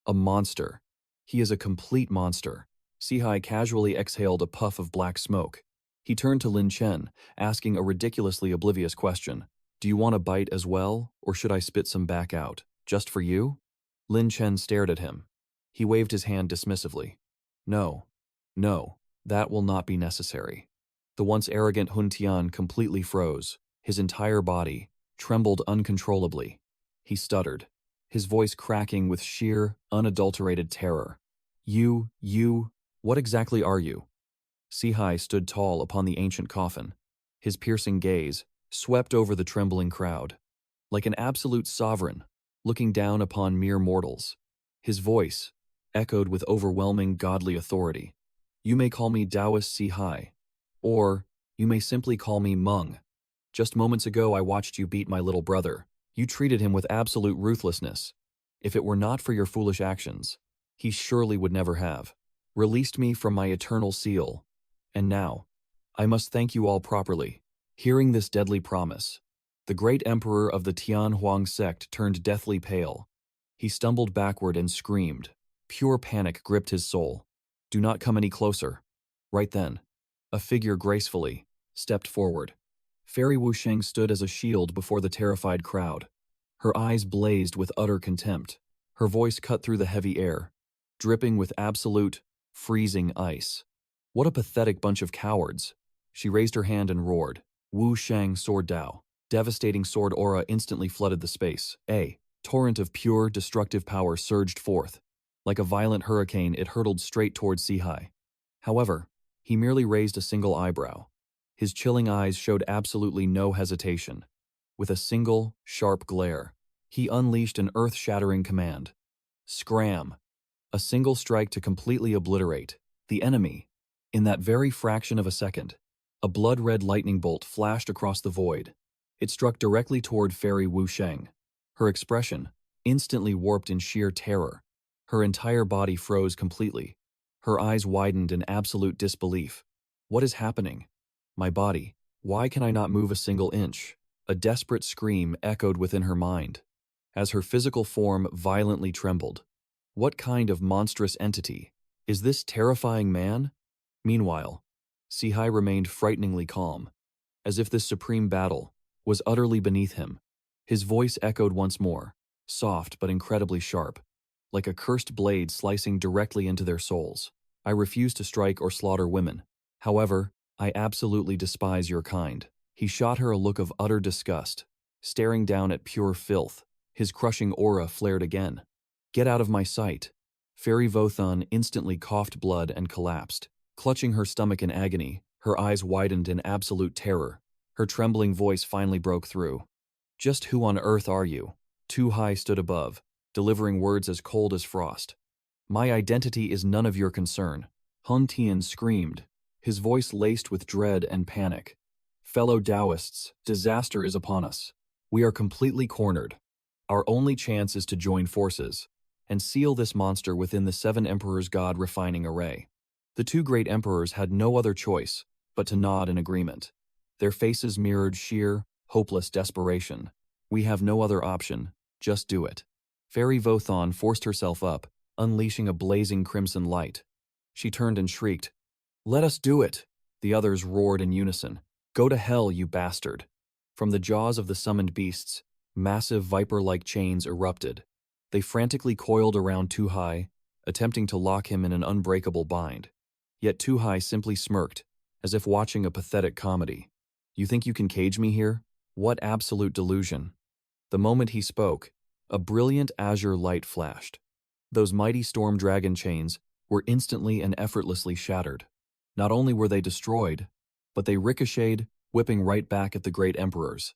A monster. He is a complete monster. 𝐓𝐑𝐻𝐼 casually exhaled a puff of black smoke. He turned to Lin Chen, asking a ridiculously oblivious question. "Do you want a bite as well, or should I spit some back out, just for you?" Lin Chen stared at him. He waved his hand dismissively. "No, no, that will not be necessary." The once arrogant Hun Tian completely froze. His entire body trembled uncontrollably. He stuttered, his voice cracking with sheer, unadulterated terror. You, what exactly are you?" 𝐓𝐑𝐻𝐼 stood tall upon the ancient coffin. His piercing gaze swept over the trembling crowd, like an absolute sovereign, looking down upon mere mortals. His voice echoed with overwhelming godly authority. "You may call me Taoist 𝐓𝐼, or you may simply call me Meng. Just moments ago I watched you beat my little brother. You treated him with absolute ruthlessness. If it were not for your foolish actions, he surely would never have released me from my eternal seal. And now, I must thank you all properly." Hearing this deadly promise, the great emperor of the Tianhuang sect turned deathly pale. He stumbled backward and screamed. Pure panic gripped his soul. "Do not come any closer." Right then, a figure gracefully stepped forward. Fairy Wusheng stood as a shield before the terrified crowd. Her eyes blazed with utter contempt. Her voice cut through the heavy air, dripping with absolute, freezing ice. What a pathetic bunch of cowards. She raised her hand and roared. Wu Shang Sword Dao. Devastating sword aura instantly flooded the space. A torrent of pure, destructive power surged forth. Like a violent hurricane, it hurtled straight towards Sihai. However, he merely raised a single eyebrow. His chilling eyes showed absolutely no hesitation. With a single, sharp glare, he unleashed an earth-shattering command. Scram! A single strike to completely obliterate the enemy. In that very fraction of a second, a blood-red lightning bolt flashed across the void. It struck directly toward Fairy Wusheng. Her expression, instantly warped in sheer terror. Her entire body froze completely. Her eyes widened in absolute disbelief. What is happening? My body. Why can I not move a single inch? A desperate scream echoed within her mind, as her physical form violently trembled. What kind of monstrous entity? Is this terrifying man? Meanwhile, Sihai remained frighteningly calm, as if this supreme battle was utterly beneath him. His voice echoed once more, soft but incredibly sharp, like a cursed blade slicing directly into their souls. I refuse to strike or slaughter women. However, I absolutely despise your kind. He shot her a look of utter disgust, staring down at pure filth. His crushing aura flared again. Get out of my sight. Fairy Vothan instantly coughed blood and collapsed. Clutching her stomach in agony, her eyes widened in absolute terror. Her trembling voice finally broke through. Just who on earth are you? Tu Hai stood above, delivering words as cold as frost. My identity is none of your concern. Hun Tian screamed, his voice laced with dread and panic. Fellow Taoists, disaster is upon us. We are completely cornered. Our only chance is to join forces and seal this monster within the 7 Emperors' God refining array. The 2 great emperors had no other choice but to nod in agreement. Their faces mirrored sheer, hopeless desperation. We have no other option, just do it. Fairy Vothan forced herself up, unleashing a blazing crimson light. She turned and shrieked, "Let us do it!" The others roared in unison. "Go to hell, you bastard!" From the jaws of the summoned beasts, massive viper-like chains erupted. They frantically coiled around Tu Hai, attempting to lock him in an unbreakable bind. Yet Tu Hai simply smirked, as if watching a pathetic comedy. You think you can cage me here? What absolute delusion. The moment he spoke, a brilliant azure light flashed. Those mighty storm dragon chains were instantly and effortlessly shattered. Not only were they destroyed, but they ricocheted, whipping right back at the great emperors.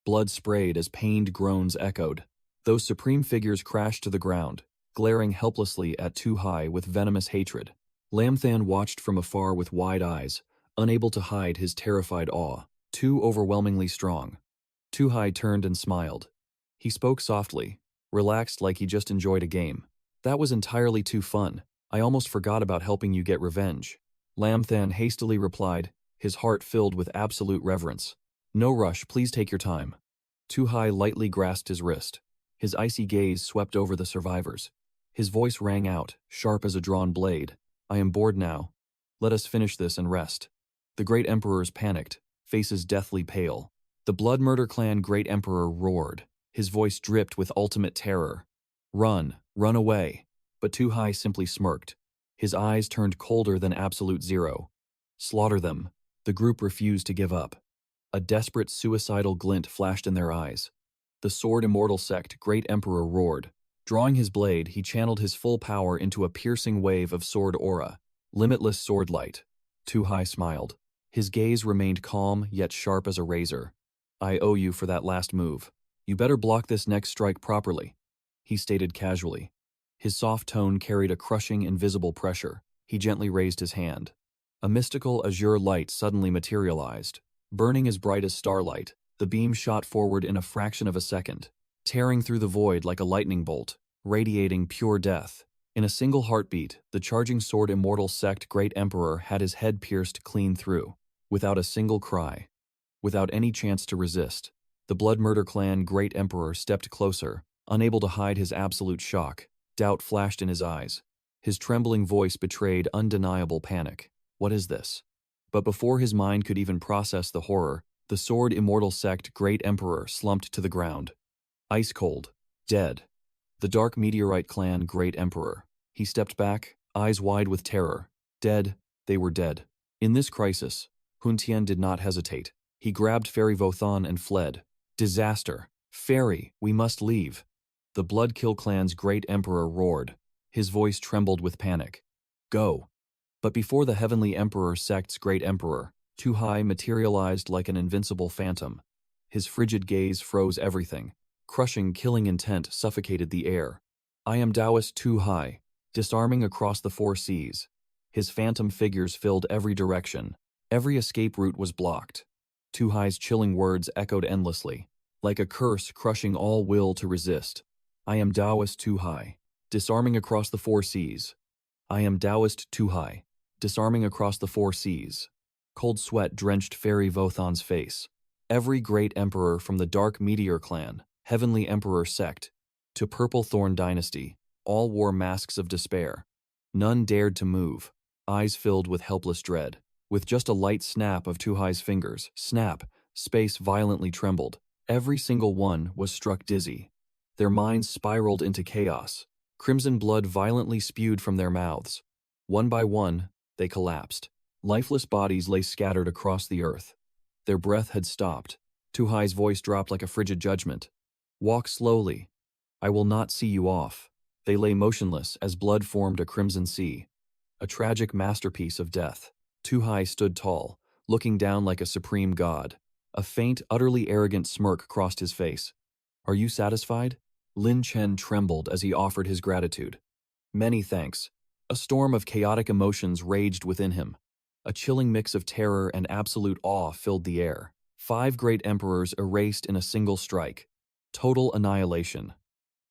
Blood sprayed as pained groans echoed. Those supreme figures crashed to the ground, glaring helplessly at Tu Hai with venomous hatred. Lamthan watched from afar with wide eyes, unable to hide his terrified awe. Too overwhelmingly strong. Tu Hai turned and smiled. He spoke softly, relaxed like he just enjoyed a game. That was entirely too fun. I almost forgot about helping you get revenge. Lamthan hastily replied, his heart filled with absolute reverence. No rush, please take your time. Tu Hai lightly grasped his wrist. His icy gaze swept over the survivors. His voice rang out, sharp as a drawn blade. I am bored now. Let us finish this and rest. The great emperors panicked, faces deathly pale. The Blood Murder Clan great emperor roared. His voice dripped with ultimate terror. Run, run away. But Tu Hai simply smirked. His eyes turned colder than absolute zero. Slaughter them. The group refused to give up. A desperate suicidal glint flashed in their eyes. The Sword Immortal Sect great emperor roared. Drawing his blade, he channeled his full power into a piercing wave of sword aura. Limitless sword light. Tu Hai smiled. His gaze remained calm yet sharp as a razor. I owe you for that last move. You better block this next strike properly, he stated casually. His soft tone carried a crushing, invisible pressure. He gently raised his hand. A mystical azure light suddenly materialized. Burning as bright as starlight, the beam shot forward in a fraction of a second, tearing through the void like a lightning bolt, radiating pure death. In a single heartbeat, the charging Sword Immortal Sect great emperor had his head pierced clean through, without a single cry. Without any chance to resist, the Blood Murder Clan great emperor stepped closer, unable to hide his absolute shock. Doubt flashed in his eyes. His trembling voice betrayed undeniable panic. What is this? But before his mind could even process the horror, The sword immortal sect Great Emperor slumped to the ground. Ice cold. Dead. The dark meteorite clan Great Emperor. He stepped back, eyes wide with terror. Dead. They were dead. In this crisis, Hun Tian did not hesitate. He grabbed Fairy Vothan and fled. Disaster. Fairy, we must leave. The Bloodkill clan's Great Emperor roared. His voice trembled with panic. Go. But before the Heavenly Emperor sect's Great Emperor, 𝐓𝐑𝐄𝐒 materialized like an invincible phantom. His frigid gaze froze everything. Crushing, killing intent suffocated the air. I am Taoist 𝐓𝐑𝐄𝐒, disarming across the 4 seas. His phantom figures filled every direction. Every escape route was blocked. 𝐓𝐑𝐄𝐒's chilling words echoed endlessly, like a curse crushing all will to resist. I am Taoist 𝐓𝐑𝐄𝐒, disarming across the 4 seas. I am Taoist 𝐓𝐑𝐄𝐒, disarming across the 4 seas. Cold sweat drenched Fairy Vothan's face. Every Great Emperor from the Dark Meteor clan, Heavenly Emperor sect, to Purple Thorn dynasty, all wore masks of despair. None dared to move, eyes filled with helpless dread. With just a light snap of 𝐓𝐑𝐄E's fingers, snap, space violently trembled. Every single one was struck dizzy. Their minds spiraled into chaos. Crimson blood violently spewed from their mouths. One by one, they collapsed. Lifeless bodies lay scattered across the earth. Their breath had stopped. 𝐓𝐑𝐄E's voice dropped like a frigid judgment. Walk slowly. I will not see you off. They lay motionless as blood formed a crimson sea. A tragic masterpiece of death. 𝐓𝐑𝐄E stood tall, looking down like a supreme god. A faint, utterly arrogant smirk crossed his face. Are you satisfied? Lin Chen trembled as he offered his gratitude. Many thanks. A storm of chaotic emotions raged within him. A chilling mix of terror and absolute awe filled the air. 5 great emperors erased in a single strike. Total annihilation.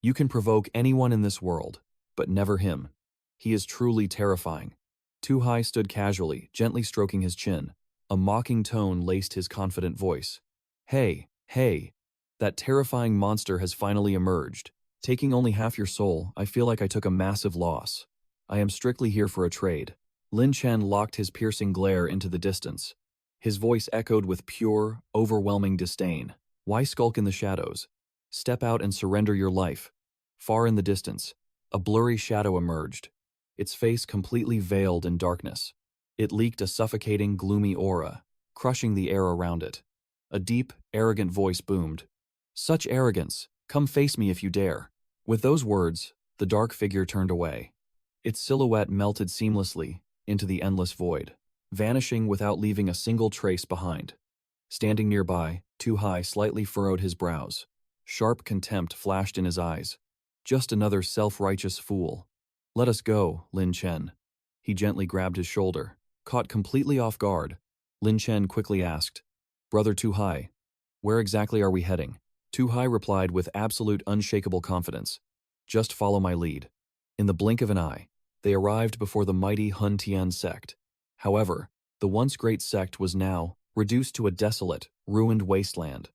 You can provoke anyone in this world, but never him. He is truly terrifying. 𝐓𝐑𝐄E stood casually, gently stroking his chin. A mocking tone laced his confident voice. Hey, hey. That terrifying monster has finally emerged. Taking only half your soul, I feel like I took a massive loss. I am strictly here for a trade. Lin Chen locked his piercing glare into the distance. His voice echoed with pure, overwhelming disdain. Why skulk in the shadows? Step out and surrender your life. Far in the distance, a blurry shadow emerged, its face completely veiled in darkness. It leaked a suffocating, gloomy aura, crushing the air around it. A deep, arrogant voice boomed. Such arrogance! Come face me if you dare. With those words, the dark figure turned away. Its silhouette melted seamlessly into the endless void, vanishing without leaving a single trace behind. Standing nearby, 𝐓𝐑𝐄𝐒 slightly furrowed his brows. Sharp contempt flashed in his eyes. Just another self-righteous fool. Let us go, Lin Chen. He gently grabbed his shoulder. Caught completely off guard, Lin Chen quickly asked, Brother 𝐓𝐑𝐄𝐒, where exactly are we heading? 𝐓𝐑𝐄E replied with absolute unshakable confidence. Just follow my lead. In the blink of an eye, they arrived before the mighty Hun Tian sect. However, the once great sect was now reduced to a desolate, ruined wasteland.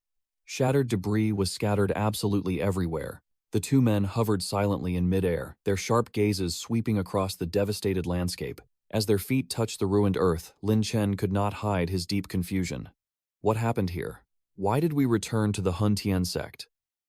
Shattered debris was scattered absolutely everywhere. The 2 men hovered silently in midair, their sharp gazes sweeping across the devastated landscape. As their feet touched the ruined earth, Lin Chen could not hide his deep confusion. What happened here? Why did we return to the Hun Tian sect?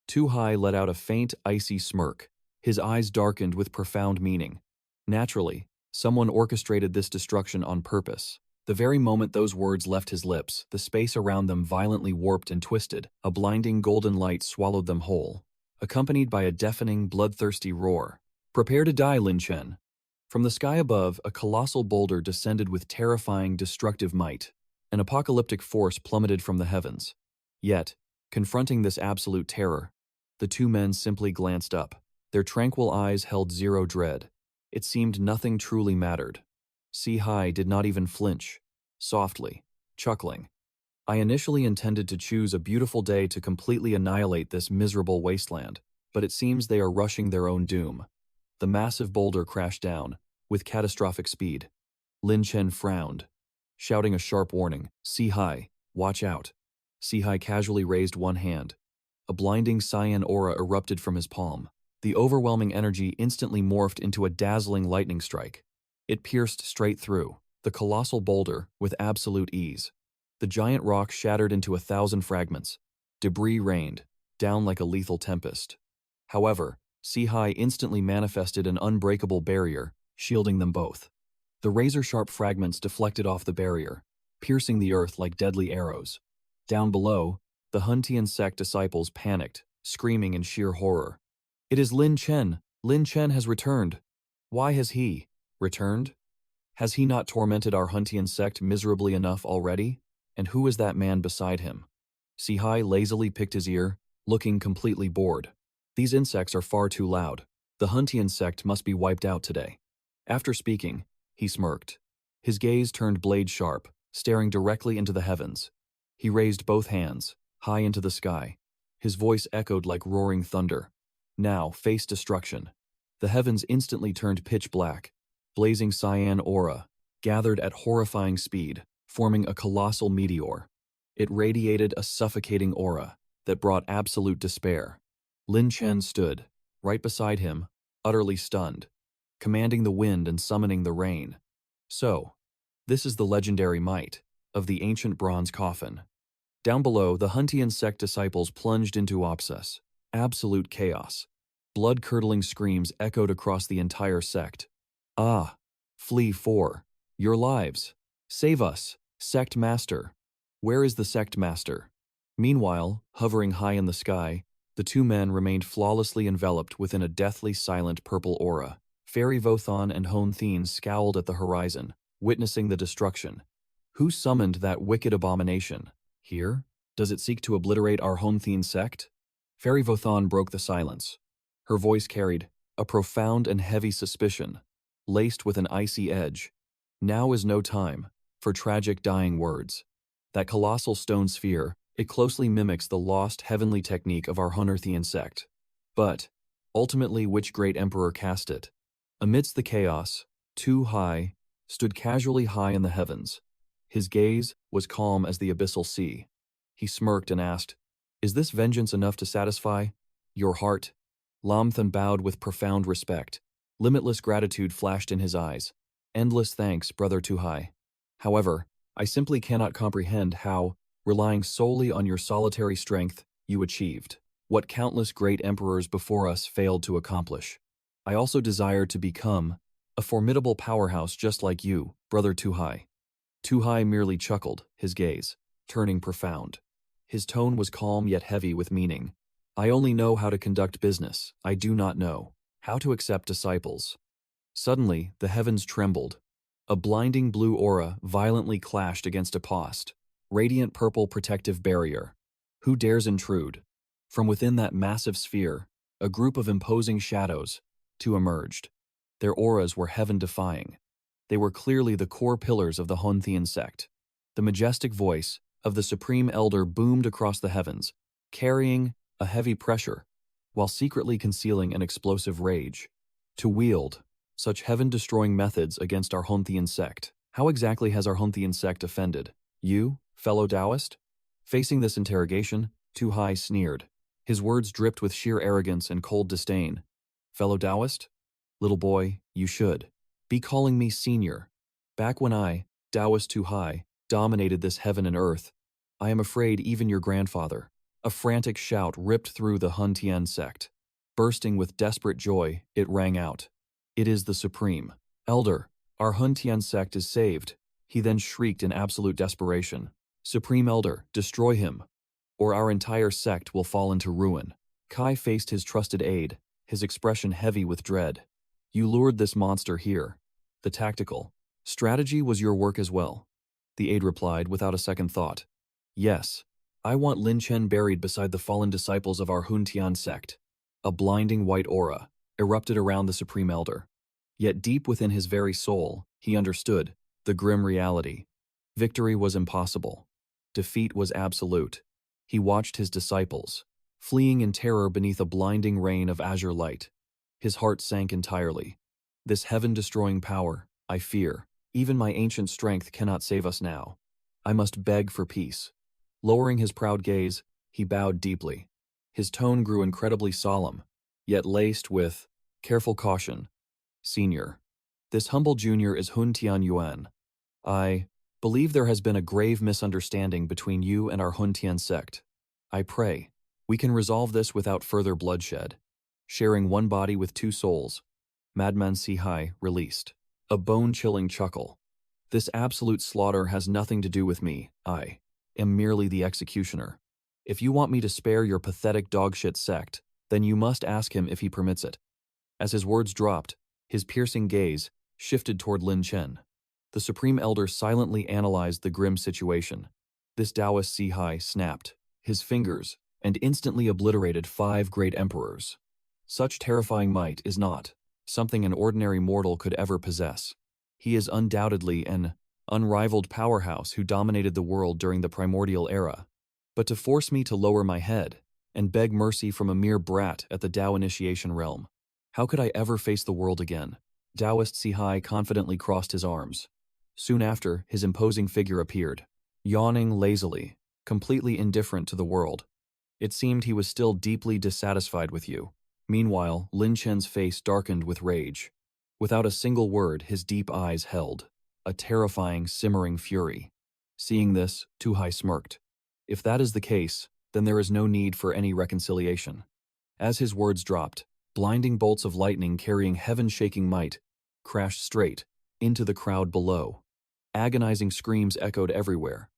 𝐓𝐑𝐄E let out a faint, icy smirk. His eyes darkened with profound meaning. Naturally, someone orchestrated this destruction on purpose. The very moment those words left his lips, the space around them violently warped and twisted. A blinding golden light swallowed them whole, accompanied by a deafening, bloodthirsty roar. Prepare to die, Lin Chen. From the sky above, a colossal boulder descended with terrifying, destructive might. An apocalyptic force plummeted from the heavens. Yet, confronting this absolute terror, the 2 men simply glanced up. Their tranquil eyes held zero dread. It seemed nothing truly mattered. 𝐓𝐑𝐄𝐒 did not even flinch. Softly, chuckling. I initially intended to choose a beautiful day to completely annihilate this miserable wasteland, but it seems they are rushing their own doom. The massive boulder crashed down, with catastrophic speed. Lin Chen frowned, shouting a sharp warning, 𝐓𝐑𝐄𝐒, watch out. 𝐓𝐑𝐄E casually raised one hand. A blinding cyan aura erupted from his palm. The overwhelming energy instantly morphed into a dazzling lightning strike. It pierced straight through the colossal boulder with absolute ease. The giant rock shattered into 1,000 fragments. Debris rained, down like a lethal tempest. However, 𝐓𝐑𝐀𝐒 instantly manifested an unbreakable barrier, shielding them both. The razor-sharp fragments deflected off the barrier, piercing the earth like deadly arrows. Down below, the 𝐓𝐑𝐃 sect disciples panicked, screaming in sheer horror. "It is Lin Chen! Lin Chen has returned! Why has he returned? Has he not tormented our 𝐓𝐑𝐃 sect miserably enough already? And who is that man beside him?" 𝐓𝐑𝐃 lazily picked his ear, looking completely bored. "These insects are far too loud. The 𝐓𝐑𝐃 sect must be wiped out today." After speaking, he smirked. His gaze turned blade-sharp, staring directly into the heavens. He raised both hands, high into the sky. His voice echoed like roaring thunder. "Now, face destruction." The heavens instantly turned pitch black. Blazing cyan aura gathered at horrifying speed, forming a colossal meteor. It radiated a suffocating aura that brought absolute despair. Lin Chen stood, right beside him, utterly stunned, commanding the wind and summoning the rain. So, this is the legendary might of the ancient bronze coffin. Down below, the 𝐓𝐑𝐃 sect disciples plunged into obsess, absolute chaos. Blood-curdling screams echoed across the entire sect. "Ah! Flee for your lives! Save us, sect master! Where is the sect master?" Meanwhile, hovering high in the sky, the two men remained flawlessly enveloped within a deathly silent purple aura. 𝐓𝐕𝐄𝐇 and 𝐓𝐸𝐿 scowled at the horizon, witnessing the destruction. Who summoned that wicked abomination? Here? Does it seek to obliterate our 𝐓𝐸𝐿 sect? 𝐓𝐕𝐿 broke the silence. Her voice carried a profound and heavy suspicion, laced with an icy edge. Now is no time for tragic dying words. That colossal stone sphere, it closely mimics the lost heavenly technique of our 𝐓𝐸𝐿 sect. But, ultimately, which great emperor cast it? Amidst the chaos, 𝐓𝐿 stood casually high in the heavens. His gaze was calm as the abyssal sea. He smirked and asked, "Is this vengeance enough to satisfy your heart?" 𝐓𝐿 bowed with profound respect. Limitless gratitude flashed in his eyes. "Endless thanks, brother 𝐓𝐿. However, I simply cannot comprehend how, relying solely on your solitary strength, you achieved what countless great emperors before us failed to accomplish. I also desire to become a formidable powerhouse just like you, brother 𝐓𝐿." 𝐓𝐿 merely chuckled, his gaze turning profound. His tone was calm yet heavy with meaning. "I only know how to conduct business. I do not know how to accept disciples." Suddenly, the heavens trembled. A blinding blue aura violently clashed against a post, radiant purple protective barrier. Who dares intrude? From within that massive sphere, a group of imposing shadows emerged. Their auras were heaven-defying. They were clearly the core pillars of the 𝐓𝐸𝐿 sect. The majestic voice of the Supreme Elder boomed across the heavens, carrying a heavy pressure, while secretly concealing an explosive rage. To wield such heaven-destroying methods against our 𝐓𝐸𝐿 sect. How exactly has our 𝐓𝐸𝐿 sect offended you, fellow Taoist? Facing this interrogation, 𝐓𝐿 sneered. His words dripped with sheer arrogance and cold disdain. "Fellow Taoist? Little boy, you should be calling me senior. Back when I, Taoist 𝐓𝐿, dominated this heaven and earth, I am afraid even your grandfather." A frantic shout ripped through the 𝐓𝐸𝐿 sect. Bursting with desperate joy, it rang out. "It is the Supreme Elder. Our 𝐓𝐸𝐿 sect is saved." He then shrieked in absolute desperation. "Supreme Elder, destroy him, or our entire sect will fall into ruin." Kai faced his trusted aide, his expression heavy with dread. "You lured this monster here. The tactical strategy was your work as well." The aide replied without a second thought. "Yes, I want Lin Chen buried beside the fallen disciples of our 𝐓𝐸𝐿 sect." A blinding white aura erupted around the Supreme Elder. Yet deep within his very soul, he understood the grim reality. Victory was impossible. Defeat was absolute. He watched his disciples, fleeing in terror beneath a blinding rain of azure light. His heart sank entirely. This heaven-destroying power, I fear, even my ancient strength cannot save us now. I must beg for peace. Lowering his proud gaze, he bowed deeply. His tone grew incredibly solemn, yet laced with careful caution. "Senior, this humble junior is 𝐓𝐸𝐿 Yuan. I Believe there has been a grave misunderstanding between you and our 𝐓𝐑𝐀𝐒𝐿 sect. I pray, we can resolve this without further bloodshed. Sharing one body with two souls. Madman 𝐓𝐑𝐀𝐒 released. A bone-chilling chuckle. This absolute slaughter has nothing to do with me. I am merely the executioner. If you want me to spare your pathetic dogshit sect, then you must ask him if he permits it. As his words dropped, his piercing gaze shifted toward Lin Chen. The Supreme Elder silently analyzed the grim situation. This Taoist 𝐓𝐑𝐻𝐼 snapped his fingers and instantly obliterated 5 great emperors. Such terrifying might is not something an ordinary mortal could ever possess. He is undoubtedly an unrivaled powerhouse who dominated the world during the primordial era. But to force me to lower my head and beg mercy from a mere brat at the Tao initiation realm, how could I ever face the world again? Taoist 𝐓𝐶 confidently crossed his arms. Soon after, his imposing figure appeared, yawning lazily, completely indifferent to the world. It seemed he was still deeply dissatisfied with you. Meanwhile, Lin Chen's face darkened with rage. Without a single word, his deep eyes held a terrifying, simmering fury. Seeing this, 𝐓𝐻𝐼 smirked. If that is the case, then there is no need for any reconciliation. As his words dropped, blinding bolts of lightning carrying heaven-shaking might crashed straight into the crowd below. Agonizing screams echoed everywhere.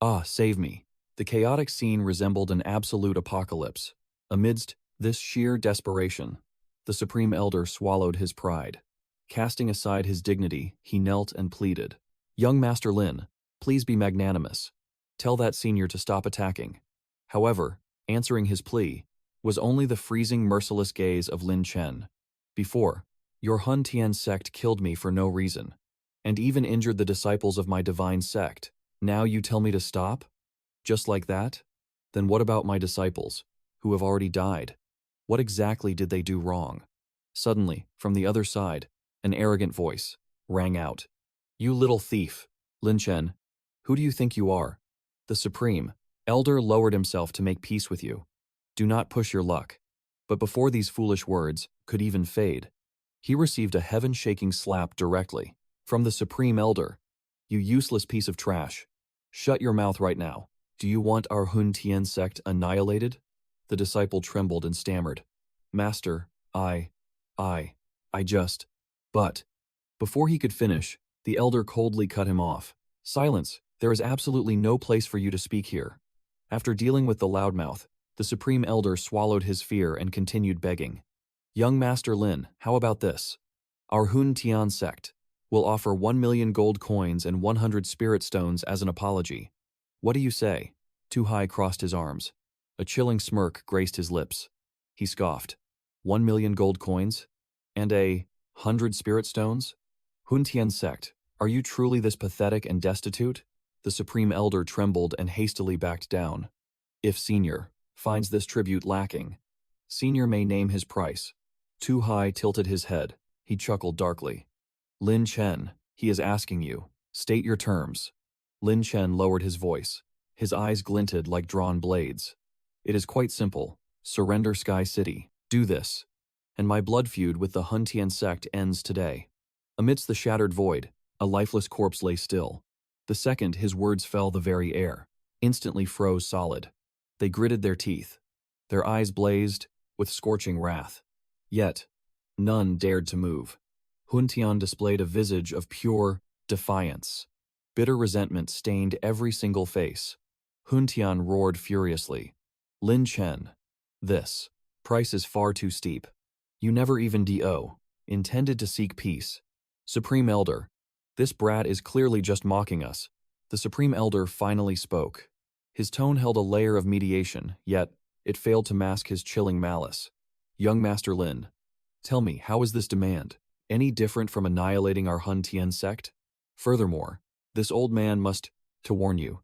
Ah, save me. The chaotic scene resembled an absolute apocalypse. Amidst this sheer desperation, the Supreme Elder swallowed his pride. Casting aside his dignity, he knelt and pleaded. Young Master Lin, please be magnanimous. Tell that senior to stop attacking. However, answering his plea was only the freezing, merciless gaze of Lin Chen. Before, your 𝐓𝐑𝐀𝐒 sect killed me for no reason, and even injured the disciples of my divine sect. Now you tell me to stop? Just like that? Then what about my disciples, who have already died? What exactly did they do wrong? Suddenly, from the other side, an arrogant voice rang out. You little thief, Lin Chen, who do you think you are? The Supreme Elder lowered himself to make peace with you. Do not push your luck. But before these foolish words could even fade, he received a heaven-shaking slap directly from the Supreme Elder. You useless piece of trash. Shut your mouth right now. Do you want our 𝐓𝐑𝐀𝐒 sect annihilated? The disciple trembled and stammered. Master, I just... But, before he could finish, the elder coldly cut him off. Silence, there is absolutely no place for you to speak here. After dealing with the loudmouth, the Supreme Elder swallowed his fear and continued begging. Young Master Lin, how about this? Our 𝐓𝐑𝐃 sect will offer 1 million gold coins and 100 spirit stones as an apology. What do you say? 𝐓𝐻𝐼 crossed his arms. A chilling smirk graced his lips. He scoffed. 1 million gold coins? And 100 spirit stones? 𝐓𝐑𝐃 sect, are you truly this pathetic and destitute? The Supreme Elder trembled and hastily backed down. If Senior finds this tribute lacking, Senior may name his price. 𝐓𝐻𝐼 tilted his head. He chuckled darkly. Lin Chen, he is asking you. State your terms. Lin Chen lowered his voice. His eyes glinted like drawn blades. It is quite simple. Surrender Sky City. Do this. And my blood feud with the 𝐓𝐑𝐃 sect ends today. Amidst the shattered void, a lifeless corpse lay still. The second his words fell, the very air instantly froze solid. They gritted their teeth. Their eyes blazed with scorching wrath. Yet, none dared to move. 𝐓𝐑𝐃 displayed a visage of pure defiance. Bitter resentment stained every single face. 𝐓𝐑𝐃 roared furiously. Lin Chen, this price is far too steep. You never even intended to seek peace. Supreme Elder, this brat is clearly just mocking us. The Supreme Elder finally spoke. His tone held a layer of mediation, yet it failed to mask his chilling malice. Young Master Lin, tell me, how is this demand any different from annihilating our 𝐓𝐑𝐃 sect? Furthermore, this old man must, to warn you,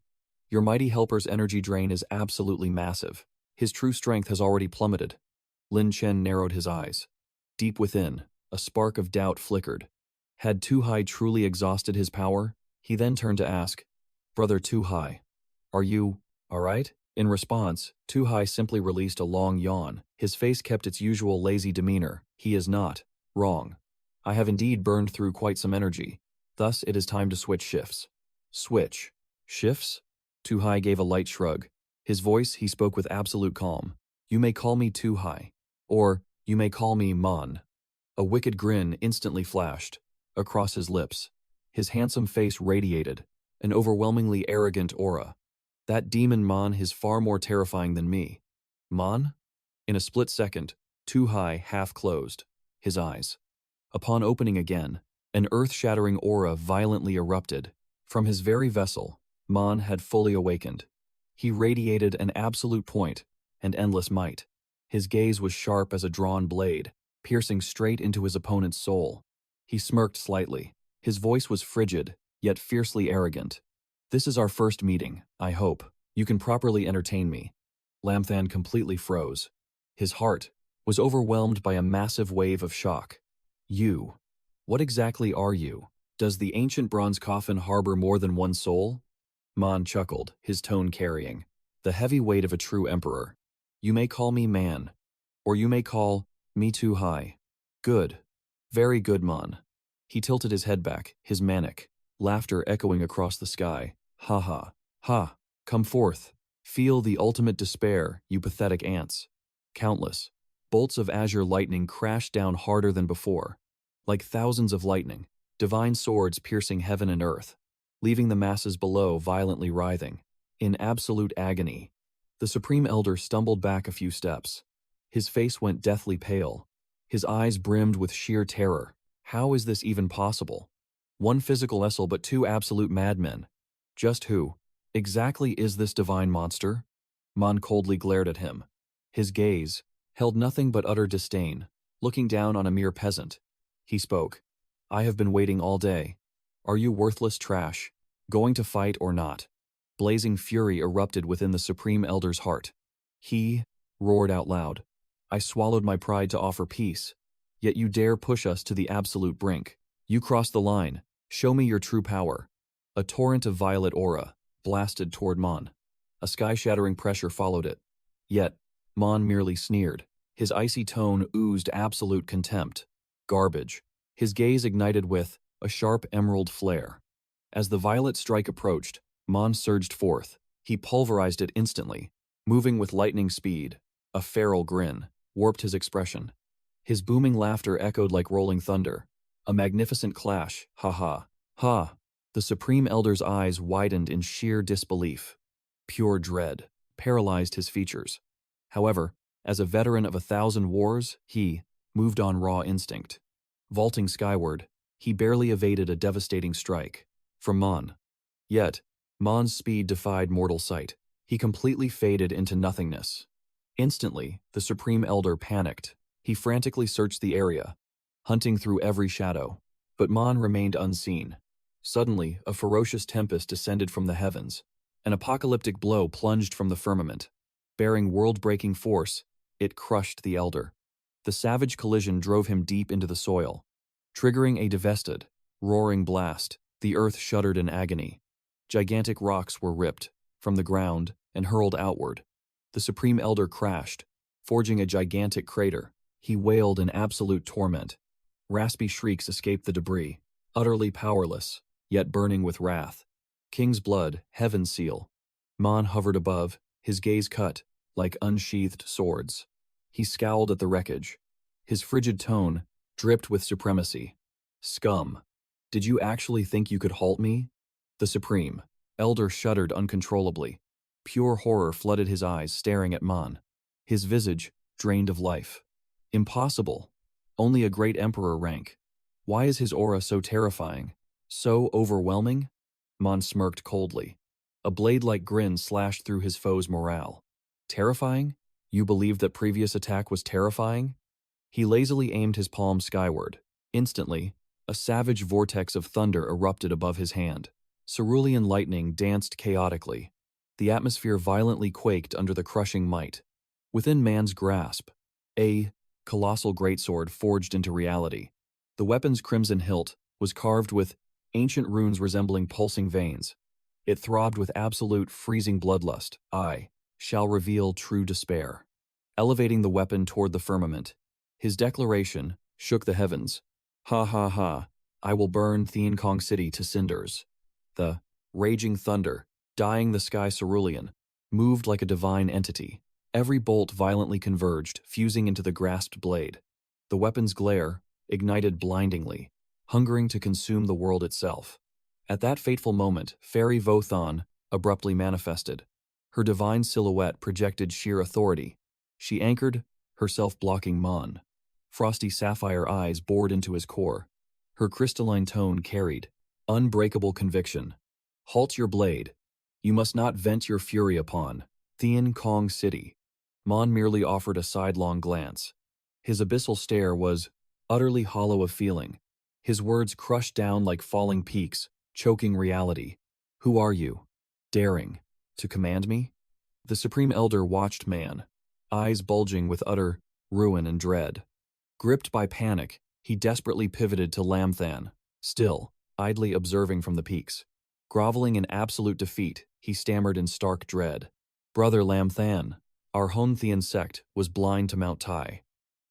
your mighty helper's energy drain is absolutely massive. His true strength has already plummeted. Lin Chen narrowed his eyes. Deep within, a spark of doubt flickered. Had 𝐓𝐻𝐼 truly exhausted his power? He then turned to ask, Brother 𝐓𝐻𝐼, are you all right? In response, 𝐓𝐻𝐼 simply released a long yawn. His face kept its usual lazy demeanor. He is not wrong. I have indeed burned through quite some energy. Thus, it is time to switch shifts. Switch. Shifts? 𝐓𝐑𝐄𝐇 gave a light shrug. His voice, he spoke with absolute calm. You may call me 𝐓𝐑𝐄𝐇. Or, you may call me Mon. A wicked grin instantly flashed across his lips. His handsome face radiated an overwhelmingly arrogant aura. That demon Mon is far more terrifying than me. Mon? In a split second, 𝐓𝐑𝐄𝐇 half closed his eyes. Upon opening again, an earth-shattering aura violently erupted. From his very vessel, Mon had fully awakened. He radiated an absolute point and endless might. His gaze was sharp as a drawn blade, piercing straight into his opponent's soul. He smirked slightly. His voice was frigid, yet fiercely arrogant. This is our first meeting, I hope. You can properly entertain me. Lamthan completely froze. His heart was overwhelmed by a massive wave of shock. You. What exactly are you? Does the ancient bronze coffin harbor more than one soul? Mon chuckled, his tone carrying the heavy weight of a true emperor. You may call me man, or you may call me 𝐓𝐑𝐄𝐇. Good. Very good, Mon. He tilted his head back, his manic laughter echoing across the sky. Ha ha. Ha. Come forth. Feel the ultimate despair, you pathetic ants. Countless bolts of azure lightning crashed down harder than before. Like thousands of lightning, divine swords piercing heaven and earth, leaving the masses below violently writhing. In absolute agony, the Supreme Elder stumbled back a few steps. His face went deathly pale. His eyes brimmed with sheer terror. How is this even possible? One physical vessel but two absolute madmen. Just who exactly is this divine monster? Mon coldly glared at him. His gaze held nothing but utter disdain, looking down on a mere peasant. He spoke. I have been waiting all day. Are you worthless trash, going to fight or not? Blazing fury erupted within the Supreme Elder's heart. He roared out loud. I swallowed my pride to offer peace, yet you dare push us to the absolute brink. You crossed the line. Show me your true power. A torrent of violet aura blasted toward Mon. A sky-shattering pressure followed it. Yet, Mon merely sneered. His icy tone oozed absolute contempt. Garbage. His gaze ignited with a sharp emerald flare. As the violet strike approached, Mon surged forth. He pulverized it instantly, moving with lightning speed. A feral grin warped his expression. His booming laughter echoed like rolling thunder. A magnificent clash. Ha ha. Ha. The Supreme Elder's eyes widened in sheer disbelief. Pure dread paralyzed his features. However, as a veteran of 1,000 wars, he moved on raw instinct. Vaulting skyward, he barely evaded a devastating strike from Mon. Yet, Mon's speed defied mortal sight. He completely faded into nothingness. Instantly, the Supreme Elder panicked. He frantically searched the area, hunting through every shadow. But Mon remained unseen. Suddenly, a ferocious tempest descended from the heavens. An apocalyptic blow plunged from the firmament. Bearing world-breaking force, it crushed the Elder. The savage collision drove him deep into the soil. Triggering a devastated, roaring blast, the earth shuddered in agony. Gigantic rocks were ripped from the ground and hurled outward. The Supreme Elder crashed, forging a gigantic crater. He wailed in absolute torment. Raspy shrieks escaped the debris, utterly powerless, yet burning with wrath. King's blood, heaven's seal. Mon hovered above, his gaze cut like unsheathed swords. He scowled at the wreckage. His frigid tone dripped with supremacy. Scum. Did you actually think you could halt me? The Supreme Elder shuddered uncontrollably. Pure horror flooded his eyes, staring at Mon. His visage drained of life. Impossible. Only a great emperor rank. Why is his aura so terrifying? So overwhelming? Mon smirked coldly. A blade-like grin slashed through his foe's morale. Terrifying? You believed that previous attack was terrifying? He lazily aimed his palm skyward. Instantly, a savage vortex of thunder erupted above his hand. Cerulean lightning danced chaotically. The atmosphere violently quaked under the crushing might. Within man's grasp, a colossal greatsword forged into reality. The weapon's crimson hilt was carved with ancient runes resembling pulsing veins. It throbbed with absolute freezing bloodlust. I shall reveal true despair. Elevating the weapon toward the firmament, his declaration shook the heavens. Ha ha ha, I will burn 𝐓𝐑𝐄𝐇 City to cinders. The raging thunder, dyeing the sky cerulean, moved like a divine entity. Every bolt violently converged, fusing into the grasped blade. The weapon's glare ignited blindingly, hungering to consume the world itself. At that fateful moment, Fairy 𝐕𝐄𝐇 abruptly manifested. Her divine silhouette projected sheer authority. She anchored, herself blocking Mon. Frosty sapphire eyes bored into his core. Her crystalline tone carried unbreakable conviction. Halt your blade. You must not vent your fury upon 𝐓𝐑𝐀𝐒𝐿 Mon merely offered a sidelong glance. His abyssal stare was utterly hollow of feeling. His words crushed down like falling peaks, choking reality. Who are you? Daring to command me? The Supreme Elder watched Man, eyes bulging with utter ruin and dread. Gripped by panic, he desperately pivoted to 𝐓𝐷𝐻𝐿, still, idly observing from the peaks. Groveling in absolute defeat, he stammered in stark dread. Brother 𝐓𝐷𝐻𝐿, our 𝐓𝐸THIAN sect was blind to Mount Tai.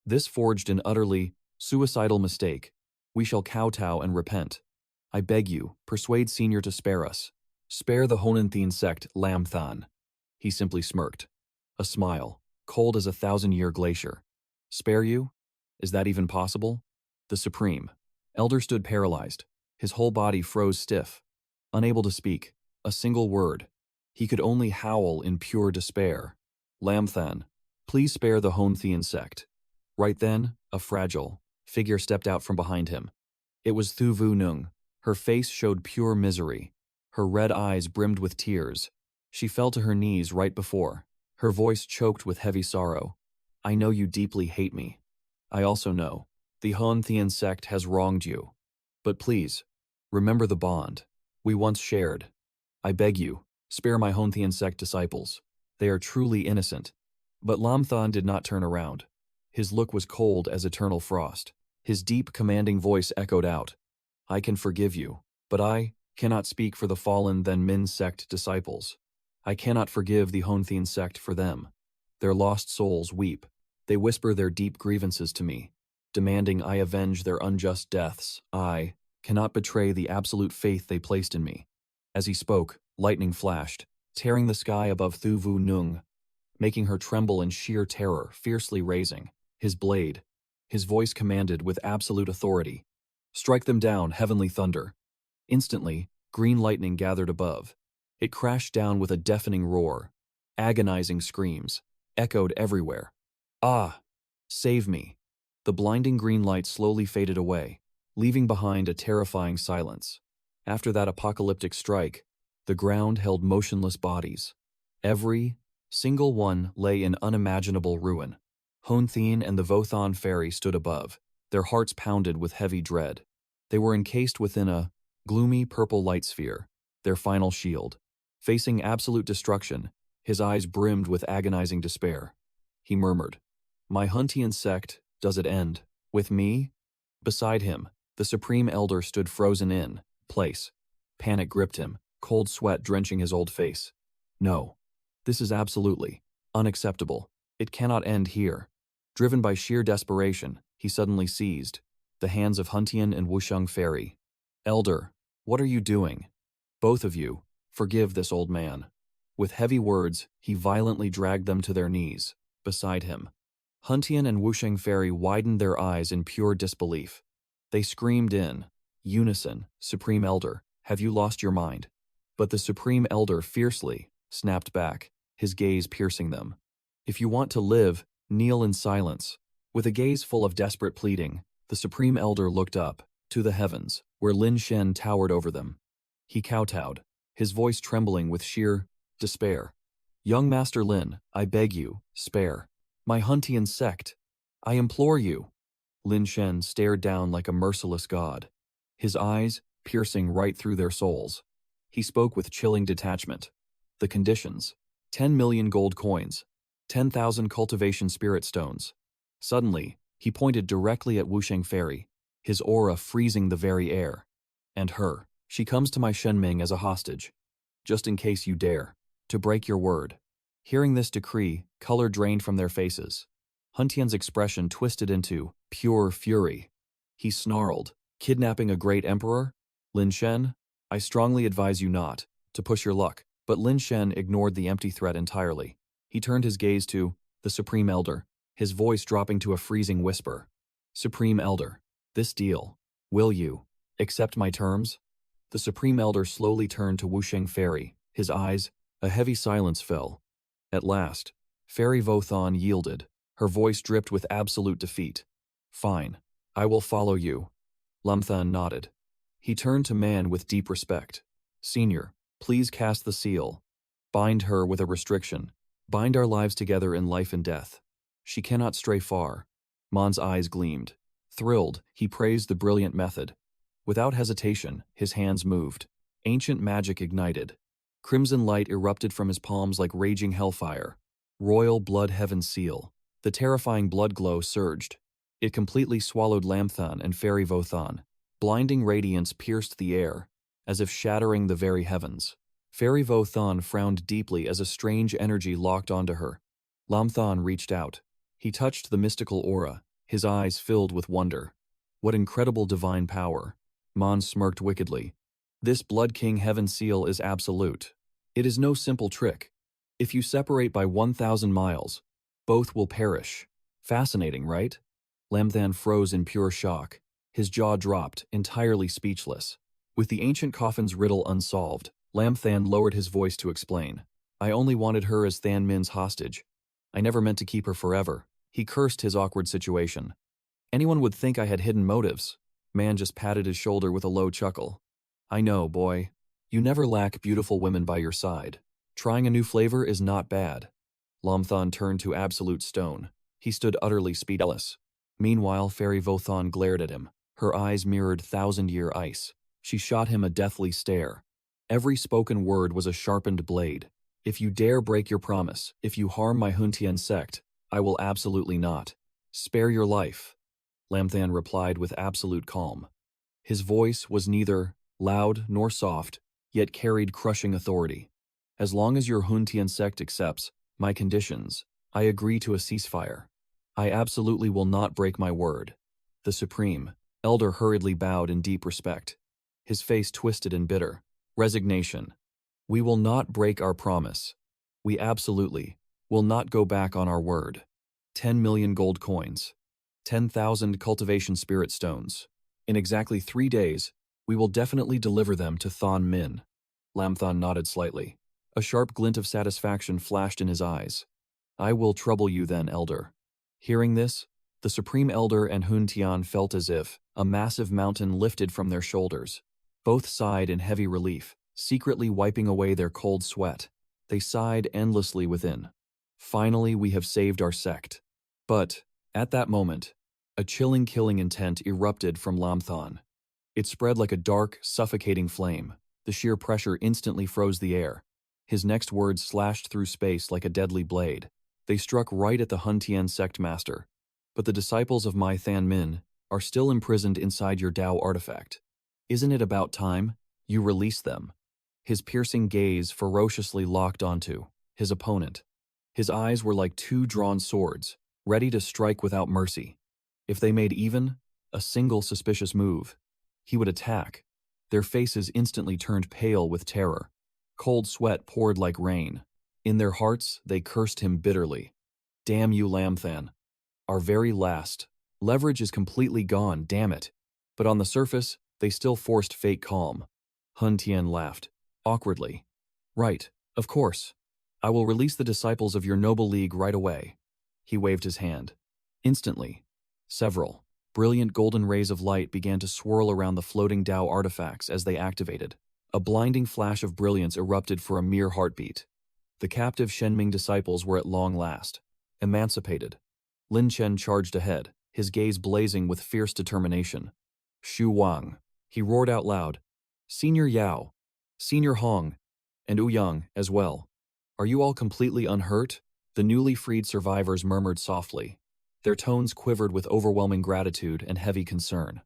This forged an utterly suicidal mistake. We shall kowtow and repent. I beg you, persuade Senior to spare us. Spare the 𝐓𝐸THIAN sect, 𝐓𝐷𝐻𝐿. He simply smirked. A smile, cold as a 1,000-year glacier. Spare you? Is that even possible? The Supreme Elder stood paralyzed. His whole body froze stiff. Unable to speak a single word. He could only howl in pure despair. 𝐓𝐷𝐻𝐿, please spare the 𝐓𝐸THIAN sect. Right then, a fragile figure stepped out from behind him. It was 𝐓𝐸 Nung. Her face showed pure misery. Her red eyes brimmed with tears. She fell to her knees right before. Her voice choked with heavy sorrow. I know you deeply hate me. I also know the 𝐓𝐸THIAN sect has wronged you. But please, remember the bond we once shared. I beg you, spare my 𝐓𝐸THIAN sect disciples. They are truly innocent. But 𝐓𝐷𝐻𝐿 did not turn around. His look was cold as eternal frost. His deep, commanding voice echoed out. I can forgive you, but I cannot speak for the fallen then Min sect disciples. I cannot forgive the 𝐓𝐸THIAN sect for them. Their lost souls weep. They whisper their deep grievances to me, demanding I avenge their unjust deaths. I cannot betray the absolute faith they placed in me. As he spoke, lightning flashed, tearing the sky above 𝐓𝐸 Nung, making her tremble in sheer terror, fiercely raising his blade. His voice commanded with absolute authority. Strike them down, heavenly thunder. Instantly, green lightning gathered above. It crashed down with a deafening roar. Agonizing screams echoed everywhere. Ah! Save me! The blinding green light slowly faded away, leaving behind a terrifying silence. After that apocalyptic strike, the ground held motionless bodies. Every single one lay in unimaginable ruin. 𝐓𝐸THIAN and the 𝐕𝐿𝐿 fairy stood above, their hearts pounded with heavy dread. They were encased within a gloomy purple light sphere, their final shield. Facing absolute destruction, his eyes brimmed with agonizing despair. He murmured, My 𝐓𝐸THIAN sect, does it end with me? Beside him, the Supreme Elder stood frozen in place. Panic gripped him, cold sweat drenching his old face. No. This is absolutely unacceptable. It cannot end here. Driven by sheer desperation, he suddenly seized the hands of 𝐓𝐸THIAN and Wusheng Fairy. Elder, what are you doing? Both of you, forgive this old man. With heavy words, he violently dragged them to their knees, beside him. 𝐓𝐸THIAN and Wusheng Fairy widened their eyes in pure disbelief. They screamed in unison, Supreme Elder, have you lost your mind? But the Supreme Elder fiercely snapped back, his gaze piercing them. If you want to live, kneel in silence. With a gaze full of desperate pleading, the Supreme Elder looked up, to the heavens, where Lin Shen towered over them. He kowtowed, his voice trembling with sheer despair. Young Master Lin, I beg you, spare my 𝐓𝐸THIAN sect. I implore you. Lin Shen stared down like a merciless god, his eyes piercing right through their souls. He spoke with chilling detachment. The conditions: 10 million gold coins, 10,000 cultivation spirit stones. Suddenly, he pointed directly at Wusheng Fairy, his aura freezing the very air. And her. She comes to my Shenming as a hostage, just in case you dare to break your word. Hearing this decree, color drained from their faces. 𝐓𝐸THIAN's expression twisted into pure fury. He snarled, kidnapping a great emperor? Lin Shen, I strongly advise you not to push your luck. But Lin Shen ignored the empty threat entirely. He turned his gaze to the Supreme Elder, his voice dropping to a freezing whisper. Supreme Elder, this deal. Will you accept my terms? The Supreme Elder slowly turned to Wusheng Fairy. His eyes, a heavy silence fell. At last, Fairy Vothan yielded. Her voice dripped with absolute defeat. Fine. I will follow you. Lamthan nodded. He turned to Man with deep respect. Senior, please cast the seal. Bind her with a restriction. Bind our lives together in life and death. She cannot stray far. Man's eyes gleamed. Thrilled, he praised the brilliant method. Without hesitation, his hands moved. Ancient magic ignited. Crimson light erupted from his palms like raging hellfire. Royal blood heaven seal. The terrifying blood glow surged. It completely swallowed Lamthan and Fairy Vothan. Blinding radiance pierced the air, as if shattering the very heavens. Fairy Vothan frowned deeply as a strange energy locked onto her. Lamthan reached out. He touched the mystical aura, his eyes filled with wonder. What incredible divine power. Mon smirked wickedly. This Blood King Heaven seal is absolute. It is no simple trick. If you separate by 1,000 miles, both will perish. Fascinating, right? Lamthan froze in pure shock. His jaw dropped, entirely speechless. With the ancient coffin's riddle unsolved, Lamthan lowered his voice to explain. I only wanted her as Than Min's hostage. I never meant to keep her forever. He cursed his awkward situation. Anyone would think I had hidden motives. Man just patted his shoulder with a low chuckle. I know, boy. You never lack beautiful women by your side. Trying a new flavor is not bad. Lamthan turned to absolute stone. He stood utterly speechless. Meanwhile, Fairy Vothan glared at him. Her eyes mirrored thousand-year ice. She shot him a deathly stare. Every spoken word was a sharpened blade. If you dare break your promise, if you harm my Huntian sect, I will absolutely not. Spare your life. Lamthan replied with absolute calm. His voice was neither loud nor soft, yet carried crushing authority. As long as your Huntian sect accepts my conditions, I agree to a ceasefire. I absolutely will not break my word. The Supreme Elder hurriedly bowed in deep respect. His face twisted in bitter resignation. We will not break our promise. We absolutely will not go back on our word. 10 million gold coins. 10,000 cultivation spirit stones. In exactly 3 days, we will definitely deliver them to Than Min. Lamthan nodded slightly. A sharp glint of satisfaction flashed in his eyes. I will trouble you then, Elder. Hearing this, the Supreme Elder and Hun Tian felt as if a massive mountain lifted from their shoulders. Both sighed in heavy relief, secretly wiping away their cold sweat. They sighed endlessly within. Finally, we have saved our sect. But, at that moment, a chilling killing intent erupted from Lamthan. It spread like a dark, suffocating flame. The sheer pressure instantly froze the air. His next words slashed through space like a deadly blade. They struck right at the Huntian sect master. But the disciples of my Than Min are still imprisoned inside your Tao artifact. Isn't it about time you release them? His piercing gaze ferociously locked onto his opponent. His eyes were like two drawn swords, ready to strike without mercy. If they made even a single suspicious move, he would attack. Their faces instantly turned pale with terror. Cold sweat poured like rain. In their hearts, they cursed him bitterly. Damn you, Lamthan. Our very last. Leverage is completely gone, damn it. But on the surface, they still forced fake calm. Hun Tian laughed, awkwardly. Right, of course. I will release the disciples of your noble league right away. He waved his hand. Instantly, several brilliant golden rays of light began to swirl around the floating Tao artifacts as they activated. A blinding flash of brilliance erupted for a mere heartbeat. The captive Shenming disciples were at long last emancipated. Lin Chen charged ahead, his gaze blazing with fierce determination. Shu Wang, he roared out loud. Senior Yao, Senior Hong, and Ouyang as well. Are you all completely unhurt? The newly freed survivors murmured softly. Their tones quivered with overwhelming gratitude and heavy concern.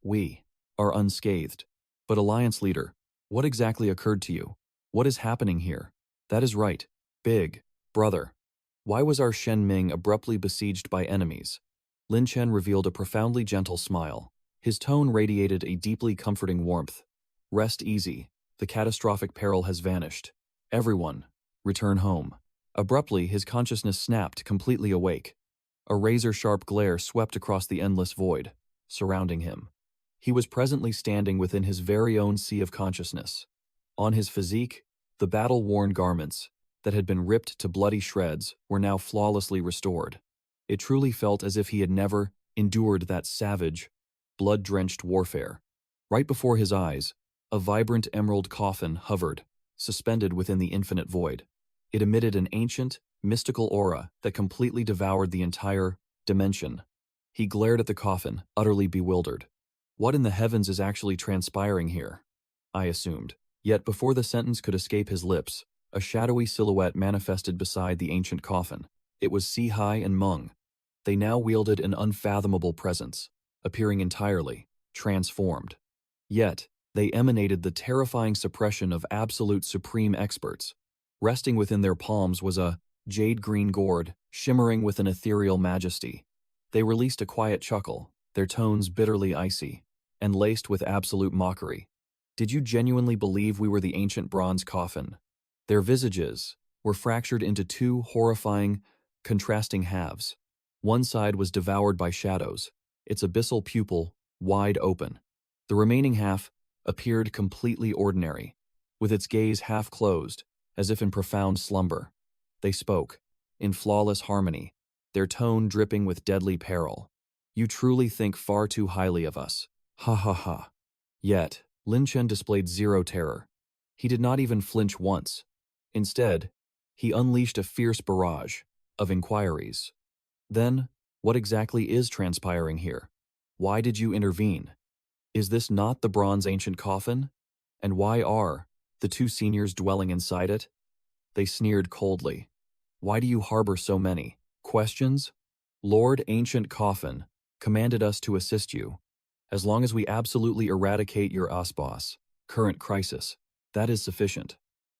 We are unscathed. But Alliance Leader, what exactly occurred to you? What is happening here? That is right, big brother. Why was our Shen Ming abruptly besieged by enemies? Lin Chen revealed a profoundly gentle smile. His tone radiated a deeply comforting warmth. Rest easy. The catastrophic peril has vanished. Everyone, return home. Abruptly, his consciousness snapped, completely awake. A razor-sharp glare swept across the endless void, surrounding him. He was presently standing within his very own sea of consciousness. On his physique, the battle-worn garments that had been ripped to bloody shreds were now flawlessly restored. It truly felt as if he had never endured that savage, blood-drenched warfare. Right before his eyes, a vibrant emerald coffin hovered, suspended within the infinite void. It emitted an ancient, mystical aura that completely devoured the entire dimension. He glared at the coffin, utterly bewildered. What in the heavens is actually transpiring here? I assumed. Yet before the sentence could escape his lips, a shadowy silhouette manifested beside the ancient coffin. It was 𝐓𝐑𝐀𝐒 and 𝐕𝐄𝐑𝐏𝐲. They now wielded an unfathomable presence, appearing entirely transformed. Yet, they emanated the terrifying suppression of absolute supreme experts. Resting within their palms was a jade-green gourd, shimmering with an ethereal majesty. They released a quiet chuckle, their tones bitterly icy, and laced with absolute mockery. Did you genuinely believe we were the ancient bronze coffin? Their visages were fractured into two horrifying, contrasting halves. One side was devoured by shadows, its abyssal pupil wide open. The remaining half appeared completely ordinary, with its gaze half closed, as if in profound slumber. They spoke, in flawless harmony, their tone dripping with deadly peril. You truly think far too highly of us. Ha ha ha. Yet, Lin Chen displayed zero terror. He did not even flinch once. Instead, he unleashed a fierce barrage of inquiries. Then, what exactly is transpiring here? Why did you intervene? Is this not the bronze ancient coffin? And why are the two seniors dwelling inside it? They sneered coldly. Why do you harbor so many questions? Lord Ancient Coffin commanded us to assist you. As long as we absolutely eradicate your 𝐓𝐑𝐃 current crisis, that is sufficient.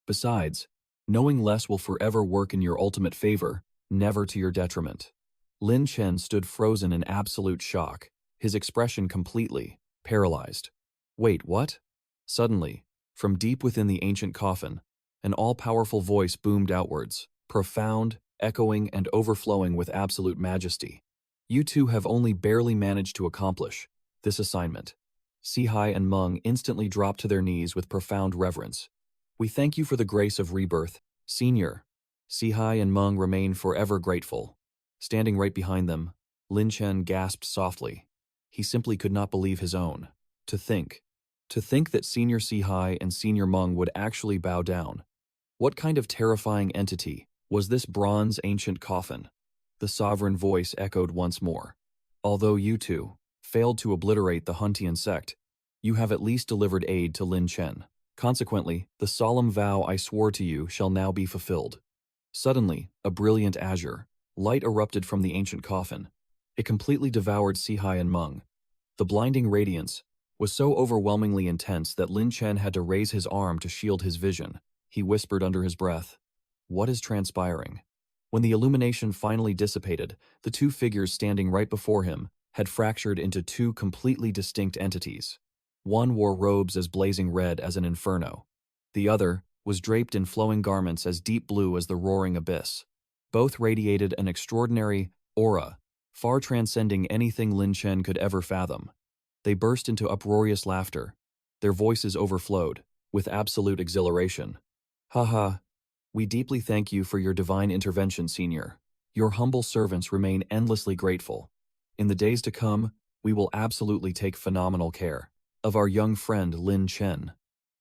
Besides, knowing less will forever work in your ultimate favor, never to your detriment. Lin Chen stood frozen in absolute shock, his expression completely paralyzed. Wait, what? Suddenly, from deep within the ancient coffin, an all-powerful voice boomed outwards, profound, echoing, and overflowing with absolute majesty. You two have only barely managed to accomplish this assignment. 𝐓𝐶 and 𝐕𝐄𝐑𝐿 instantly dropped to their knees with profound reverence. We thank you for the grace of rebirth, Senior. 𝐓𝐶 and 𝐕𝐄𝐑𝐿 remained forever grateful. Standing right behind them, Lin Chen gasped softly. He simply could not believe his own. To think that Senior 𝐓𝐶 and Senior 𝐕𝐄𝐿 would actually bow down. What kind of terrifying entity was this bronze ancient coffin? The sovereign voice echoed once more. Although you two failed to obliterate the Huntian sect, you have at least delivered aid to Lin Chen. Consequently, the solemn vow I swore to you shall now be fulfilled. Suddenly, a brilliant azure light erupted from the ancient coffin. It completely devoured 𝐓𝐶 and 𝐕𝐄𝐿. The blinding radiance was so overwhelmingly intense that Lin Chen had to raise his arm to shield his vision. He whispered under his breath, "What is transpiring?" When the illumination finally dissipated, the two figures standing right before him had fractured into two completely distinct entities. One wore robes as blazing red as an inferno. The other was draped in flowing garments as deep blue as the roaring abyss. Both radiated an extraordinary aura, far transcending anything Lin Chen could ever fathom. They burst into uproarious laughter. Their voices overflowed with absolute exhilaration. "Haha, we deeply thank you for your divine intervention, Senior. Your humble servants remain endlessly grateful. In the days to come, we will absolutely take phenomenal care of our young friend Lin Chen."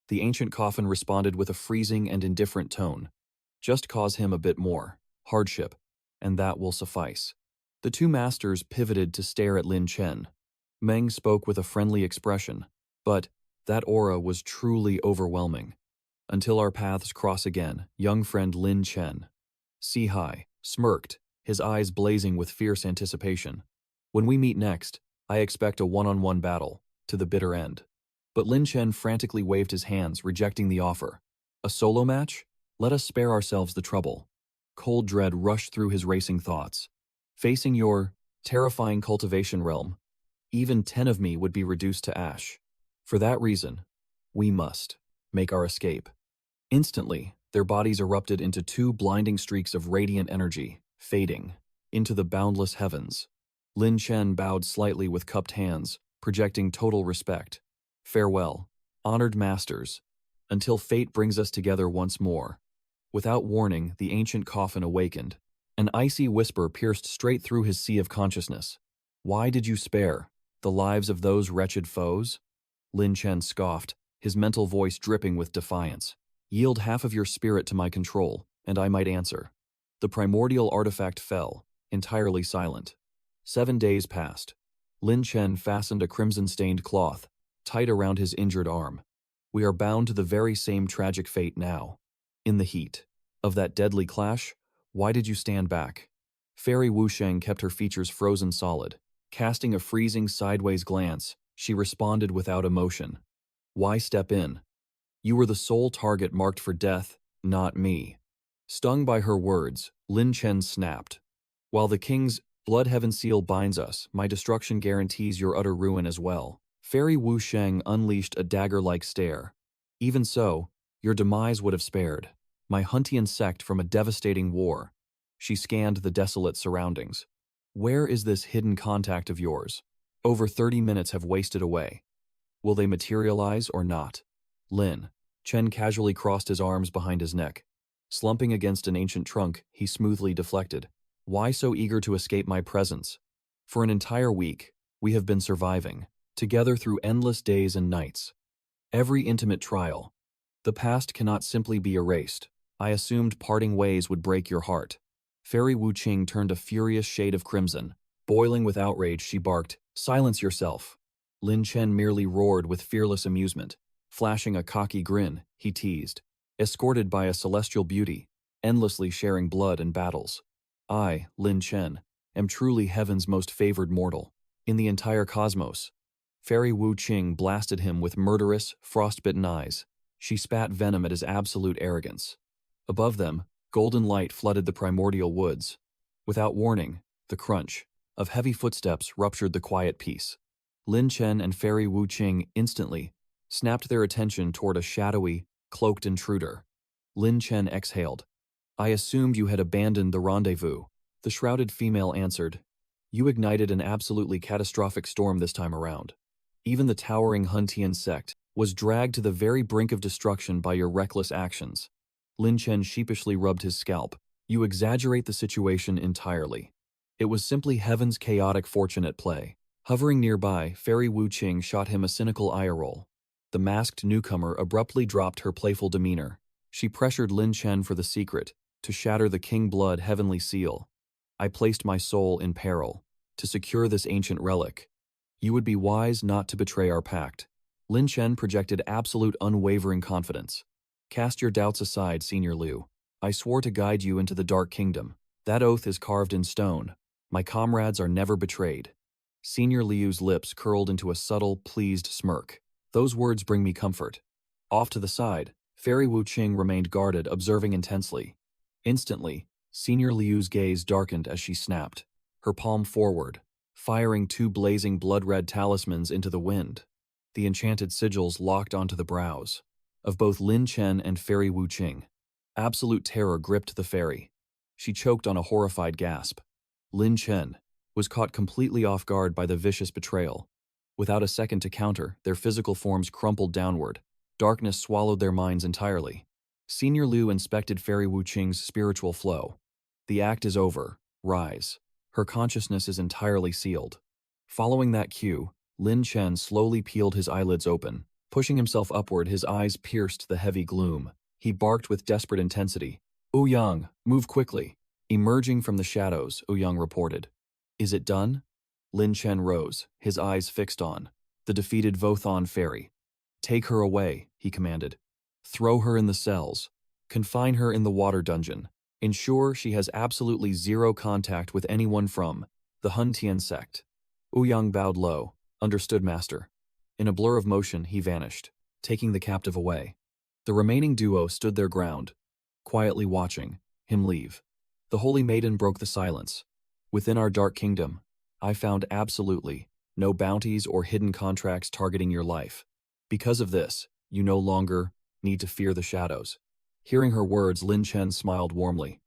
The ancient coffin responded with a freezing and indifferent tone. "Just cause him a bit more hardship, and that will suffice." The two masters pivoted to stare at Lin Chen. Meng spoke with a friendly expression, but that aura was truly overwhelming. "Until our paths cross again, young friend Lin Chen." 𝐓𝐶 smirked, his eyes blazing with fierce anticipation. "When we meet next, I expect a one-on-one battle, to the bitter end." But Lin Chen frantically waved his hands, rejecting the offer. "A solo match? Let us spare ourselves the trouble." Cold dread rushed through his racing thoughts. "Facing your terrifying cultivation realm, even 10 of me would be reduced to ash. For that reason, we must Make our escape. Instantly, their bodies erupted into two blinding streaks of radiant energy, fading into the boundless heavens. Lin Chen bowed slightly with cupped hands, projecting total respect. Farewell, honored masters, until fate brings us together once more. Without warning, the ancient coffin awakened. An icy whisper pierced straight through his sea of consciousness. Why did you spare the lives of those wretched foes? Lin Chen scoffed, his mental voice dripping with defiance. Yield half of your spirit to my control, and I might answer. The primordial artifact fell, entirely silent. 7 days passed. Lin Chen fastened a crimson-stained cloth, tight around his injured arm. We are bound to the very same tragic fate now. In the heat of that deadly clash, why did you stand back? Fairy Wu Sheng kept her features frozen solid. Casting a freezing sideways glance, she responded without emotion. Why step in? You were the sole target marked for death, not me. Stung by her words, Lin Chen snapped. While the king's blood heaven seal binds us, my destruction guarantees your utter ruin as well. Fairy Wu Sheng unleashed a dagger-like stare. Even so, your demise would have spared my Huntian sect from a devastating war. She scanned the desolate surroundings. Where is this hidden contact of yours? Over 30 minutes have wasted away. Will they materialize or not? Lin Chen casually crossed his arms behind his neck. Slumping against an ancient trunk, he smoothly deflected. Why so eager to escape my presence? For an entire week, we have been surviving, together through endless days and nights. Every intimate trial. The past cannot simply be erased. I assumed parting ways would break your heart. Fairy Wu Qing turned a furious shade of crimson. Boiling with outrage, she barked, Silence yourself. Lin Chen merely roared with fearless amusement. Flashing a cocky grin, he teased. Escorted by a celestial beauty, endlessly sharing blood and battles. I, Lin Chen, am truly heaven's most favored mortal. In the entire cosmos. Fairy Wu Qing blasted him with murderous, frostbitten eyes. She spat venom at his absolute arrogance. Above them, golden light flooded the primordial woods. Without warning, the crunch of heavy footsteps ruptured the quiet peace. Lin Chen and Fairy Wu Qing instantly snapped their attention toward a shadowy, cloaked intruder. Lin Chen exhaled. I assumed you had abandoned the rendezvous. The shrouded female answered. You ignited an absolutely catastrophic storm this time around. Even the towering Huntian sect was dragged to the very brink of destruction by your reckless actions. Lin Chen sheepishly rubbed his scalp. You exaggerate the situation entirely. It was simply heaven's chaotic fortune at play. Hovering nearby, Fairy Wu Qing shot him a cynical eye roll. The masked newcomer abruptly dropped her playful demeanor. She pressured Lin Chen for the secret, to shatter the King Blood heavenly seal. I placed my soul in peril, to secure this ancient relic. You would be wise not to betray our pact. Lin Chen projected absolute unwavering confidence. Cast your doubts aside, Senior Liu. I swore to guide you into the Dark Kingdom. That oath is carved in stone. My comrades are never betrayed. Senior Liu's lips curled into a subtle, pleased smirk. Those words bring me comfort. Off to the side, Fairy Wu Qing remained guarded, observing intensely. Instantly, Senior Liu's gaze darkened as she snapped, her palm forward, firing two blazing blood-red talismans into the wind. The enchanted sigils locked onto the brows of both Lin Chen and Fairy Wu Qing. Absolute terror gripped the fairy. She choked on a horrified gasp. Lin Chen was caught completely off guard by the vicious betrayal. Without a second to counter, their physical forms crumpled downward. Darkness swallowed their minds entirely. Senior Liu inspected Fairy Wu Qing's spiritual flow. The act is over. Rise. Her consciousness is entirely sealed. Following that cue, Lin Chen slowly peeled his eyelids open. Pushing himself upward, his eyes pierced the heavy gloom. He barked with desperate intensity. Ouyang, move quickly. Emerging from the shadows, Ouyang reported. Is it done? Lin Chen rose, his eyes fixed on the defeated Vothon fairy. Take her away, he commanded. Throw her in the cells. Confine her in the water dungeon. Ensure she has absolutely zero contact with anyone from the Huntian sect. Ouyang bowed low. Understood, master. In a blur of motion, he vanished, taking the captive away. The remaining duo stood their ground, quietly watching him leave. The Holy Maiden broke the silence. Within our Dark Kingdom, I found absolutely no bounties or hidden contracts targeting your life. Because of this, you no longer need to fear the shadows. Hearing her words, Lin Chen smiled warmly.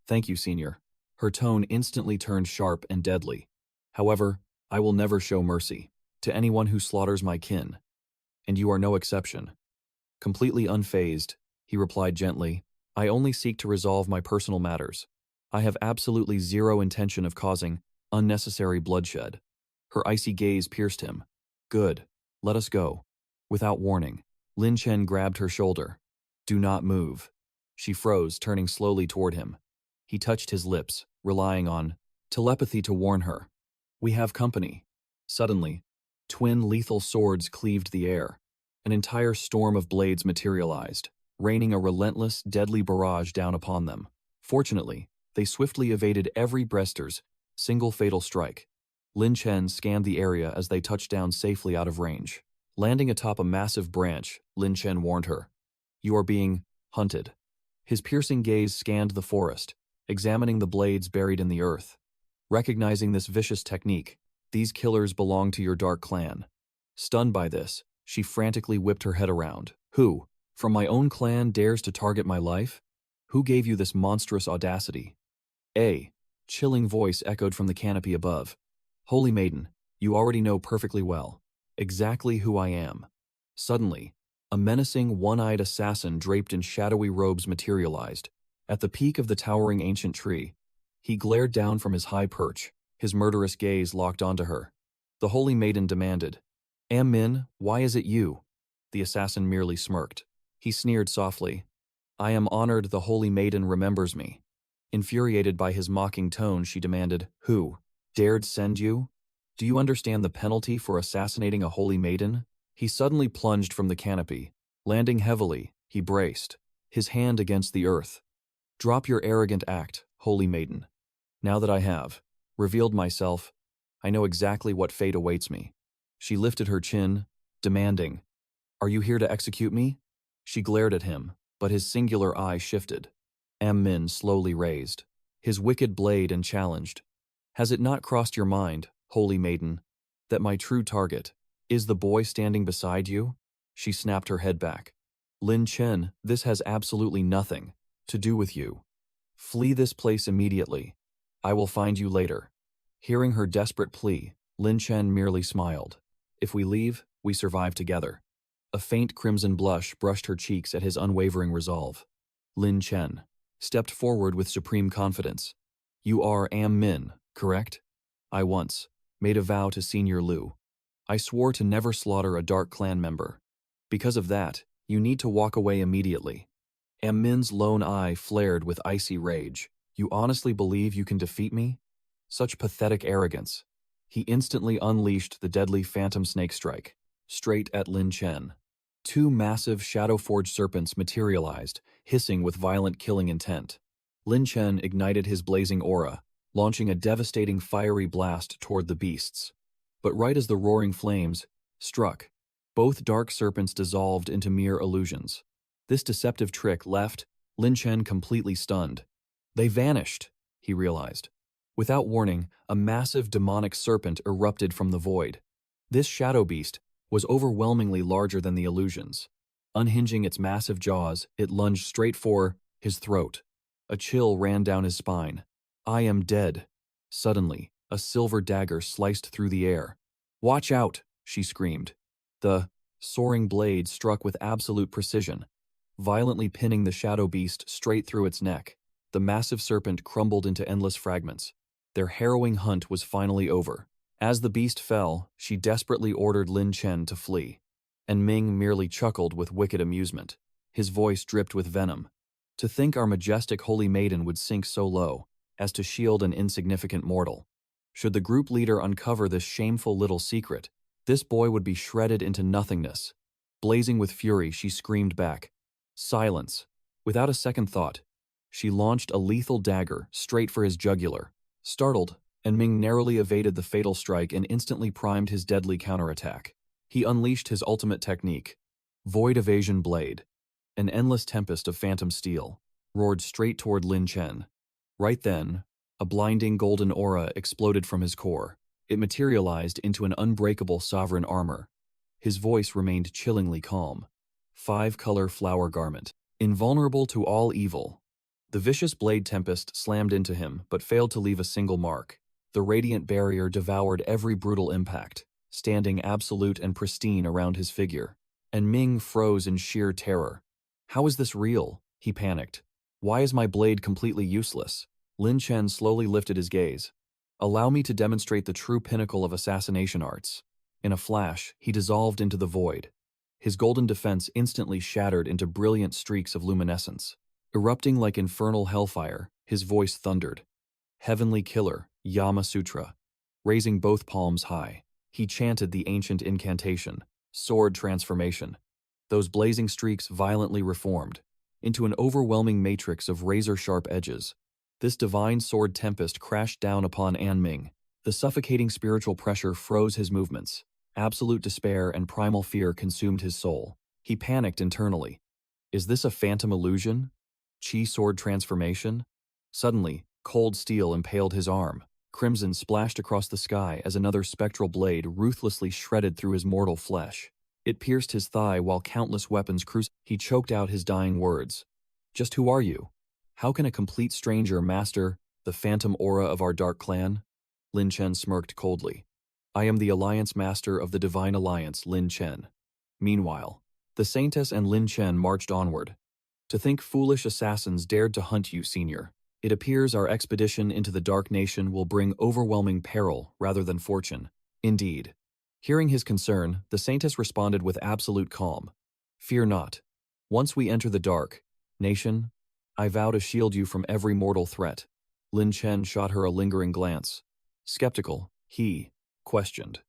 Thank you, senior. Her tone instantly turned sharp and deadly. However, I will never show mercy to anyone who slaughters my kin. And you are no exception. Completely unfazed, he replied gently, I only seek to resolve my personal matters. I have absolutely zero intention of causing unnecessary bloodshed. Her icy gaze pierced him. Good. Let us go. Without warning, Lin Chen grabbed her shoulder. Do not move. She froze, turning slowly toward him. He touched his lips, relying on telepathy to warn her. We have company. Suddenly, twin lethal swords cleaved the air. An entire storm of blades materialized, raining a relentless, deadly barrage down upon them. Fortunately, they swiftly evaded every breaster's single fatal strike. Lin Chen scanned the area as they touched down safely out of range. Landing atop a massive branch, Lin Chen warned her. You are being hunted. His piercing gaze scanned the forest, examining the blades buried in the earth. Recognizing this vicious technique, these killers belong to your dark clan. Stunned by this, she frantically whipped her head around. Who, from my own clan, dares to target my life? Who gave you this monstrous audacity? A chilling voice echoed from the canopy above. Holy Maiden, you already know perfectly well exactly who I am. Suddenly, a menacing, one-eyed assassin draped in shadowy robes materialized. At the peak of the towering ancient tree, he glared down from his high perch, his murderous gaze locked onto her. The Holy Maiden demanded, Min, why is it you? The assassin merely smirked. He sneered softly. I am honored the Holy Maiden remembers me. Infuriated by his mocking tone, she demanded, Who dared send you? Do you understand the penalty for assassinating a Holy Maiden? He suddenly plunged from the canopy. Landing heavily, he braced, his hand against the earth. Drop your arrogant act, Holy Maiden. Now that I have revealed myself, I know exactly what fate awaits me. She lifted her chin, demanding, Are you here to execute me? She glared at him, but his singular eye shifted. Min slowly raised, his wicked blade, and challenged. Has it not crossed your mind, Holy Maiden, that my true target is the boy standing beside you? She snapped her head back. Lin Chen, this has absolutely nothing to do with you. Flee this place immediately. I will find you later. Hearing her desperate plea, Lin Chen merely smiled. If we leave, we survive together. A faint crimson blush brushed her cheeks at his unwavering resolve. Lin Chen stepped forward with supreme confidence. You are Min, correct? I once made a vow to Senior Liu. I swore to never slaughter a dark clan member. Because of that, you need to walk away immediately. Min's lone eye flared with icy rage. You honestly believe you can defeat me? Such pathetic arrogance. He instantly unleashed the deadly phantom snake strike, straight at Lin Chen. Two massive shadow-forged serpents materialized, hissing with violent killing intent. Lin Chen ignited his blazing aura, launching a devastating fiery blast toward the beasts. But right as the roaring flames struck, both dark serpents dissolved into mere illusions. This deceptive trick left Lin Chen completely stunned. They vanished, he realized. Without warning, a massive demonic serpent erupted from the void. This shadow beast was overwhelmingly larger than the illusions. Unhinging its massive jaws, it lunged straight for his throat. A chill ran down his spine. I am dead. Suddenly, a silver dagger sliced through the air. Watch out, she screamed. The soaring blade struck with absolute precision, violently pinning the shadow beast straight through its neck. The massive serpent crumbled into endless fragments. Their harrowing hunt was finally over. As the beast fell, she desperately ordered Lin Chen to flee. And Ming merely chuckled with wicked amusement. His voice dripped with venom. To think our majestic Holy Maiden would sink so low as to shield an insignificant mortal. Should the group leader uncover this shameful little secret, this boy would be shredded into nothingness. Blazing with fury, she screamed back, Silence! Without a second thought, she launched a lethal dagger straight for his jugular. Startled, and Ming narrowly evaded the fatal strike and instantly primed his deadly counterattack. He unleashed his ultimate technique, Void Evasion Blade. An endless tempest of phantom steel roared straight toward Lin Chen. Right then, a blinding golden aura exploded from his core. It materialized into an unbreakable sovereign armor. His voice remained chillingly calm. 5-color flower garment. Invulnerable to all evil. The vicious blade tempest slammed into him, but failed to leave a single mark. The radiant barrier devoured every brutal impact, standing absolute and pristine around his figure. And Ming froze in sheer terror. How is this real? He panicked. Why is my blade completely useless? Lin Chen slowly lifted his gaze. Allow me to demonstrate the true pinnacle of assassination arts. In a flash, he dissolved into the void. His golden defense instantly shattered into brilliant streaks of luminescence. Erupting like infernal hellfire, his voice thundered. Heavenly Killer, Yama Sutra. Raising both palms high, he chanted the ancient incantation, Sword Transformation. Those blazing streaks violently reformed into an overwhelming matrix of razor-sharp edges. This divine sword tempest crashed down upon An Ming. The suffocating spiritual pressure froze his movements. Absolute despair and primal fear consumed his soul. He panicked internally. Is this a phantom illusion? Qi sword transformation? Suddenly, cold steel impaled his arm. Crimson splashed across the sky as another spectral blade ruthlessly shredded through his mortal flesh. It pierced his thigh while countless weapons He choked out his dying words. Just who are you? How can a complete stranger master the phantom aura of our dark clan? Lin Chen smirked coldly. I am the Alliance Master of the Divine Alliance, Lin Chen. Meanwhile, the Saintess and Lin Chen marched onward. To think foolish assassins dared to hunt you, Senior. It appears our expedition into the Dark Nation will bring overwhelming peril rather than fortune. Indeed. Hearing his concern, the Saintess responded with absolute calm. Fear not. Once we enter the Dark Nation, I vow to shield you from every mortal threat. Lin Chen shot her a lingering glance. Skeptical, he questioned.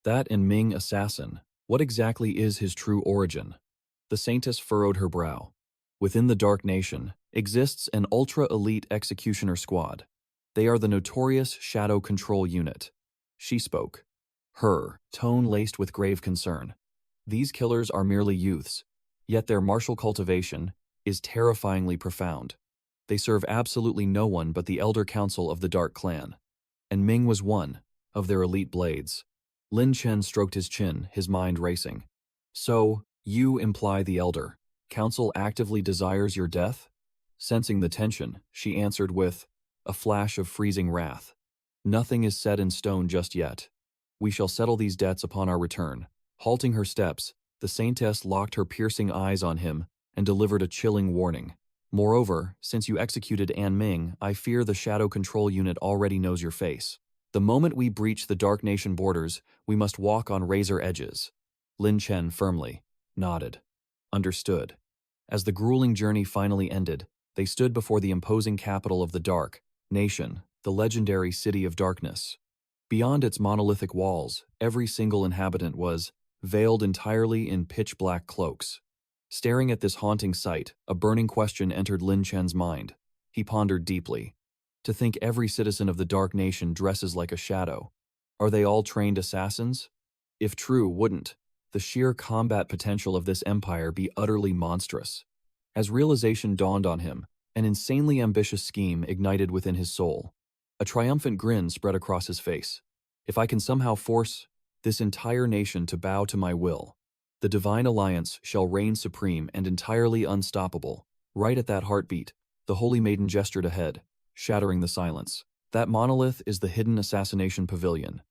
That An Ming assassin, what exactly is his true origin? The Saintess furrowed her brow. Within the Dark Nation exists an ultra-elite executioner squad. They are the notorious Shadow Control Unit. She spoke, her tone laced with grave concern. These killers are merely youths, yet their martial cultivation is terrifyingly profound. They serve absolutely no one but the Elder Council of the Dark Clan. And Ming was one of their elite blades. Lin Chen stroked his chin, his mind racing. So, you imply the Elder Council actively desires your death? Sensing the tension, she answered with a flash of freezing wrath. Nothing is set in stone just yet. We shall settle these debts upon our return. Halting her steps, the Saintess locked her piercing eyes on him and delivered a chilling warning. Moreover, since you executed An Ming, I fear the Shadow Control Unit already knows your face. The moment we breach the Dark Nation borders, we must walk on razor edges. Lin Chen firmly nodded. Understood. As the grueling journey finally ended, they stood before the imposing capital of the Dark Nation, the legendary City of Darkness. Beyond its monolithic walls, every single inhabitant was veiled entirely in pitch-black cloaks. Staring at this haunting sight, a burning question entered Lin Chen's mind. He pondered deeply. To think every citizen of the Dark Nation dresses like a shadow. Are they all trained assassins? If true, wouldn't the sheer combat potential of this empire be utterly monstrous? As realization dawned on him, an insanely ambitious scheme ignited within his soul. A triumphant grin spread across his face. If I can somehow force this entire nation to bow to my will, the Divine Alliance shall reign supreme and entirely unstoppable. Right at that heartbeat, the Holy Maiden gestured ahead, shattering the silence. That monolith is the hidden assassination pavilion.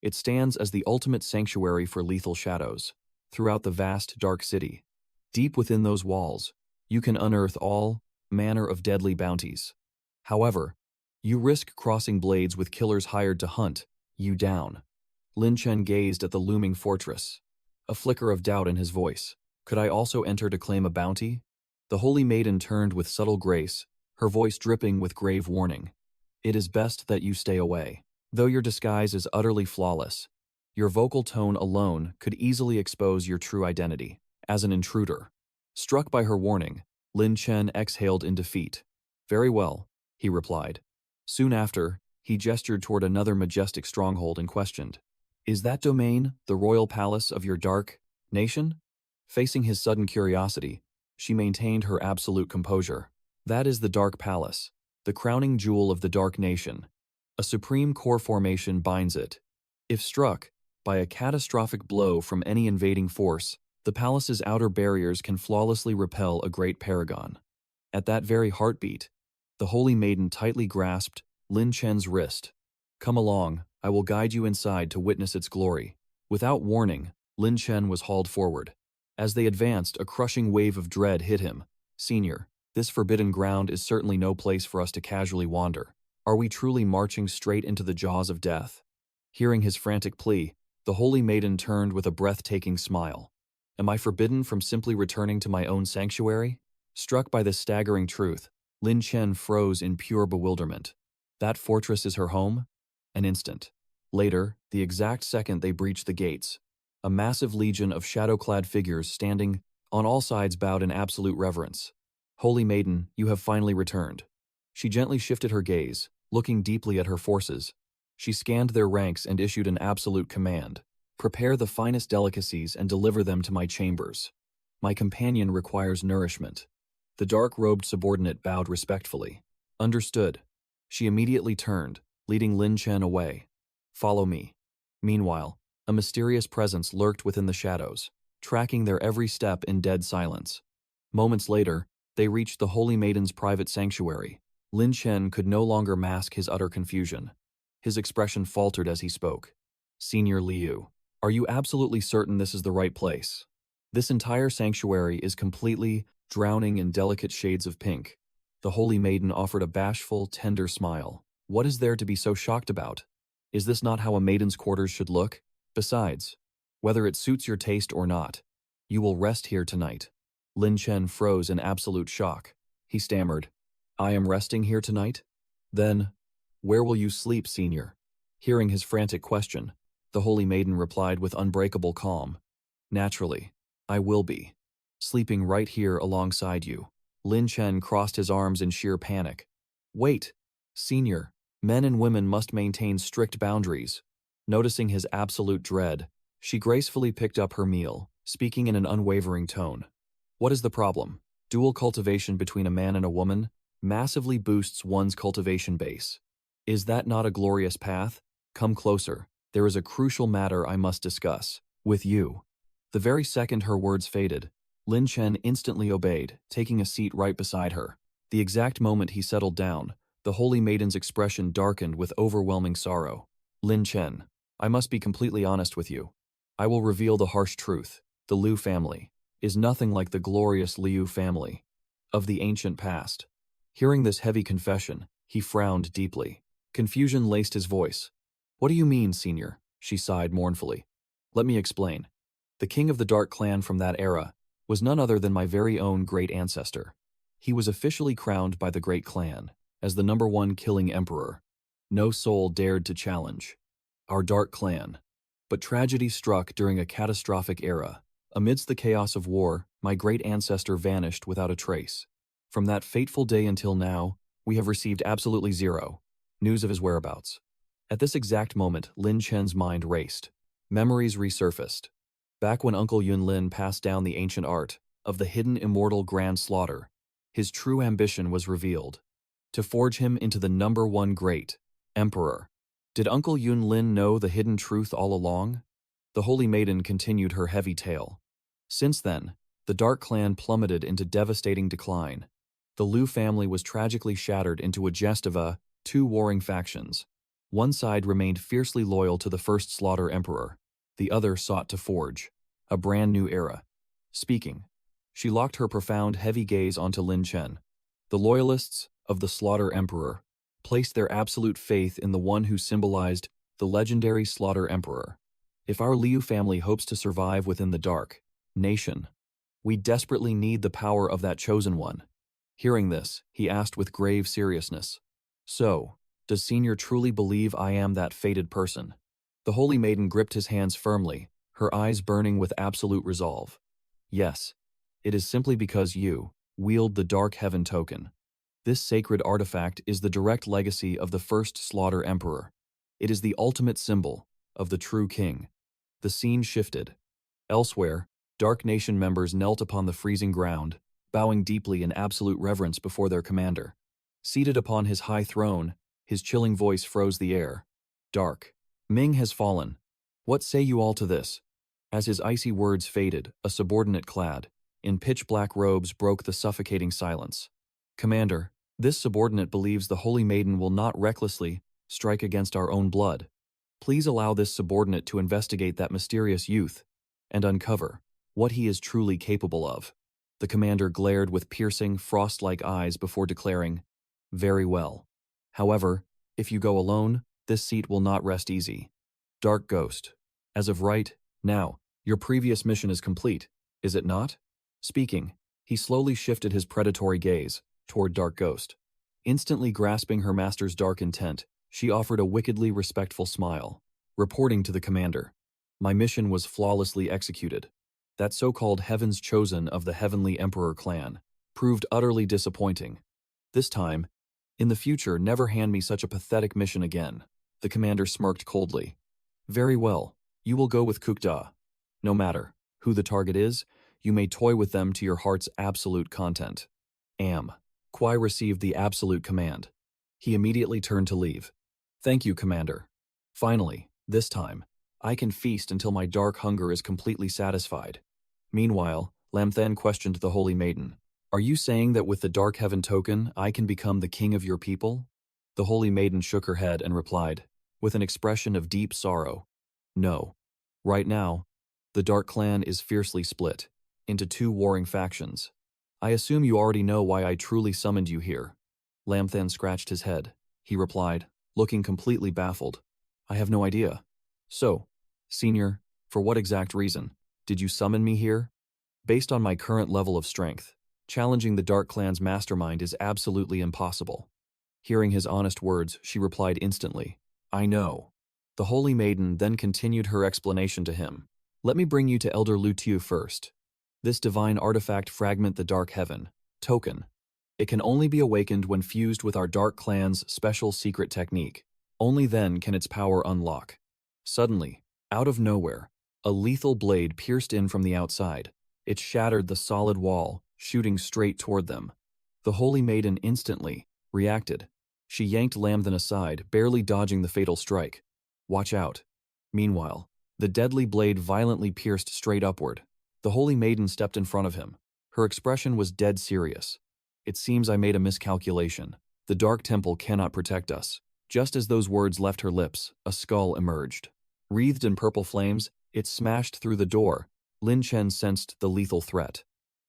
It stands as the ultimate sanctuary for lethal shadows. Throughout the vast, dark city, deep within those walls, you can unearth all manner of deadly bounties. However, you risk crossing blades with killers hired to hunt you down. Lin Chen gazed at the looming fortress, a flicker of doubt in his voice. Could I also enter to claim a bounty? The Holy Maiden turned with subtle grace, her voice dripping with grave warning. It is best that you stay away. Though your disguise is utterly flawless, your vocal tone alone could easily expose your true identity as an intruder. Struck by her warning, Lin Chen exhaled in defeat. Very well, he replied. Soon after, he gestured toward another majestic stronghold and questioned, Is that domain the royal palace of your Dark Nation? Facing his sudden curiosity, she maintained her absolute composure. That is the Dark Palace, the crowning jewel of the Dark Nation. A supreme core formation binds it. If struck by a catastrophic blow from any invading force, The palace's outer barriers can flawlessly repel a great paragon. At that very heartbeat, the holy maiden tightly grasped Lin Chen's wrist. "Come along, I will guide you inside to witness its glory." Without warning, Lin Chen was hauled forward. As they advanced, a crushing wave of dread hit him. "Senior, this forbidden ground is certainly no place for us to casually wander. Are we truly marching straight into the jaws of death?" Hearing his frantic plea, the holy maiden turned with a breathtaking smile. "Am I forbidden from simply returning to my own sanctuary?" Struck by this staggering truth, Lin Chen froze in pure bewilderment. That fortress is her home? An instant. Later, the exact second they breached the gates, a massive legion of shadow-clad figures standing on all sides bowed in absolute reverence. "Holy Maiden, you have finally returned." She gently shifted her gaze, looking deeply at her forces. She scanned their ranks and issued an absolute command. "Prepare the finest delicacies and deliver them to my chambers. My companion requires nourishment." The dark-robed subordinate bowed respectfully. "Understood." She immediately turned, leading Lin Chen away. "Follow me." Meanwhile, a mysterious presence lurked within the shadows, tracking their every step in dead silence. Moments later, they reached the Holy Maiden's private sanctuary. Lin Chen could no longer mask his utter confusion. His expression faltered as he spoke. "Senior Liu, are you absolutely certain this is the right place? This entire sanctuary is completely drowning in delicate shades of pink." The Holy Maiden offered a bashful, tender smile. "What is there to be so shocked about? Is this not how a maiden's quarters should look? Besides, whether it suits your taste or not, you will rest here tonight." Lin Chen froze in absolute shock. He stammered, "I am resting here tonight? Then, where will you sleep, senior?" Hearing his frantic question, the Holy Maiden replied with unbreakable calm. "Naturally, I will be. Sleeping right here alongside you." Lin Chen crossed his arms in sheer panic. "Wait, senior, men and women must maintain strict boundaries." Noticing his absolute dread, she gracefully picked up her meal, speaking in an unwavering tone. "What is the problem? Dual cultivation between a man and a woman massively boosts one's cultivation base. Is that not a glorious path? Come closer. There is a crucial matter I must discuss with you." The very second her words faded, Lin Chen instantly obeyed, taking a seat right beside her. The exact moment he settled down, the Holy Maiden's expression darkened with overwhelming sorrow. "Lin Chen, I must be completely honest with you. I will reveal the harsh truth. The Liu family is nothing like the glorious Liu family of the ancient past." Hearing this heavy confession, he frowned deeply. Confusion laced his voice. "What do you mean, senior?" She sighed mournfully. "Let me explain. The king of the Dark Clan from that era was none other than my very own great ancestor. He was officially crowned by the Great Clan as the #1 killing emperor. No soul dared to challenge our Dark Clan. But tragedy struck during a catastrophic era. Amidst the chaos of war, my great ancestor vanished without a trace. From that fateful day until now, we have received absolutely zero news of his whereabouts." At this exact moment, Lin Chen's mind raced. Memories resurfaced. Back when Uncle Yunlin passed down the ancient art of the hidden immortal grand slaughter, his true ambition was revealed: to forge him into the #1 great emperor. Did Uncle Yunlin know the hidden truth all along? The Holy Maiden continued her heavy tale. Since then, the Dark Clan plummeted into devastating decline. The Liu family was tragically shattered into a jest of two warring factions. One side remained fiercely loyal to the first Slaughter Emperor. The other sought to forge a brand new era. Speaking, she locked her profound, heavy gaze onto Lin Chen. The loyalists of the Slaughter Emperor placed their absolute faith in the one who symbolized the legendary Slaughter Emperor. If our Liu family hopes to survive within the Dark Nation, we desperately need the power of that chosen one. Hearing this, he asked with grave seriousness, "So, does Senior truly believe I am that fated person?" The Holy Maiden gripped his hands firmly, her eyes burning with absolute resolve. "Yes, it is simply because you wield the Dark Heaven token. This sacred artifact is the direct legacy of the first Slaughter Emperor. It is the ultimate symbol of the true king." The scene shifted. Elsewhere, Dark Nation members knelt upon the freezing ground, bowing deeply in absolute reverence before their commander. Seated upon his high throne, his chilling voice froze the air. "Dark Ming has fallen. What say you all to this?" As his icy words faded, a subordinate clad in pitch-black robes broke the suffocating silence. "Commander, this subordinate believes the Holy Maiden will not recklessly strike against our own blood. Please allow this subordinate to investigate that mysterious youth and uncover what he is truly capable of." The commander glared with piercing, frost-like eyes before declaring, "Very well. However, if you go alone, this seat will not rest easy." Dark Ghost. "As of right now, your previous mission is complete, is it not?" Speaking, he slowly shifted his predatory gaze toward Dark Ghost. Instantly grasping her master's dark intent, she offered a wickedly respectful smile, reporting to the commander, "My mission was flawlessly executed. That so-called Heaven's Chosen of the Heavenly Emperor clan proved utterly disappointing. This time, in the future, never hand me such a pathetic mission again." The commander smirked coldly. "Very well, you will go with 𝐓𝐑𝐄𝐇. No matter who the target is, you may toy with them to your heart's absolute content." 𝐓𝐑𝐀𝐒 received the absolute command. He immediately turned to leave. "Thank you, Commander. Finally, this time, I can feast until my dark hunger is completely satisfied." Meanwhile, Lamthan questioned the Holy Maiden. "Are you saying that with the Dark Heaven token, I can become the king of your people?" The Holy Maiden shook her head and replied, with an expression of deep sorrow, "No. Right now, the Dark Clan is fiercely split into two warring factions. I assume you already know why I truly summoned you here." Lamthan scratched his head. He replied, looking completely baffled, "I have no idea. So, Senior, for what exact reason did you summon me here?" "Based on my current level of strength, challenging the Dark Clan's mastermind is absolutely impossible." Hearing his honest words, she replied instantly, "I know." The Holy Maiden then continued her explanation to him. "Let me bring you to Elder 𝐓𝐑𝐄𝐒 first. This divine artifact fragment the Dark Heaven token. It can only be awakened when fused with our Dark Clan's special secret technique. Only then can its power unlock." Suddenly, out of nowhere, a lethal blade pierced in from the outside. It shattered the solid wall, shooting straight toward them. The Holy Maiden instantly reacted. She yanked Lamthan aside, barely dodging the fatal strike. "Watch out." Meanwhile, the deadly blade violently pierced straight upward. The Holy Maiden stepped in front of him. Her expression was dead serious. "It seems I made a miscalculation. The Dark Temple cannot protect us." Just as those words left her lips, a skull emerged. Wreathed in purple flames, it smashed through the door. Lin Chen sensed the lethal threat.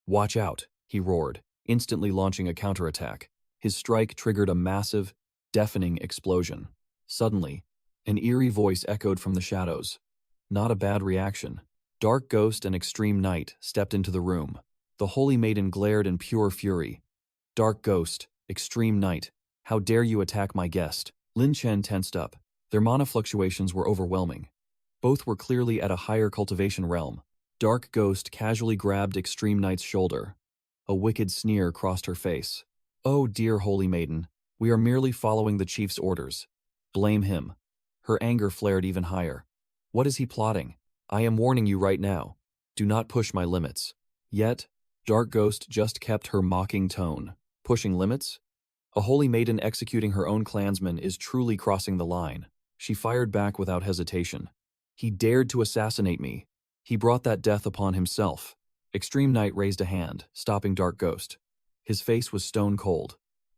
"Watch out," he roared, instantly launching a counterattack. His strike triggered a massive, deafening explosion. Suddenly, an eerie voice echoed from the shadows. Not a bad reaction. Dark Ghost and Extreme Night stepped into the room. The Holy Maiden glared in pure fury. "Dark Ghost, Extreme Night, how dare you attack my guest?" Lin Chen tensed up. Their mana fluctuations were overwhelming. Both were clearly at a higher cultivation realm. Dark Ghost casually grabbed Extreme Night's shoulder. A wicked sneer crossed her face. "Oh dear Holy Maiden, we are merely following the chief's orders. Blame him." Her anger flared even higher. "What is he plotting? I am warning you right now. Do not push my limits." Yet, Dark Ghost just kept her mocking tone. Pushing limits? A Holy Maiden executing her own clansman is truly crossing the line. She fired back without hesitation. "He dared to assassinate me. He brought that death upon himself." Extreme Night raised a hand, stopping Dark Ghost. His face was stone cold.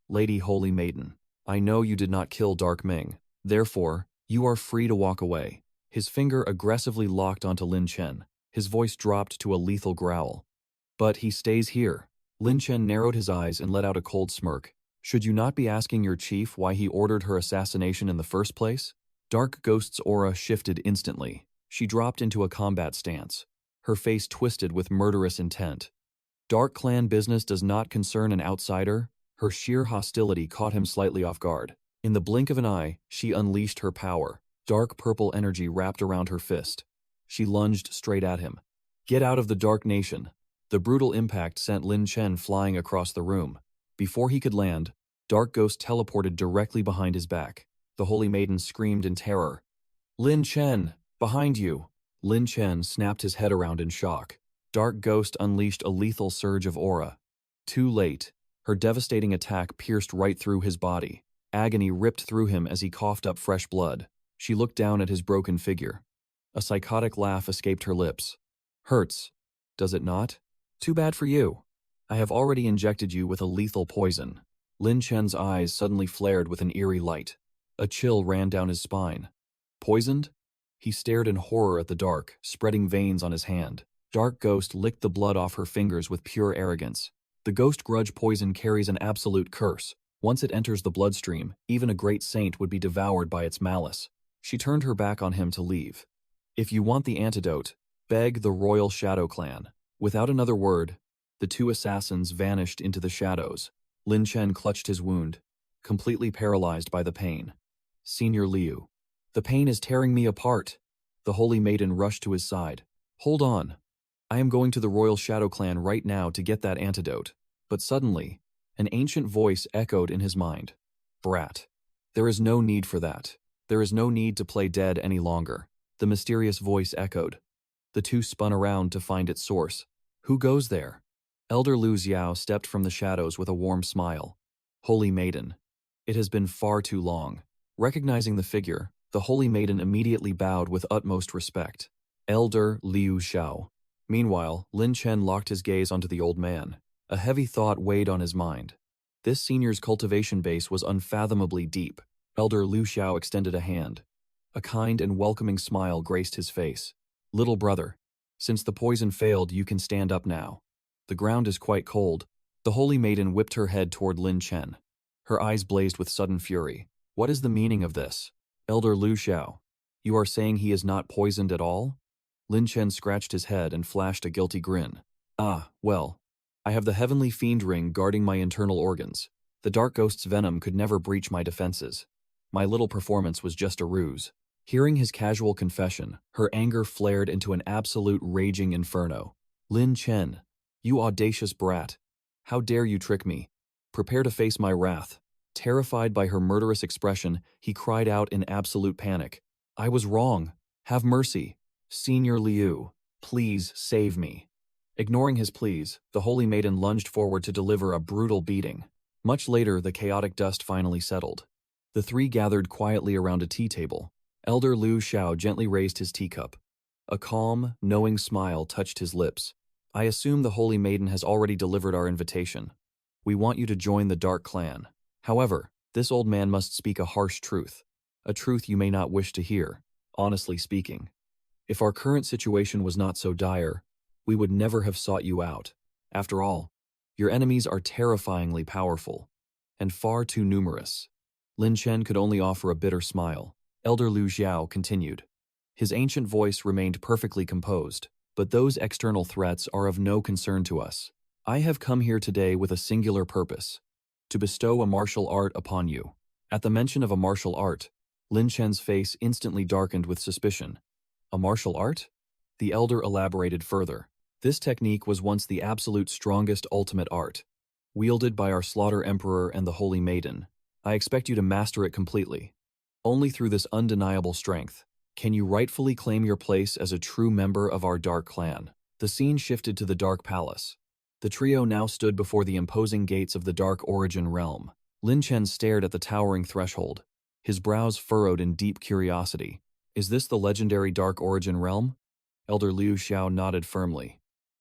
"Lady Holy Maiden, I know you did not kill Dark Ming. Therefore, you are free to walk away." His finger aggressively locked onto Lin Chen. His voice dropped to a lethal growl. "But he stays here." Lin Chen narrowed his eyes and let out a cold smirk. "Should you not be asking your chief why he ordered her assassination in the first place?" Dark Ghost's aura shifted instantly. She dropped into a combat stance. Her face twisted with murderous intent. Dark Clan business does not concern an outsider. Her sheer hostility caught him slightly off guard. In the blink of an eye, she unleashed her power. Dark purple energy wrapped around her fist. She lunged straight at him. "Get out of the Dark Nation." The brutal impact sent Lin Chen flying across the room. Before he could land, Dark Ghost teleported directly behind his back. The Holy Maiden screamed in terror. "Lin Chen, behind you!" Lin Chen snapped his head around in shock. Dark Ghost unleashed a lethal surge of aura. Too late. Her devastating attack pierced right through his body. Agony ripped through him as he coughed up fresh blood. She looked down at his broken figure. A psychotic laugh escaped her lips. Hurts, does it not? Too bad for you. I have already injected you with a lethal poison. Lin Chen's eyes suddenly flared with an eerie light. A chill ran down his spine. Poisoned? He stared in horror at the dark, spreading veins on his hand. Dark Ghost licked the blood off her fingers with pure arrogance. The ghost grudge poison carries an absolute curse. Once it enters the bloodstream, even a great saint would be devoured by its malice. She turned her back on him to leave. If you want the antidote, beg the Royal Shadow Clan. Without another word, the two assassins vanished into the shadows. Lin Chen clutched his wound, completely paralyzed by the pain. Senior Liu. The pain is tearing me apart. The Holy Maiden rushed to his side. Hold on. I am going to the Royal Shadow Clan right now to get that antidote. But suddenly, an ancient voice echoed in his mind. Brat. There is no need for that. There is no need to play dead any longer. The mysterious voice echoed. The two spun around to find its source. Who goes there? Elder Lu Xiao stepped from the shadows with a warm smile. Holy Maiden. It has been far too long. Recognizing the figure, the Holy Maiden immediately bowed with utmost respect. Elder Liu Xiao. Meanwhile, Lin Chen locked his gaze onto the old man. A heavy thought weighed on his mind. This senior's cultivation base was unfathomably deep. Elder Liu Xiao extended a hand. A kind and welcoming smile graced his face. Little brother, since the poison failed, you can stand up now. The ground is quite cold. The Holy Maiden whipped her head toward Lin Chen. Her eyes blazed with sudden fury. What is the meaning of this? Elder Liu Xiao, you are saying he is not poisoned at all? Lin Chen scratched his head and flashed a guilty grin. Ah, well, I have the heavenly fiend ring guarding my internal organs. The dark ghost's venom could never breach my defenses. My little performance was just a ruse. Hearing his casual confession, her anger flared into an absolute raging inferno. Lin Chen, you audacious brat. How dare you trick me? Prepare to face my wrath. Terrified by her murderous expression, he cried out in absolute panic. I was wrong. Have mercy. Senior Liu, please save me. Ignoring his pleas, the Holy Maiden lunged forward to deliver a brutal beating. Much later, the chaotic dust finally settled. The three gathered quietly around a tea table. Elder Liu Xiao gently raised his teacup. A calm, knowing smile touched his lips. I assume the Holy Maiden has already delivered our invitation. We want you to join the Dark Clan. However, this old man must speak a harsh truth. A truth you may not wish to hear, honestly speaking. If our current situation was not so dire, we would never have sought you out. After all, your enemies are terrifyingly powerful, and far too numerous. Lin Chen could only offer a bitter smile. Elder Liu Xiao continued. His ancient voice remained perfectly composed, but those external threats are of no concern to us. I have come here today with a singular purpose, to bestow a martial art upon you. At the mention of a martial art, Lin Chen's face instantly darkened with suspicion. A martial art? The elder elaborated further. This technique was once the absolute strongest ultimate art, wielded by our Slaughter Emperor and the Holy Maiden. I expect you to master it completely. Only through this undeniable strength can you rightfully claim your place as a true member of our Dark Clan. The scene shifted to the Dark Palace. The trio now stood before the imposing gates of the Dark Origin realm. Lin Chen stared at the towering threshold, his brows furrowed in deep curiosity. Is this the legendary Dark Origin realm? Elder Liu Xiao nodded firmly.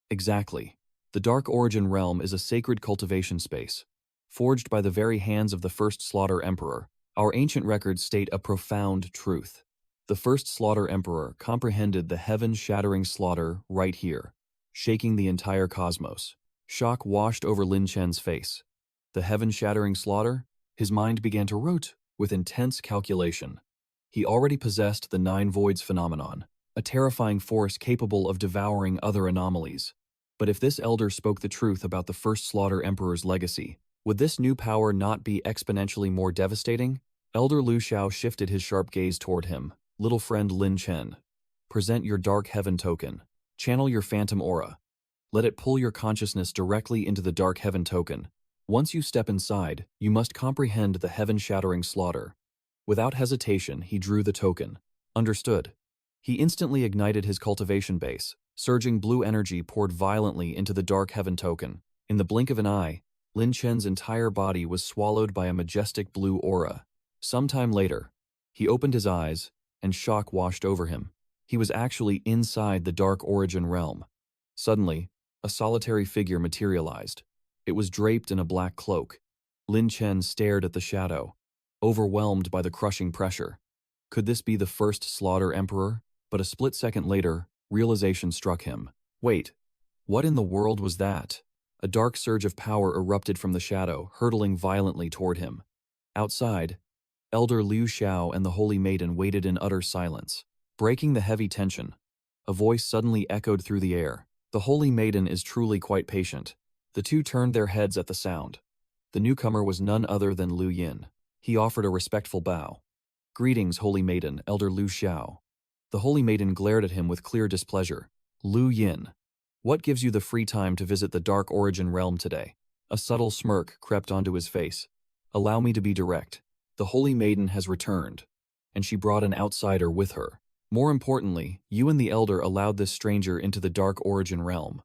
Exactly. The Dark Origin realm is a sacred cultivation space, forged by the very hands of the first Slaughter Emperor. Our ancient records state a profound truth. The first Slaughter Emperor comprehended the heaven-shattering slaughter right here, shaking the entire cosmos. Shock washed over Lin Chen's face. The heaven-shattering slaughter? His mind began to rote with intense calculation. He already possessed the Nine Voids phenomenon, a terrifying force capable of devouring other anomalies. But if this elder spoke the truth about the first Slaughter Emperor's legacy, would this new power not be exponentially more devastating? Elder Liu Xiao shifted his sharp gaze toward him. Little friend Lin Chen, present your Dark Heaven token. Channel your phantom aura. Let it pull your consciousness directly into the Dark Heaven token. Once you step inside, you must comprehend the heaven-shattering slaughter. Without hesitation, he drew the token. Understood. He instantly ignited his cultivation base. Surging blue energy poured violently into the Dark Heaven token. In the blink of an eye, Lin Chen's entire body was swallowed by a majestic blue aura. Sometime later, he opened his eyes, and shock washed over him. He was actually inside the Dark Origin realm. Suddenly, a solitary figure materialized. It was draped in a black cloak. Lin Chen stared at the shadow, overwhelmed by the crushing pressure. Could this be the first Slaughter Emperor? But a split second later, realization struck him. Wait, what in the world was that? A dark surge of power erupted from the shadow, hurtling violently toward him. Outside, Elder Liu Xiao and the Holy Maiden waited in utter silence. Breaking the heavy tension, a voice suddenly echoed through the air. The Holy Maiden is truly quite patient. The two turned their heads at the sound. The newcomer was none other than Liu Yin. He offered a respectful bow. Greetings, Holy Maiden, Elder Liu Xiao. The Holy Maiden glared at him with clear displeasure. Liu Yin, what gives you the free time to visit the Dark Origin realm today? A subtle smirk crept onto his face. Allow me to be direct. The Holy Maiden has returned, and she brought an outsider with her. More importantly, you and the Elder allowed this stranger into the Dark Origin realm.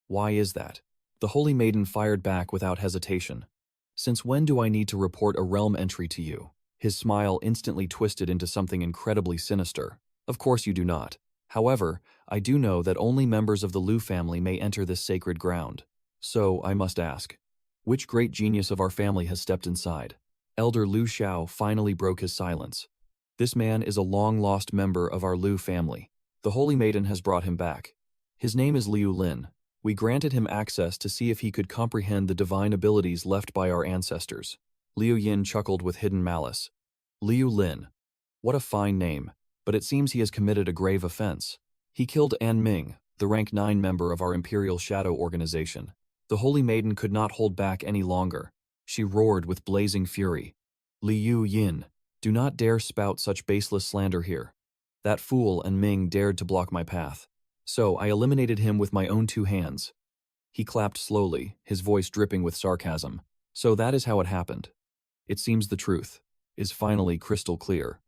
Why is that? The Holy Maiden fired back without hesitation. Since when do I need to report a realm entry to you? His smile instantly twisted into something incredibly sinister. Of course you do not. However, I do know that only members of the Liu family may enter this sacred ground. So, I must ask, which great genius of our family has stepped inside? Elder Liu Xiao finally broke his silence. This man is a long-lost member of our Liu family. The Holy Maiden has brought him back. His name is Liu Lin. We granted him access to see if he could comprehend the divine abilities left by our ancestors. Liu Yin chuckled with hidden malice. Liu Lin. What a fine name, but it seems he has committed a grave offense. He killed An Ming, the rank 9 member of our Imperial Shadow Organization. The Holy Maiden could not hold back any longer. She roared with blazing fury. Liu Yin, do not dare spout such baseless slander here. That fool An Ming dared to block my path. So I eliminated him with my own 2 hands. He clapped slowly, his voice dripping with sarcasm. So that is how it happened. It seems the truth is finally crystal clear.